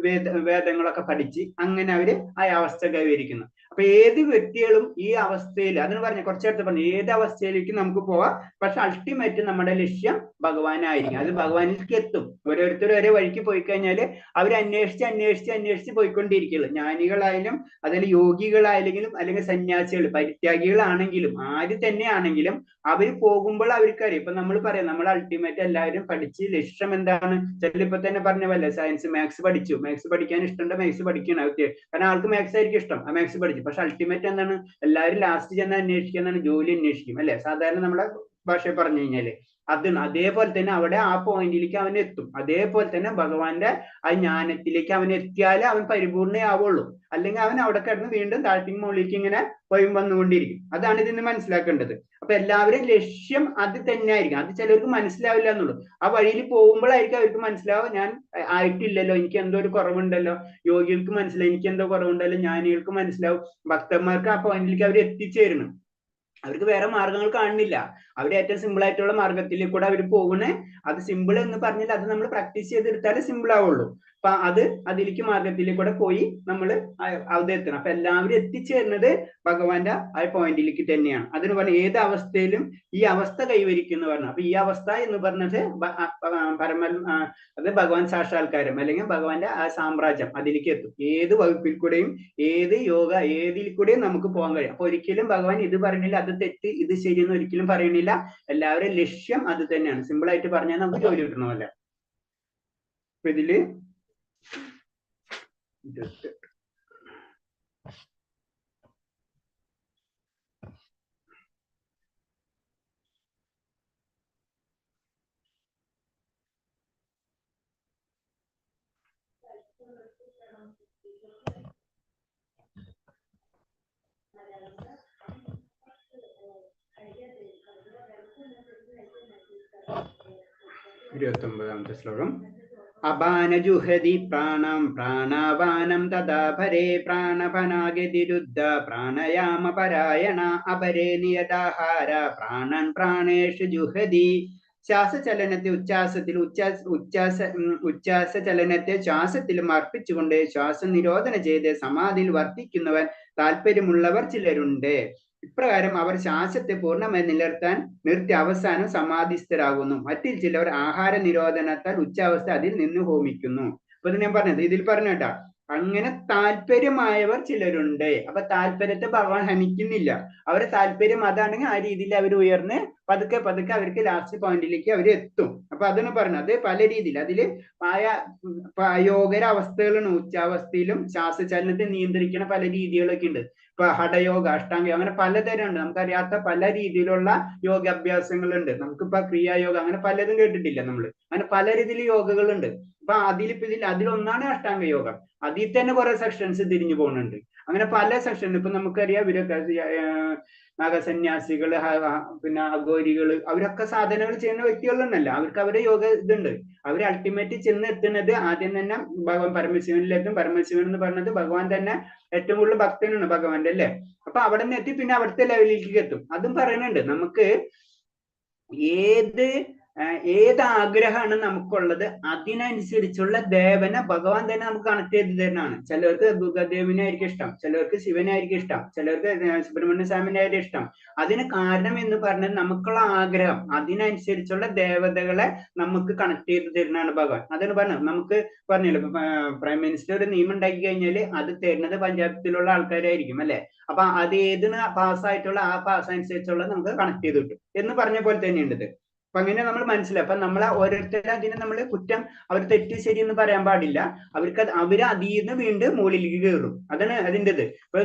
വേദങ്ങളൊക്കെ പഠിച്ച് അങ്ങനെ അവര് ആ അവസ്ഥ കൈവരിക്കുന്നു. അപ്പൊ ഏത് വ്യക്തികളും ഈ അവസ്ഥയിൽ, അതിന് പറഞ്ഞ കുറച്ചേരത്തെ പറഞ്ഞു, ഏത് അവസ്ഥയിലേക്ക് നമുക്ക് പോവാം. പക്ഷെ അൾട്ടിമേറ്റ് നമ്മുടെ ലക്ഷ്യം ഭഗവാനായിരിക്കും. അത് ഭഗവാനിലേക്ക് എത്തും. ഓരോരുത്തരും ഒരേ വഴിക്ക് പോയി കഴിഞ്ഞാല് അവർ അന്വേഷിച്ച് പോയിക്കൊണ്ടിരിക്കുള്ളൂ. ജ്ഞാനികളായാലും അതിൽ യോഗികളായാലെങ്കിലും അല്ലെങ്കിൽ സന്യാസികൾ, പരിത്യാഗികളാണെങ്കിലും ആര് തന്നെയാണെങ്കിലും അവർ പോകുമ്പോൾ അവർക്കറിയാം. ഇപ്പൊ നമ്മൾ പറയാം, നമ്മൾ അൾട്ടിമേറ്റ് എല്ലാവരും പഠിച്ച് ലക്ഷ്യം എന്താണ്. ചിലപ്പോ തന്നെ പറഞ്ഞ പോലെ സയൻസ് മാത്സ് പഠിക്കാൻ ഇഷ്ടമുണ്ട്, മാത്സ് പഠിക്കണം. കാരണം ആൾക്ക് മാത്സ് ആയിരിക്കും ഇഷ്ടം, ആ മാത്സ് പഠിച്ചു. പക്ഷെ അൾട്ടിമേറ്റ് എന്താണ്, എല്ലാവരും ലാസ്റ്റ് ചെന്ന് അന്വേഷിക്കുന്നതാണ്, ജോലി അന്വേഷിക്കും അല്ലെ, സാധാരണ നമ്മുടെ ഭാഷ പറഞ്ഞു കഴിഞ്ഞാല്. അതേപോലെ തന്നെ അവിടെ ആ പോയിന്റിലേക്ക് അവൻ എത്തും. അതേപോലെ തന്നെ ഭഗവാന്റെ ആ ജ്ഞാനത്തിലേക്ക് അവൻ എത്തിയാലേ അവൻ പരിപൂർണയാവുള്ളൂ. അല്ലെങ്കിൽ അവൻ അവിടെ കിടന്ന് വീണ്ടും താഴ്ത്തിങ് മുകളിലേക്ക് ഇങ്ങനെ വന്നുകൊണ്ടിരിക്കും. അതാണ് ഇതിന് മനസ്സിലാക്കേണ്ടത്. അപ്പൊ എല്ലാവരും ലക്ഷ്യം അത് തന്നെ ആയിരിക്കും. അത് ചിലർക്ക് മനസ്സിലാവില്ല എന്നുള്ളൂ. ആ വഴിയിൽ പോകുമ്പോഴായിരിക്കും അവർക്ക് മനസ്സിലാവും, ഞാൻ ആയിട്ടില്ലല്ലോ, എനിക്ക് എന്തോ ഒരു കുറവുണ്ടല്ലോ. യോഗികൾക്ക് മനസ്സിലാവും എനിക്ക് എന്തോ കുറവുണ്ടല്ലോ, ജ്ഞാനികൾക്ക് മനസ്സിലാവും, ഭക്തന്മാർക്ക് ആ പോയിന്റിലേക്ക് അവർ എത്തിച്ചേരണം. അവർക്ക് വേറെ മാർഗങ്ങൾ കാണുന്നില്ല. അവിടെ ഏറ്റവും സിമ്പിൾ ആയിട്ടുള്ള മാർഗത്തിൽ കൂടെ അവർ പോകണേ. അത് സിമ്പിൾ എന്ന് പറഞ്ഞാൽ അത് നമ്മൾ പ്രാക്ടീസ് ചെയ്തെടുത്താലേ സിമ്പിൾ ആവുള്ളൂ. അപ്പൊ അതിലേക്ക് മാർഗത്തിലേക്ക് കൂടെ പോയി നമ്മൾ അവിടെ എത്തണം. അപ്പൊ എല്ലാവരും എത്തിച്ചേരുന്നത് ഭഗവാന്റെ ആ പോയിന്റിലേക്ക് തന്നെയാണ്. അതിന് പറഞ്ഞ ഏത് അവസ്ഥയിലും ഈ അവസ്ഥ കൈവരിക്കുന്നു പറഞ്ഞു. അപ്പൊ ഈ അവസ്ഥ എന്ന് പറഞ്ഞത് അത് ഭഗവാൻ സാക്ഷാത്കാരം അല്ലെങ്കിൽ ഭഗവാന്റെ ആ സാമ്രാജ്യം, അതിലേക്ക് എത്തും. ഏത് വകുപ്പിൽ കൂടെയും ഏത് യോഗ ഏതിൽ കൂടെയും നമുക്ക് പോകാൻ കഴിയും. അപ്പൊ ഒരിക്കലും ഭഗവാൻ ഇത് പറഞ്ഞില്ല, അത് തെറ്റ്, ഇത് ശരിയെന്ന് ഒരിക്കലും പറയണില്ല. എല്ലാവരും ലക്ഷ്യം അത് തന്നെയാണ്. സിമ്പിൾ ആയിട്ട് പറഞ്ഞാൽ നമുക്ക് ജോലി കിട്ടണമല്ല. അപ്പൊ ഇതില് ഇരുപത്തൊമ്പതാമത്തെ ശ്ലോകം. അപാനജുഹതി പ്രാണം പ്രാണാപാനം തഥാ പരേ പ്രാണപനാഗതിരുദ്ധ പ്രാണയാമ പരായണ അപരേ നിയതാഹാര പ്രാണൻ പ്രാണേഷു ജുഹതി. ശ്വാസചലനത്തെ ഉച്ഛ്വാസ ചലനത്തെ ശ്വാസത്തിലും അർപ്പിച്ചുകൊണ്ട് ശ്വാസം നിരോധനം ചെയ്ത് സമാധിയിൽ വർത്തിക്കുന്നവൻ താല്പര്യമുള്ളവർ ചിലരുണ്ട്. ഇപ്രകാരം അവർ ശ്വാസത്തെ പൂർണ്ണമായി നിർത്തി അവസാനം സമാധിസ്ഥരാകുന്നു. മറ്റിൽ ചിലർ ആഹാര നിരോധനത്താൽ ഉച്ചാവസ്ഥ അതിൽ നിന്ന് ഹോമിക്കുന്നു. അപ്പൊ ഞാൻ പറഞ്ഞത് ഇതിൽ പറഞ്ഞേട്ടാ, അങ്ങനെ താല്പര്യമായവർ ചിലരുണ്ട്. അപ്പൊ താല്പര്യത്തെ ഭഗവാൻ ഹനിക്കുന്നില്ല. അവരുടെ താല്പര്യം അതാണെങ്കിൽ ആ രീതിയിൽ അവർ ഉയർന്ന് പതുക്കെ അവർക്ക് ലാസ്റ്റ് പോയിന്റിലേക്ക് അവർ എത്തും. അപ്പൊ അതാണ് പറഞ്ഞത്. അത് പല രീതിയിൽ അതില് യോഗര അവസ്ഥകളാണ്. ഉച്ചാവസ്ഥയിലും ശ്വാസചലനത്തെ നിയന്ത്രിക്കുന്ന പല രീതികളൊക്കെ ഉണ്ട്. ഇപ്പൊ ഹഠയോഗ, അഷ്ടാംഗ, അങ്ങനെ പലതരം ഉണ്ട്. നമുക്കറിയാത്ത പല രീതിയിലുള്ള യോഗാഭ്യാസങ്ങളുണ്ട്. നമുക്കിപ്പോ ക്രിയായോഗ അങ്ങനെ പലതും കേട്ടിട്ടില്ല നമ്മൾ. അങ്ങനെ പല രീതിയിൽ യോഗകളുണ്ട്. അപ്പൊ അതിലൊന്നാണ് അഷ്ടാംഗ യോഗം. അതിൽ തന്നെ കുറെ സെക്ഷൻസ് തിരിഞ്ഞു പോകുന്നുണ്ട്. അങ്ങനെ പല സെക്ഷൻ ഇപ്പൊ നമുക്കറിയാം. ഇവരൊക്കെ നാഗസന്യാസികള്, പിന്നെ അഘോരികള്, അവരൊക്കെ സാധനകൾ ചെയ്യുന്ന വ്യക്തികളുണ്ടല്ല. അവർക്ക് അവരുടെ യോഗ ഇതുണ്ട്. അവർ അൾട്ടിമേറ്റ് ചെന്ന് എത്തുന്നത് ആദ്യം തന്നെ ഭഗവാൻ പരമശിവനിലെത്തും. പരമശിവൻ എന്ന് പറഞ്ഞത് ഭഗവാൻ തന്നെ ഏറ്റവും കൂടുതൽ ഭക്തനാണ് ഭഗവാന്റെ അല്ലേ. അപ്പൊ അവിടെ നിന്ന് എത്തി പിന്നെ അവിടുത്തെ ലെവലിലേക്ക് എത്തും. അതും പറയുന്നുണ്ട്. നമുക്ക് ഏത് ആഗ്രഹമാണ് നമുക്കുള്ളത് അതിനനുസരിച്ചുള്ള ദേവനെ ഭഗവാൻ തന്നെ നമുക്ക് കണക്ട് ചെയ്ത് തരുന്നതാണ്. ചിലർക്ക് ദുർഗാദേവിനായിരിക്കും ഇഷ്ടം, ചിലർക്ക് ശിവനായിരിക്കും ഇഷ്ടം, ചിലർക്ക് സുബ്രഹ്മണ്യ സ്വാമിനായിരിക്കും ഇഷ്ടം. അതിന് കാരണം എന്ന് പറഞ്ഞാൽ നമുക്കുള്ള ആഗ്രഹം അതിനനുസരിച്ചുള്ള ദേവതകളെ നമുക്ക് കണക്ട് ചെയ്ത് തരുന്നതാണ് ഭഗവാൻ. അതാണ് പറഞ്ഞത്. നമുക്ക് പറഞ്ഞല്ലോ, പ്രൈം മിനിസ്റ്റർ ഒരു നിയമം ഉണ്ടാക്കി കഴിഞ്ഞാൽ അത് തരുന്നത് പഞ്ചായത്തിലുള്ള ആൾക്കാരായിരിക്കും അല്ലെ. അപ്പൊ അത് ഏതിന് പാസ്സായിട്ടുള്ള ആ പാസ് അനുസരിച്ചുള്ള നമുക്ക് കണക്ട് ചെയ്ത് കിട്ടും എന്ന് പറഞ്ഞ പോലെ തന്നെയുണ്ട്. അപ്പൊ അങ്ങനെ നമ്മൾ മനസ്സിലായി. അപ്പൊ നമ്മളെ ഓരോരുത്തരും അതിനെ നമ്മൾ കുറ്റം, അവർ തെറ്റ് ശരി എന്ന് പറയാൻ പാടില്ല. അവര് അതിന്ന് വീണ്ടും മുകളിലേക്ക് കയറും. അതാണ് അതിൻ്റെത്. ഇപ്പൊ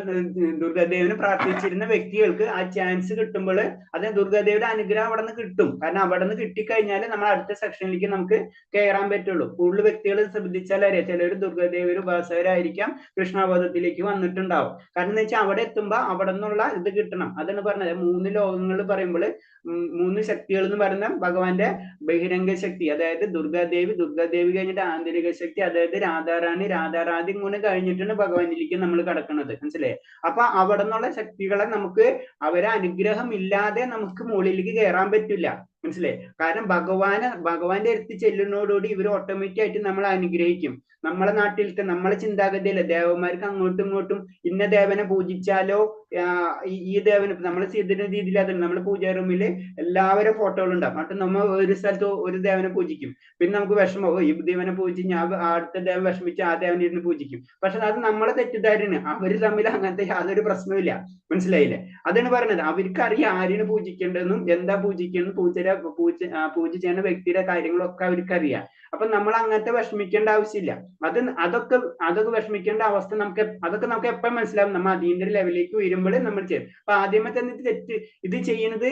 ദുർഗാദേവിനെ പ്രാർത്ഥിച്ചിരുന്ന വ്യക്തികൾക്ക് ആ ചാൻസ് കിട്ടുമ്പോൾ അത് ദുർഗാദേവിയുടെ അനുഗ്രഹം അവിടെ നിന്ന് കിട്ടും. കാരണം അവിടെ നിന്ന് കിട്ടിക്കഴിഞ്ഞാൽ നമ്മൾ അടുത്ത സെക്ഷനിലേക്ക് നമുക്ക് കയറാൻ പറ്റുള്ളൂ. കൂടുതൽ വ്യക്തികൾ ശ്രദ്ധിച്ചാൽ അറിയാം, ചിലർ ദുർഗാദേവിയുടെ ഉപാസകരായിരിക്കാം കൃഷ്ണാബോധത്തിലേക്ക് വന്നിട്ടുണ്ടാവും. കാരണം എന്ന് വെച്ചാൽ അവിടെ എത്തുമ്പോൾ അവിടെ നിന്നുള്ള ഇത് കിട്ടണം. അതാണ് പറഞ്ഞത് 3 ലോകങ്ങൾ പറയുമ്പോൾ 3 ശക്തികൾ എന്ന് പറയുന്ന ഭഗവാന്റെ ബഹിരംഗ ശക്തി, അതായത് ദുർഗാദേവി കഴിഞ്ഞിട്ട് ആന്തരിക ശക്തി, അതായത് രാധാറാണി ഇങ്ങനെ കഴിഞ്ഞിട്ടാണ് ഭഗവാനിലേക്ക് നമ്മൾ കടക്കുന്നത്. മനസ്സിലായേ? അപ്പൊ അവിടെ നിന്നുള്ള ശക്തികളെ നമുക്ക് അവരെ അനുഗ്രഹം ഇല്ലാതെ നമുക്ക് മുകളിലേക്ക് കയറാൻ പറ്റില്ല. മനസ്സിലായി? കാരണം ഭഗവാന്റെ അടുത്ത് ചെല്ലുന്നതോടുകൂടി ഇവർ ഓട്ടോമാറ്റിക് ആയിട്ട് നമ്മളെ അനുഗ്രഹിക്കും. നമ്മളെ നാട്ടിലത്തെ നമ്മളെ ചിന്താഗതിയിലെ ദേവന്മാർക്ക് അങ്ങോട്ടും ഇങ്ങോട്ടും ഇന്ന ദേവനെ പൂജിച്ചാലോ ഈ ദേവന് നമ്മൾ ചെയ്തിരുന്ന രീതിയിൽ അത് നമ്മൾ പൂജാ റൂമില് എല്ലാവരും ഫോട്ടോകൾ ഉണ്ടാവും. എന്നിട്ട് നമ്മൾ ഒരു സ്ഥലത്ത് ഒരു ദേവനെ പൂജിക്കും. പിന്നെ നമുക്ക് വിഷമം, ഈ ദേവനെ പൂജിച്ച് ഞാൻ അടുത്ത ദേവൻ വിഷമിച്ച് ആ ദേവനെ ഇരുന്ന് പൂജിക്കും. പക്ഷെ അത് നമ്മളെ തെറ്റിദ്ധാരണ. അവര് തമ്മിൽ അങ്ങനത്തെ യാതൊരു പ്രശ്നമില്ല. മനസ്സിലായില്ലേ? അതാണ് പറഞ്ഞത്. അവർക്കറിയാം ആരെയാണ് പൂജിക്കേണ്ടതെന്നും എന്താ പൂജിക്കേണ്ടത്, പൂജ ചെയ്യുന്ന വ്യക്തിയുടെ കാര്യങ്ങളൊക്കെ അവർക്കറിയാം. അപ്പൊ നമ്മൾ അങ്ങനത്തെ വിഷമിക്കേണ്ട ആവശ്യമില്ല. അതൊക്കെ വിഷമിക്കേണ്ട അവസ്ഥ അതൊക്കെ നമുക്ക് എപ്പോഴും മനസ്സിലാവും. നമ്മൾ അതിന്റെ ലെവലിലേക്ക് വരുമ്പോൾ നമ്മൾ ചെയ്യും. അപ്പൊ ആദ്യമേ തന്നെ ഇത് ചെയ്യുന്നത്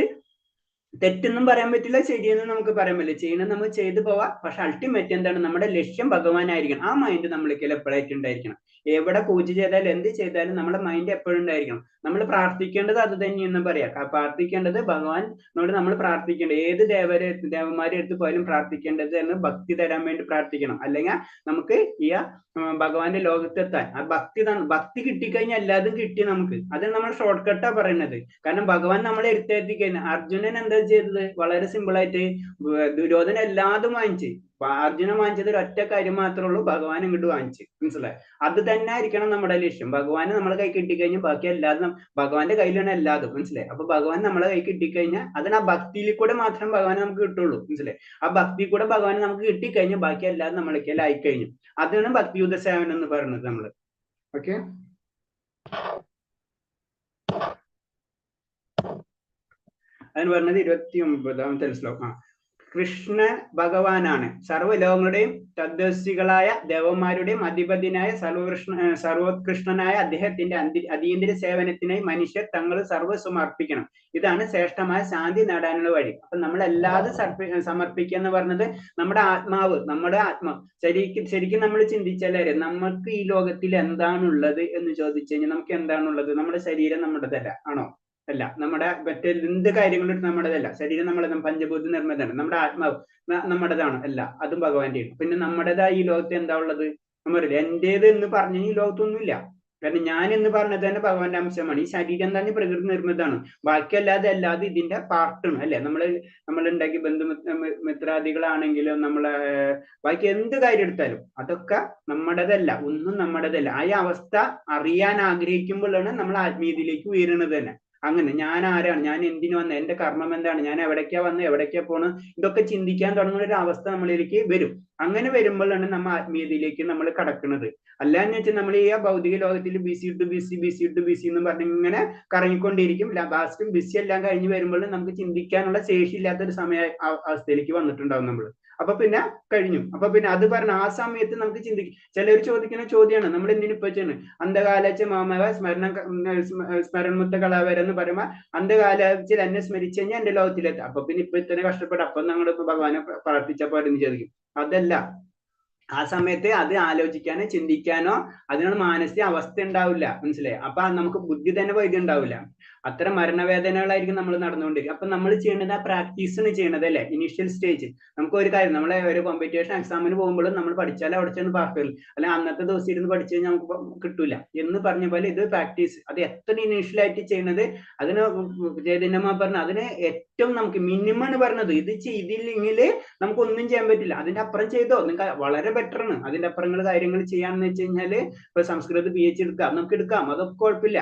തെറ്റെന്നും പറയാൻ പറ്റില്ല, ശരിയെന്നും നമുക്ക് പറയാൻ പറ്റില്ല. ചെയ്യണം നമ്മൾ ചെയ്തു പോവാം. പക്ഷെ അൾട്ടിമേറ്റ് എന്താണ്? നമ്മുടെ ലക്ഷ്യം ഭഗവാനായിരിക്കണം. ആ മൈൻഡ് നമ്മൾക്ക് എപ്പോഴായിട്ട് ഉണ്ടായിരിക്കണം. എവിടെ പൂജ ചെയ്താലും എന്ത് ചെയ്താലും നമ്മുടെ മൈൻഡ് എപ്പോഴും ഉണ്ടായിരിക്കണം. നമ്മൾ പ്രാർത്ഥിക്കേണ്ടത് അത് തന്നെയെന്ന് പറയാം. പ്രാർത്ഥിക്കേണ്ടത് ഭഗവാനോട് നമ്മൾ പ്രാർത്ഥിക്കേണ്ടത് ഏത് ദേവന്മാരെ അടുത്ത് പോയാലും പ്രാർത്ഥിക്കേണ്ടത് എന്ന് ഭക്തി തരാൻ വേണ്ടി പ്രാർത്ഥിക്കണം. അല്ലെങ്കിൽ നമുക്ക് ഈ ഭഗവാന്റെ ലോകത്തെത്താൻ ആ ഭക്തി കിട്ടിക്കഴിഞ്ഞാൽ എല്ലാതും കിട്ടി നമുക്ക്. അത് നമ്മൾ ഷോർട്ട് കട്ടാ പറയുന്നത്. കാരണം ഭഗവാൻ നമ്മളെ എടുത്തെത്തി കഴിഞ്ഞാൽ അർജുനൻ എന്താ ചെയ്തത്? വളരെ സിമ്പിൾ ആയിട്ട് ദുര്യോധന എല്ലാതും വാങ്ങിച്ച്. അർജുനൻ വാങ്ങിച്ചത് ഒരൊറ്റ കാര്യം മാത്രമേ ഉള്ളൂ, ഭഗവാൻ ഇങ്ങോട്ട് വാങ്ങിച്ച്. മനസ്സിലായി? അത് തന്നെ ആയിരിക്കണം നമ്മുടെ ലക്ഷ്യം. ഭഗവാന് നമ്മളെ കൈ കിട്ടിക്കഴിഞ്ഞാൽ ബാക്കി എല്ലാതും ഭഗവാന്റെ കയ്യിലാണ് എല്ലാതും. മനസ്സിലായി? അപ്പൊ ഭഗവാൻ നമ്മളെ കൈ കിട്ടിക്കഴിഞ്ഞാൽ അതിന് ആ ഭക്തിയിൽ കൂടെ മാത്രം ഭഗവാൻ നമുക്ക് കിട്ടുള്ളൂ. മനസ്സിലായി? ആ ഭക്തി കൂടെ ഭഗവാൻ നമുക്ക് കിട്ടിക്കഴിഞ്ഞാൽ ബാക്കി എല്ലാതും നമ്മളെ കയ്യിലായി കഴിഞ്ഞു. അതാണ് ഭക്തിയുദ്ധ സേവനം എന്ന് പറയുന്നത് നമ്മള്. ഓക്കെ, അതിന് പറഞ്ഞത് 29ാമത്തെ ശ്ലോകം. കൃഷ്ണൻ ഭഗവാനാണ് സർവ്വലോകങ്ങളുടെയും തദ്ദേശികളായ ദേവന്മാരുടെയും അധിപതിനായ സർവോത്കൃഷ്ണനായ അദ്ദേഹത്തിന്റെ അതീന്ദ്ര സേവനത്തിനായി മനുഷ്യർ തങ്ങൾ സർവ്വസ്വം അർപ്പിക്കണം. ഇതാണ് ശ്രേഷ്ഠമായ ശാന്തി നേടാനുള്ള വഴി. അപ്പൊ നമ്മൾ എല്ലാതും സമർപ്പിക്കുക എന്ന് പറഞ്ഞത് നമ്മുടെ ആത്മാവ്, ശരിക്കും നമ്മൾ ചിന്തിച്ചാലേ നമുക്ക് ഈ ലോകത്തിൽ എന്താണുള്ളത് എന്ന് ചോദിച്ചു കഴിഞ്ഞാൽ നമുക്ക് എന്താണുള്ളത്? നമ്മുടെ ശരീരം നമ്മുടേതല്ല, ആണോ? അല്ല. നമ്മുടെ മറ്റേ എന്ത് കാര്യങ്ങളും നമ്മുടേതല്ല. ശരീരം നമ്മുടെ പഞ്ചഭൂത നിർമ്മിതമാണ്. നമ്മുടെ ആത്മാവ് നമ്മുടേതാണ്. അല്ല, അതും ഭഗവാന്റെയാണ്. പിന്നെ നമ്മുടേതായ ഈ ലോകത്ത് എന്താ ഉള്ളത്? നമ്മളില്ല എന്റേത് എന്ന് പറഞ്ഞ ഈ ലോകത്തൊന്നുമില്ല. കാരണം ഞാൻ എന്ന് പറഞ്ഞത് തന്നെ ഭഗവാന്റെ അംശമാണ്. ഈ ശരീരം തന്നെ പ്രകൃതി നിർമ്മിതമാണ്. ബാക്കിയല്ലാതെ ഇതിന്റെ പാർട്ടാണ്. അല്ലെ? നമ്മൾ ഉണ്ടാക്കി ബന്ധുമിത്രാദികളാണെങ്കിലും നമ്മളെ ബാക്കി എന്ത് കാര്യം എടുത്താലും അതൊക്കെ നമ്മുടേതല്ല, ഒന്നും നമ്മുടേതല്ല. ആ അവസ്ഥ അറിയാൻ ആഗ്രഹിക്കുമ്പോഴാണ് നമ്മൾ ആത്മീയതയിലേക്ക് ഉയരുന്നത് തന്നെ. അങ്ങനെ ഞാൻ ആരാണ്, ഞാൻ എന്തിനു വന്നത്, എന്റെ കർമ്മം എന്താണ്, ഞാൻ എവിടേക്കാ വന്നത്, എവിടേക്കാ പോണ്, ഇതൊക്കെ ചിന്തിക്കാൻ തുടങ്ങുന്ന ഒരു അവസ്ഥ നമ്മളിലേക്ക് വരും. അങ്ങനെ വരുമ്പോഴാണ് നമ്മൾ ആത്മീയതയിലേക്ക് നമ്മൾ കടക്കുന്നത്. അല്ലാന്ന് വെച്ചാൽ നമ്മൾ ഈ ഭൗതിക ലോകത്തിൽ ബിസി എന്ന് പറഞ്ഞ് ഇങ്ങനെ കറങ്ങിക്കൊണ്ടിരിക്കും. ലാസ്റ്റും ബിസി എല്ലാം കഴിഞ്ഞ് വരുമ്പോൾ നമുക്ക് ചിന്തിക്കാനുള്ള ശേഷി ഇല്ലാത്തൊരു അവസ്ഥയിലേക്ക് വന്നിട്ടുണ്ടാവും നമ്മൾ. അപ്പൊ പിന്നെ കഴിഞ്ഞു. അപ്പൊ പിന്നെ അത് പറഞ്ഞ ആ സമയത്ത് നമുക്ക് ചിന്തിക്കും. ചിലർ ചോദിക്കുന്ന ചോദ്യമാണ്, നമ്മൾ എന്തിനു ഇപ്പൊ ചെയ്യുന്നത്? അന്ധകാലച്ച് മാമവ സ്മരണമുത്ത കളാവരെന്ന് പറയുമ്പോ അന്ധകാലത്തിൽ എന്നെ സ്മരിച്ചു കഴിഞ്ഞാൽ എന്റെ ലോകത്തിലെത്താം. അപ്പൊ പിന്നെ ഇപ്പൊ ഇത്ര കഷ്ടപ്പെട്ട അപ്പൊ ഞങ്ങൾ ഭഗവാനെ പ്രാർത്ഥിച്ചപ്പോ എന്ന് ചോദിക്കും. അതല്ല, ആ സമയത്ത് അത് ആലോചിക്കാനോ ചിന്തിക്കാനോ അതിനുള്ള മാനസിക അവസ്ഥ ഉണ്ടാവില്ല. മനസ്സിലായി? അപ്പൊ നമുക്ക് ബുദ്ധി തന്നെ വൈദ്യം ഉണ്ടാവില്ല. അത്ര മരണവേദനകളായിരിക്കും നമ്മൾ നടന്നുകൊണ്ടിരിക്കും. അപ്പൊ നമ്മൾ ചെയ്യേണ്ടത് ആ പ്രാക്ടീസാണ് ചെയ്യണത്. അല്ലെ? Initial stage. നമുക്ക് ഒരു കാര്യം, നമ്മളെ ഒരു കോമ്പറ്റീഷൻ എക്സാമിന് പോകുമ്പോൾ നമ്മൾ പഠിച്ചാലും അവിടെ ചെന്ന് പാർട്ടില്ല, അല്ലെ അന്നത്തെ ദിവസം ഇരുന്ന് പഠിച്ചു കഴിഞ്ഞാൽ നമുക്ക് കിട്ടൂല എന്ന് പറഞ്ഞ പോലെ ഇത് പ്രാക്ടീസ്. അത് എത്ര ഇനീഷ്യൽ ആയിട്ട് ചെയ്യുന്നത്, അതിന് ചൈതന്യമാ പറഞ്ഞ അതിന് ഏറ്റവും നമുക്ക് മിനിമം ആണ് പറഞ്ഞത്. ഇത് ചെയ്തില്ലെങ്കിൽ നമുക്ക് ഒന്നും ചെയ്യാൻ പറ്റില്ല. അതിന്റെ അപ്പുറം ചെയ്തോ നിങ്ങൾക്ക് വളരെ ബെറ്റർ ആണ്. അതിന്റെ അപ്പുറങ്ങൾ കാര്യങ്ങൾ ചെയ്യാന്ന് വെച്ച് കഴിഞ്ഞാല് ഇപ്പൊ സംസ്കൃത PhD എടുക്കാം, നമുക്ക് എടുക്കാം, അതൊക്കെ കുഴപ്പമില്ല,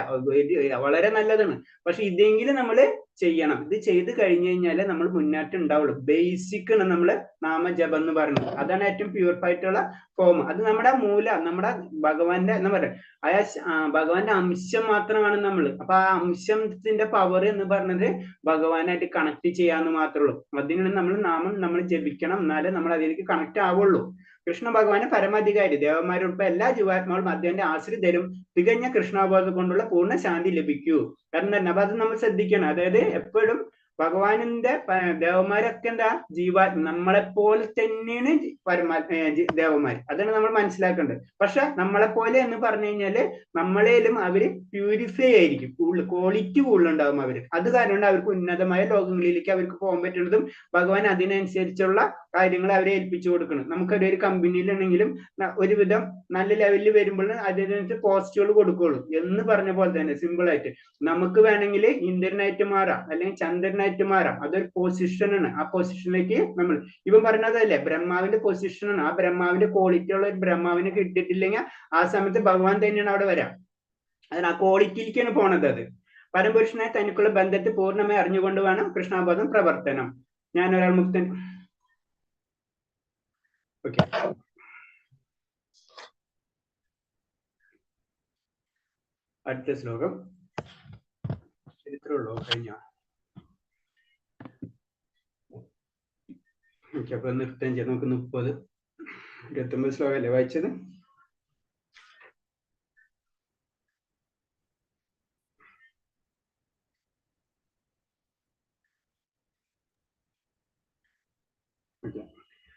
വളരെ നല്ലതാണ്. പക്ഷെ ഇതെങ്കിലും നമ്മൾ ചെയ്യണം. ഇത് ചെയ്ത് കഴിഞ്ഞു കഴിഞ്ഞാലേ നമ്മൾ മുന്നേറ്റം ഉണ്ടാവുള്ളൂ. ബേസിക് ആണ് നമ്മള് നാമജപം എന്ന് പറയുന്നത്. അതാണ് ഏറ്റവും പ്യൂരിഫൈ ആയിട്ടുള്ള ഫോം. അത് നമ്മുടെ നമ്മുടെ ഭഗവാന്റെ എന്താ പറയുക, ഭഗവാന്റെ അംശം മാത്രമാണ് നമ്മൾ. അപ്പൊ ആ അംശത്തിന്റെ പവർ എന്ന് പറഞ്ഞത് ഭഗവാനായിട്ട് കണക്ട് ചെയ്യാന്ന് മാത്രമേ ഉള്ളൂ. അതിനാണ് നമ്മൾ നാമം നമ്മൾ ജപിക്കണം, എന്നാലേ നമ്മൾ അതിലേക്ക് കണക്ട് ആവുള്ളൂ. കൃഷ്ണ ഭഗവാന് പരമാധികാരി, ദേവന്മാരുൾപ്പെടെ എല്ലാ ജീവാത്മാവും അദ്ദേഹത്തിന്റെ ആശ്രിതരും തികഞ്ഞ കൃഷ്ണാബോധം കൊണ്ടുള്ള പൂർണ്ണ ശാന്തി ലഭിക്കൂ. കാരണം തന്നെ അപ്പൊ അത് നമ്മൾ ശ്രദ്ധിക്കണം. അതായത് എപ്പോഴും ഭഗവാനിന്റെ ദേവന്മാരൊക്കെ എന്താ നമ്മളെപ്പോലെ തന്നെയാണ് ദേവന്മാർ. അതാണ് നമ്മൾ മനസ്സിലാക്കേണ്ടത്. പക്ഷെ നമ്മളെപ്പോലെ എന്ന് പറഞ്ഞു കഴിഞ്ഞാല് നമ്മളേലും അവര് പ്യൂരിഫൈ ആയിരിക്കും, കൂടുതൽ ക്വാളിറ്റി കൂടുതലുണ്ടാവും അവര്. അത് കാരണം അവർക്ക് ഉന്നതമായ ലോകങ്ങളിലേക്ക് അവർക്ക് പോകാൻ പറ്റുന്നതും ഭഗവാൻ അതിനനുസരിച്ചുള്ള കാര്യങ്ങൾ അവരെ ഏൽപ്പിച്ചു കൊടുക്കണം. നമുക്കൊരു കമ്പനിയിലാണെങ്കിലും ഒരുവിധം നല്ല ലെവലിൽ വരുമ്പോൾ അതിനനുസരിച്ച് പോസ്റ്റുകൾ കൊടുക്കുള്ളൂ എന്ന് പറഞ്ഞ പോലെ തന്നെ സിമ്പിൾ ആയിട്ട് നമുക്ക് വേണമെങ്കിൽ ഇന്ദ്രനായിട്ട് മാറാം, അല്ലെങ്കിൽ ചന്ദ്രനായിട്ട് മാറാം. അതൊരു പൊസിഷനാണ്. ആ പൊസിഷനിലേക്ക് നമ്മൾ ഇവൻ പറഞ്ഞതല്ലേ ബ്രഹ്മാവിന്റെ പൊസിഷനാണ്. ആ ബ്രഹ്മാവിന്റെ ക്വാളിറ്റി ഉള്ള ഒരു ബ്രഹ്മാവിനെ കിട്ടിയിട്ടില്ലെങ്കിൽ ആ സമയത്ത് ഭഗവാൻ തന്നെയാണ് അവിടെ വരാം. അതിന് ആ ക്വാളിറ്റിയിലേക്കാണ് പോണത്. അത് പരമപുരുഷനായി തനിക്കുള്ള ബന്ധത്തെ പൂർണ്ണമായി അറിഞ്ഞുകൊണ്ട് വേണം കൃഷ്ണാബോധം പ്രവർത്തനം. ഞാൻ ഒരാൾ മുക്തൻ. ഓക്കെ, അടുത്ത ശ്ലോകം ചരിത്രമുള്ളൂ കഴിഞ്ഞ. ഓക്കെ, അപ്പൊ നിർത്താൻ ചെയ്യാം. നമുക്ക് 29 ശ്ലോകമല്ലേ വായിച്ചത്?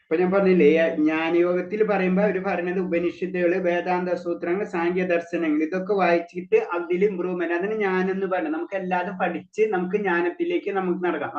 അപ്പൊ ഞാൻ പറഞ്ഞില്ലേ, ജ്ഞാനയോഗത്തിൽ പറയുമ്പോ അവര് പറയുന്നത് ഉപനിഷത്തുകള്, വേദാന്ത സൂത്രങ്ങൾ, സാങ്ക്യ ദർശനങ്ങൾ, ഇതൊക്കെ വായിച്ചിട്ട് അതിൽ ഇമ്പ്രൂവ്മെന്റ്, അതിന് ജ്ഞാനെന്ന് പറഞ്ഞത് നമുക്ക് എല്ലാതും പഠിച്ച് നമുക്ക് ജ്ഞാനത്തിലേക്ക് നമുക്ക് നടക്കാം.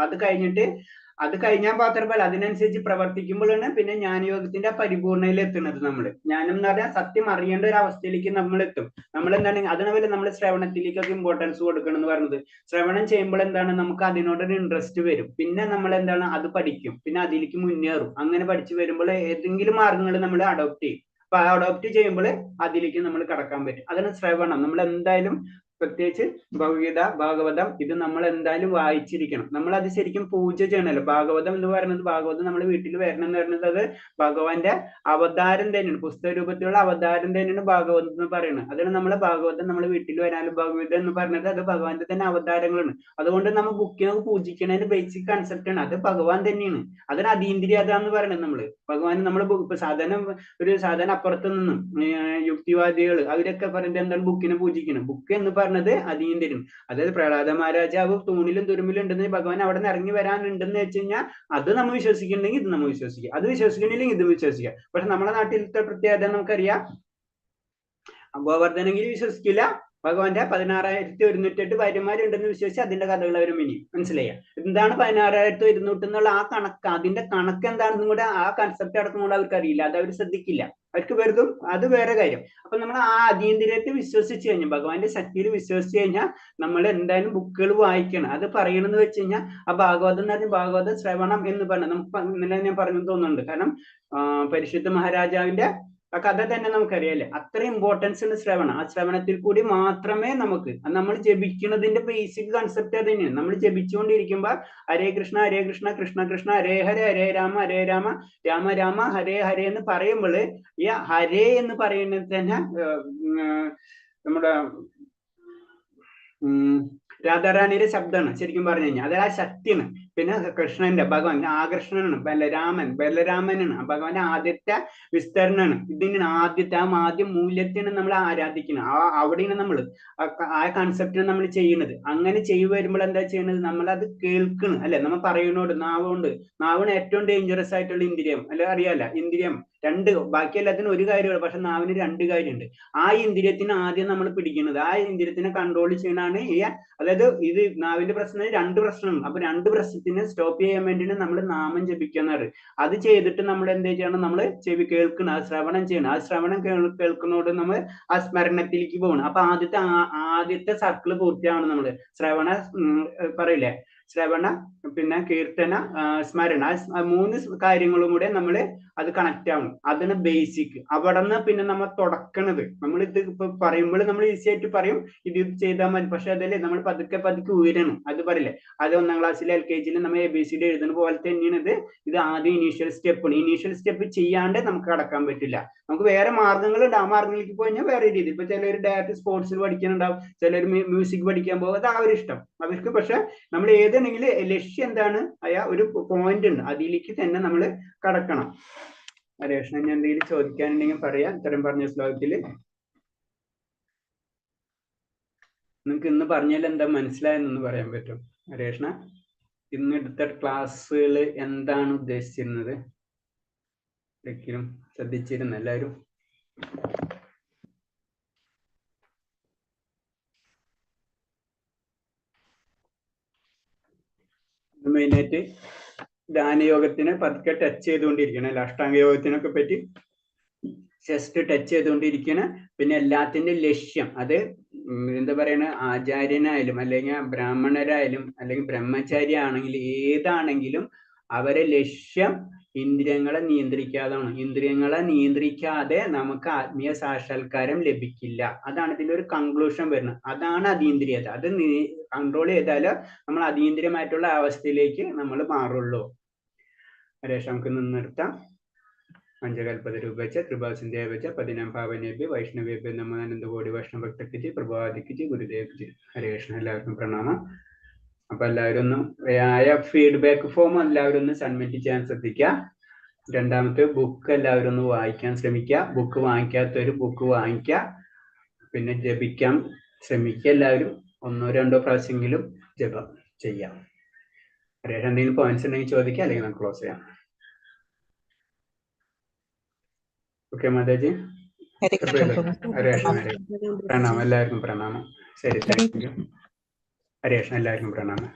അത് കഴിഞ്ഞാൽ മാത്രമല്ല അതിനനുസരിച്ച് പ്രവർത്തിക്കുമ്പോഴാണ് പിന്നെ ജ്ഞാനയോഗത്തിന്റെ പരിപൂർണയിൽ എത്തുന്നത്. ജ്ഞാനം എന്ന് പറഞ്ഞാൽ സത്യം അറിയേണ്ട ഒരു അവസ്ഥയിലേക്ക് നമ്മൾ എത്തും. നമ്മൾ എന്താണ് അതിനുപോലെ നമ്മൾ ശ്രവണത്തിലേക്കൊക്കെ ഇമ്പോർട്ടൻസ് കൊടുക്കണം എന്ന് പറഞ്ഞത്. ശ്രവണം ചെയ്യുമ്പോൾ എന്താണ് നമുക്ക് അതിനോടൊരു ഇൻട്രസ്റ്റ് വരും. പിന്നെ നമ്മൾ എന്താണ് അത് പഠിക്കും, പിന്നെ അതിലേക്ക് മുന്നേറും. അങ്ങനെ പഠിച്ചു വരുമ്പോൾ ഏതെങ്കിലും മാർഗങ്ങൾ നമ്മൾ അഡോപ്റ്റ് ചെയ്യും. അപ്പൊ അഡോപ്റ്റ് ചെയ്യുമ്പോൾ അതിലേക്ക് നമ്മൾ കടക്കാൻ പറ്റും. അതാണ് ശ്രവണം. നമ്മൾ എന്തായാലും പ്രത്യേകിച്ച് ഭഗവത ഭാഗവതം ഇത് നമ്മൾ എന്തായാലും വായിച്ചിരിക്കണം. നമ്മൾ അത് ശരിക്കും പൂജ ചെയ്യണമല്ലോ. ഭാഗവതം എന്ന് പറയുന്നത്, ഭാഗവതം നമ്മൾ വീട്ടിൽ വരണം എന്ന് പറയുന്നത് അത് ഭഗവാന്റെ അവതാരം തന്നെയാണ്, പുസ്തക രൂപത്തിലുള്ള അവതാരം തന്നെയാണ് ഭാഗവതം എന്ന് പറയുന്നത്. അതിന് നമ്മളെ ഭാഗവതം നമ്മൾ വീട്ടിൽ വരാനും ഭഗവതം എന്ന് പറഞ്ഞത് അത് ഭഗവാന്റെ തന്നെ അവതാരങ്ങളാണ്. അതുകൊണ്ട് നമ്മൾ ബുക്കിനെ പൂജിക്കുന്നതിന്റെ ബേസിക് കൺസെപ്റ്റ് ആണ് അത് ഭഗവാൻ തന്നെയാണ്. അതിന് അതീന്ദ്രിയത എന്ന് പറയുന്നത് ഭഗവാൻ നമ്മൾ സാധാരണ അപ്പുറത്ത് നിന്നും യുക്തിവാദികൾ അവരൊക്കെ പറഞ്ഞിട്ട് എന്താണ് ബുക്കിനെ പൂജിക്കണം. ബുക്ക് എന്ന് പറഞ്ഞത് അതീന്ദ്രിയം. അതായത് പ്രഹ്ലാദ മഹാരാജാവ് തൂണിലും തുരുമ്പിലും ഉണ്ടെന്ന് ഭഗവാൻ അവിടെ നിന്ന് ഇറങ്ങി വരാനുണ്ടെന്ന് വെച്ച് കഴിഞ്ഞാൽ അത് നമ്മൾ വിശ്വസിക്കുന്നുണ്ടെങ്കിൽ ഇത് നമ്മൾ വിശ്വസിക്കുക, അത് വിശ്വസിക്കുന്നില്ലെങ്കിൽ ഇത് വിശ്വസിക്കുക. പക്ഷെ നമ്മുടെ നാട്ടിലത്തെ പ്രത്യേകത നമുക്കറിയാം, ഗോവർദ്ധനെങ്കിലും വിശ്വസിക്കില്ല, ഭഗവാന്റെ 16,108 ഭാര്യമാരുണ്ടെന്ന് വിശ്വസിച്ച് അതിന്റെ കഥകൾ അവർ മനസ്സിലായ എന്താണ് 16,108 എന്നുള്ള ആ കണക്ക്, അതിന്റെ കണക്ക് എന്താണെന്നും കൂടെ ആ കൺസെപ്റ്റ് അടക്കം കൂടെ അവർക്ക് അറിയില്ല. അത് അവർ ശ്രദ്ധിക്കില്ല. അവർക്ക് വെറുതും അത് വേറെ കാര്യം. അപ്പൊ നമ്മൾ ആ അതീന്ദ്രിയത്തെ വിശ്വസിച്ച് കഴിഞ്ഞാൽ, ഭഗവാന്റെ ശക്തിയിൽ വിശ്വസിച്ച് കഴിഞ്ഞാൽ നമ്മൾ എന്തായാലും ബുക്കുകൾ വായിക്കണം. അത് പറയണമെന്ന് വെച്ച് കഴിഞ്ഞാൽ ആ ഭാഗവതം എന്ന് പറഞ്ഞാൽ ഭാഗവത ശ്രവണം എന്ന് പറഞ്ഞാൽ നമുക്ക് ഇന്നലെ ഞാൻ പറഞ്ഞു തോന്നുന്നുണ്ട്. കാരണം പരിശുദ്ധ മഹാരാജാവിന്റെ ആ കഥ തന്നെ നമുക്കറിയാല്ലേ, അത്ര ഇമ്പോർട്ടൻസ് ഉണ്ട് ശ്രവണം. ആ ശ്രവണത്തിൽ കൂടി മാത്രമേ നമ്മൾ ജപിക്കുന്നതിന്റെ ബേസിക് കൺസെപ്റ്റ് അത് തന്നെയാണ്. നമ്മൾ ജപിച്ചുകൊണ്ടിരിക്കുമ്പോ ഹരേ കൃഷ്ണ കൃഷ്ണ കൃഷ്ണ ഹരേ ഹരേ രാമ രാമ രാമ ഹരേ ഹരേ എന്ന് പറയുമ്പോൾ ഈ ഹരേ എന്ന് പറയുന്നത് തന്നെ നമ്മുടെ രാധാറാണിയുടെ ശബ്ദമാണ് ശരിക്കും പറഞ്ഞു കഴിഞ്ഞാൽ. അത് ആ ശക്തിയാണ്. പിന്നെ കൃഷ്ണന്റെ ഭഗവാൻ ആകൃഷ്ണനാണ്, ബലരാമനാണ്. ഭഗവാന്റെ ആദ്യത്തെ വിസ്തരണമാണ്. ഇതിന് ആദ്യ മൂല്യത്തിനാണ് നമ്മൾ ആരാധിക്കുന്നത്. അവിടെയാണ് നമ്മൾ ആ കൺസെപ്റ്റിനെ നമ്മൾ ചെയ്യുന്നത്. അങ്ങനെ ചെയ്തു വരുമ്പോൾ എന്താ ചെയ്യുന്നത്, നമ്മൾ അത് കേൾക്കണം അല്ലെ. നമ്മൾ പറയുന്നോട് നാവാണ് ഏറ്റവും ഡേഞ്ചറസ് ആയിട്ടുള്ള ഇന്ദ്രിയം അല്ലെ, അറിയാല. ഇന്ദ്രിയം രണ്ട്, ബാക്കി എല്ലാത്തിനും ഒരു കാര്യമുള്ളൂ, പക്ഷെ നാവിന് 2 കാര്യമുണ്ട്. ആ ഇന്ദ്രിയത്തിന് ആദ്യം നമ്മൾ പിടിക്കുന്നത്, ആ ഇന്ദ്രിയത്തിനെ കൺട്രോൾ ചെയ്യണതാണ് അതായത് ഇത് നാവിന്റെ പ്രശ്നം 2 പ്രശ്നമാണ്. അപ്പൊ 2 പ്രശ്നത്തിനെ സ്റ്റോപ്പ് ചെയ്യാൻ വേണ്ടിയാണ് നമ്മൾ നാമം ജപിക്കുന്നത്. അത് ചെയ്തിട്ട് നമ്മൾ എന്ത് ചെയ്യണം, നമ്മൾ ചെവി കേൾക്കണം, ആ ശ്രവണം ചെയ്യണം. ആ ശ്രവണം കേൾക്കുന്നതോട് നമ്മൾ ആ സ്മരണത്തിലേക്ക് പോകണം. അപ്പൊ ആദ്യത്തെ സർക്കിള് പൂർത്തിയാണ്. നമ്മൾ ശ്രവണ പറയില്ലേ, ശ്രവണ പിന്നെ കീർത്തന, സ്മരണ, ആ 3 കാര്യങ്ങളും കൂടെ നമ്മൾ അത് കണക്ട് ആവും. അതാണ് ബേസിക്. അവിടെ നിന്ന് പിന്നെ നമ്മൾ തുടക്കണത്. നമ്മൾ ഇത് ഇപ്പൊ പറയുമ്പോൾ നമ്മൾ ഈസി ആയിട്ട് പറയും ഇത് ചെയ്താൽ മതി, പക്ഷെ അതല്ലേ നമ്മൾ പതുക്കെ പതുക്കെ ഉയരണം. അത് പറയില്ലേ, അത് 1ാം ക്ലാസ്സിൽ LKG നമ്മൾ ABCD എഴുതുന്ന പോലെ തന്നെയാണ് ഇത് ആദ്യം ഇനീഷ്യൽ സ്റ്റെപ്പ്. ഇനീഷ്യൽ സ്റ്റെപ്പ് ചെയ്യാണ്ട് നമുക്ക് കടക്കാൻ പറ്റില്ല. നമുക്ക് വേറെ മാർഗങ്ങളുണ്ട്. ആ മാർഗങ്ങളിലേക്ക് പോയി കഴിഞ്ഞാൽ വേറെ രീതി. ഇപ്പൊ ചിലർ ഡയറക്റ്റ് സ്പോർട്സിൽ പഠിക്കാനുണ്ടാവും, ചിലർ മ്യൂസിക് പഠിക്കാൻ പോകും, അത് അവരിഷ്ടം അവർക്ക്. പക്ഷെ നമ്മൾ ഏതാണെങ്കിൽ ലക്ഷ്യം എന്താണ്, ഒരു പോയിന്റ് ഉണ്ട്, അതിലേക്ക് തന്നെ നമ്മൾ കടക്കണം. ഹരേഷ്ണ, ഞാൻ എന്തെങ്കിലും ചോദിക്കാനുണ്ടെങ്കിൽ പറയാം. ഇത്തരം പറഞ്ഞ ശ്ലോകത്തില് നിങ്ങൾക്ക് ഇന്ന് പറഞ്ഞാൽ എന്താ മനസ്സിലായെന്നൊന്ന് പറയാൻ പറ്റും? ഹരേഷ്ണ, ഇന്ന് എടുത്ത ക്ലാസ്സുകൾ എന്താണ് ഉദ്ദേശിച്ചിരുന്നത്? ഒരിക്കലും ശ്രദ്ധിച്ചിരുന്നു എല്ലാവരും? മെയിനായിട്ട് ധ്യാനയോഗത്തിനെ പതുക്കെ ടച്ച് ചെയ്തുകൊണ്ടിരിക്കണം. അല്ല, അഷ്ടാംഗ യോഗത്തിനൊക്കെ പറ്റി ജസ്റ്റ് ടച്ച് ചെയ്തുകൊണ്ടിരിക്കണം. പിന്നെ എല്ലാത്തിൻ്റെ ലക്ഷ്യം അത് എന്താ പറയണ, ആചാര്യനായാലും അല്ലെങ്കിൽ ബ്രാഹ്മണരായാലും അല്ലെങ്കിൽ ബ്രഹ്മചാരി ആണെങ്കിൽ ഏതാണെങ്കിലും അവരെ ലക്ഷ്യം ഇന്ദ്രിയങ്ങളെ നിയന്ത്രിക്കാതാണ്. ഇന്ദ്രിയങ്ങളെ നിയന്ത്രിക്കാതെ നമുക്ക് ആത്മീയ സാക്ഷാത്കാരം ലഭിക്കില്ല. അതാണ് ഇതിൻ്റെ ഒരു കൺക്ലൂഷൻ വരുന്നത്. അതാണ് അതീന്ദ്രിയത. അത് കൺട്രോൾ ചെയ്താൽ നമ്മൾ അതീന്ദ്രിയമായിട്ടുള്ള അവസ്ഥയിലേക്ക് നമ്മൾ മാറുള്ളൂ. ഹരേഷ്, നമുക്ക് നിർത്താം. പഞ്ചകൽപത രൂപച്ച കൃപാസിന്ധ്യാവച്ച പതിനാം പാവനേഭ്യ വൈഷ്ണവേഭ്യ നമോ അനന്തകോടി വൈഷ്ണവ ഭക്തക്ക് പ്രഭാതിക്ക് ഗുരുദേവ്ക്ക്. ഹരേഷ്ണ, എല്ലാവർക്കും പ്രണാമം. അപ്പൊ എല്ലാവരും ഒന്ന് ഫീഡ്ബാക്ക് ഫോം എല്ലാവരും ഒന്ന് സബ്മിറ്റ് ചെയ്യാൻ ശ്രദ്ധിക്കുക. രണ്ടാമത്തെ, ബുക്ക് എല്ലാവരും ഒന്ന് വായിക്കാൻ ശ്രമിക്കുക. ബുക്ക് വാങ്ങിക്കാത്തവര് ബുക്ക് വാങ്ങിക്കുക. പിന്നെ ജപിക്കാൻ ശ്രമിക്കുക. എല്ലാവരും 1-2 പ്രാവശ്യമെങ്കിലും ജപം ചെയ്യാം. ഹരേഷ്, എന്തെങ്കിലും പോയിന്റ്സ് ഉണ്ടെങ്കിൽ ചോദിക്കുക, അല്ലെങ്കിൽ നമുക്ക് ക്ലോസ് ചെയ്യാം. ഓക്കെ മാതാജി? ഹരേ കൃഷ്ണ പ്രഭു. ഹരേഷ്, പ്രണാമം. എല്ലാവർക്കും പ്രണാമം. ശരി, താങ്ക് യു. ഹരേഷ്, എല്ലാവർക്കും പ്രണാമം.